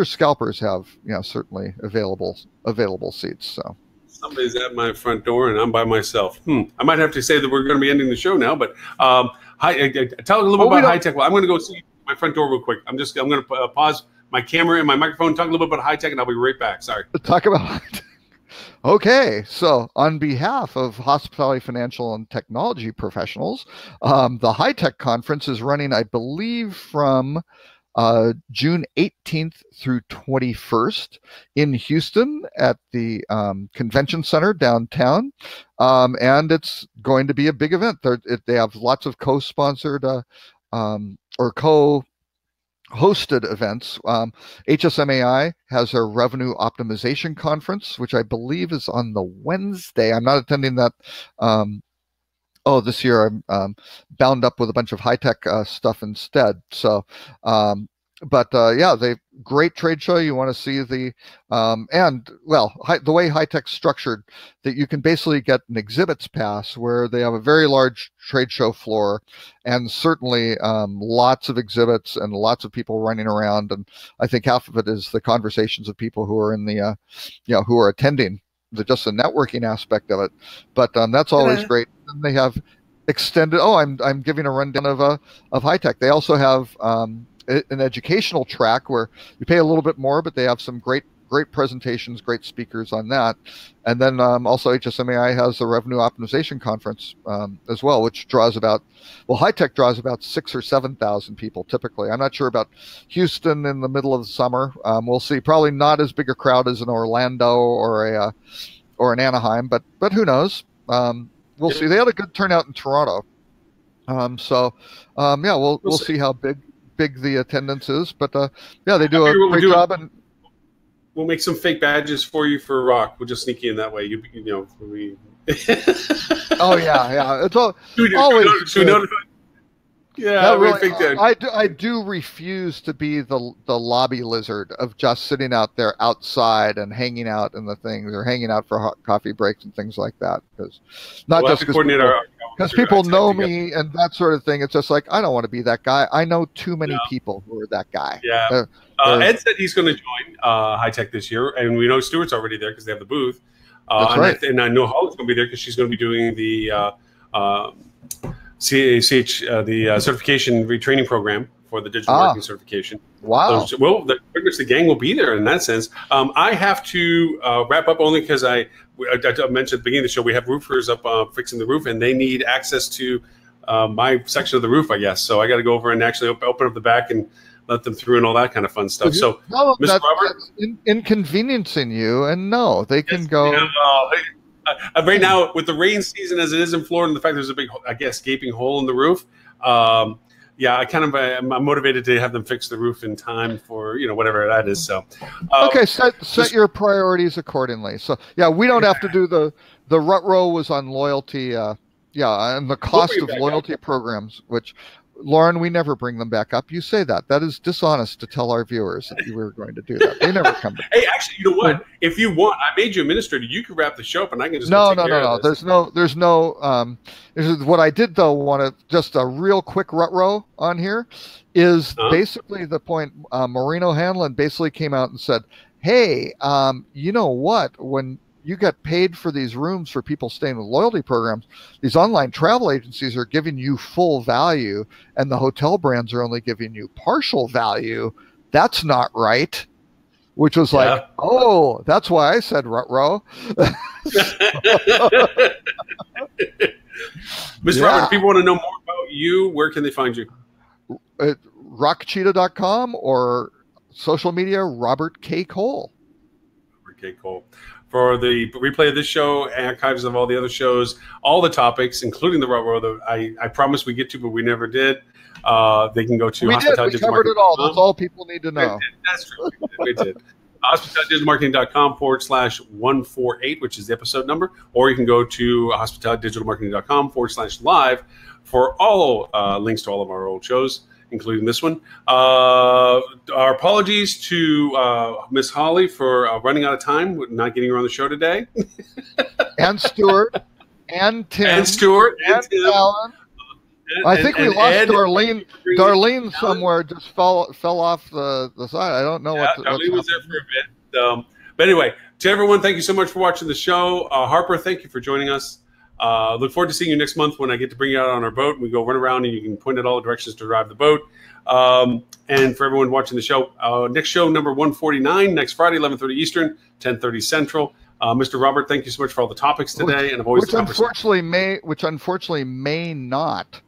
scalpers have, certainly available seats. So somebody's at my front door and I'm by myself. I might have to say that we're going to be ending the show now, but tell a little bit about High Tech. Well, I'm going to go see my front door real quick. I'm going to pause my camera and my microphone, talk a little bit about High Tech, and I'll be right back. Sorry. Talk about High Tech. Okay, so on behalf of hospitality, financial, and technology professionals, the High Tech Conference is running, I believe, from June 18th through 21st in Houston at the Convention Center downtown, and it's going to be a big event. They have lots of co-sponsored or co-hosted events. HSMAI has their Revenue Optimization Conference, which I believe is on the Wednesday. I'm not attending that. This year I'm bound up with a bunch of high-tech stuff instead. So, they great trade show. You want to see the the way high-tech's structured, that you can basically get an exhibits pass where they have a very large trade show floor, and certainly lots of exhibits and lots of people running around. And I think half of it is the conversations of people who are in the who are attending, just the networking aspect of it. But that's always great. And they have extended. I'm giving a rundown of high tech. They also have an educational track where you pay a little bit more, but they have some great presentations, great speakers on that. And then also HSMAI has the Revenue Optimization Conference as well, which draws high tech draws about 6,000 or 7,000 people typically. I'm not sure about Houston in the middle of the summer. We'll see. Probably not as big a crowd as in Orlando or an Anaheim, but who knows? We'll see. They had a good turnout in Toronto. We'll see how big the attendance is, but they do a great job. And we'll make some fake badges for you for Rock. We'll just sneak you in that way. Oh yeah. It's Should always. we notify? Yeah, I do refuse to be the lobby lizard of just sitting out there outside and hanging out in the things, or hanging out for hot coffee breaks and things like that. Because because people know me and that sort of thing. It's just like, I don't want to be that guy. I know too many people who are that guy. Yeah. Ed said he's going to join High Tech this year, and we know Stuart's already there because they have the booth. That's right. And I know Holly's going to be there because she's going to be doing the the certification retraining program for the digital marketing certification. Wow. So, well, pretty much the gang will be there in that sense. I have to wrap up only because I mentioned at the beginning of the show, we have roofers up fixing the roof, and they need access to my section of the roof, I guess. So I got to go over and actually open up the back and let them through and all that kind of fun stuff. So, Mr. Robert, that's inconveniencing you, and no, they can go. Right now, with the rain season as it is in Florida, and the fact there's a big, I guess, gaping hole in the roof, yeah, I kind of I'm motivated to have them fix the roof in time for whatever that is. So, okay, set your priorities accordingly. So, yeah, we don't have to do the rut row was on loyalty, and the cost of loyalty programs, which. Lauren, we never bring them back up. You say that. That is dishonest to tell our viewers that you were going to do that. They never come back. Hey, actually, you know what? If you want, I made you administrator. You can wrap the show up, and I can just No. There's no. What I did though. Want to just a real quick rut row on here is basically the point. Maureen O'Hanlon basically came out and said, "Hey, you know what? When you get paid for these rooms for people staying with loyalty programs, these online travel agencies are giving you full value and the hotel brands are only giving you partial value. That's not right." Which was like, oh, that's why I said rut row. Mr. Robert, if people want to know more about you, where can they find you? At rockcheetah.com or social media, Robert K. Cole. Robert K. Cole. For the replay of this show, archives of all the other shows, all the topics, including the rut row that I promised we get to, but we never did. They can go to Hospitality. We covered it all. That's all people need to know. That's true. We did. HospitalityDigitalMarketing.com/148, which is the episode number, or you can go to HospitalityDigitalMarketing.com/live for all links to all of our old shows, including this one. Our apologies to Miss Holly for running out of time, not getting her on the show today. And Stuart, and Tim, and Stuart, and Tim. Alan. I think we lost Ed. Darlene somewhere just fell off the side. I don't know what. Darlene was there for a bit. But anyway, to everyone, thank you so much for watching the show. Harper, thank you for joining us. Look forward to seeing you next month when I get to bring you out on our boat. We go run around and you can point at all directions to drive the boat. And for everyone watching the show, next show number 149 next Friday, 11:30 Eastern, 10:30 Central. Mr. Robert, thank you so much for all the topics today, and I've always which unfortunately may not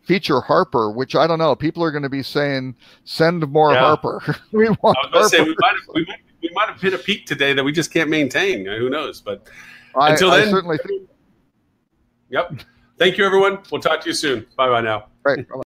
feature Harper, which I don't know. People are going to be saying, "Send more Harper." We want. I was going to say we might have hit a peak today that we just can't maintain. Who knows? But until then, I certainly think. Yep. Thank you, everyone. We'll talk to you soon. Bye now. Right.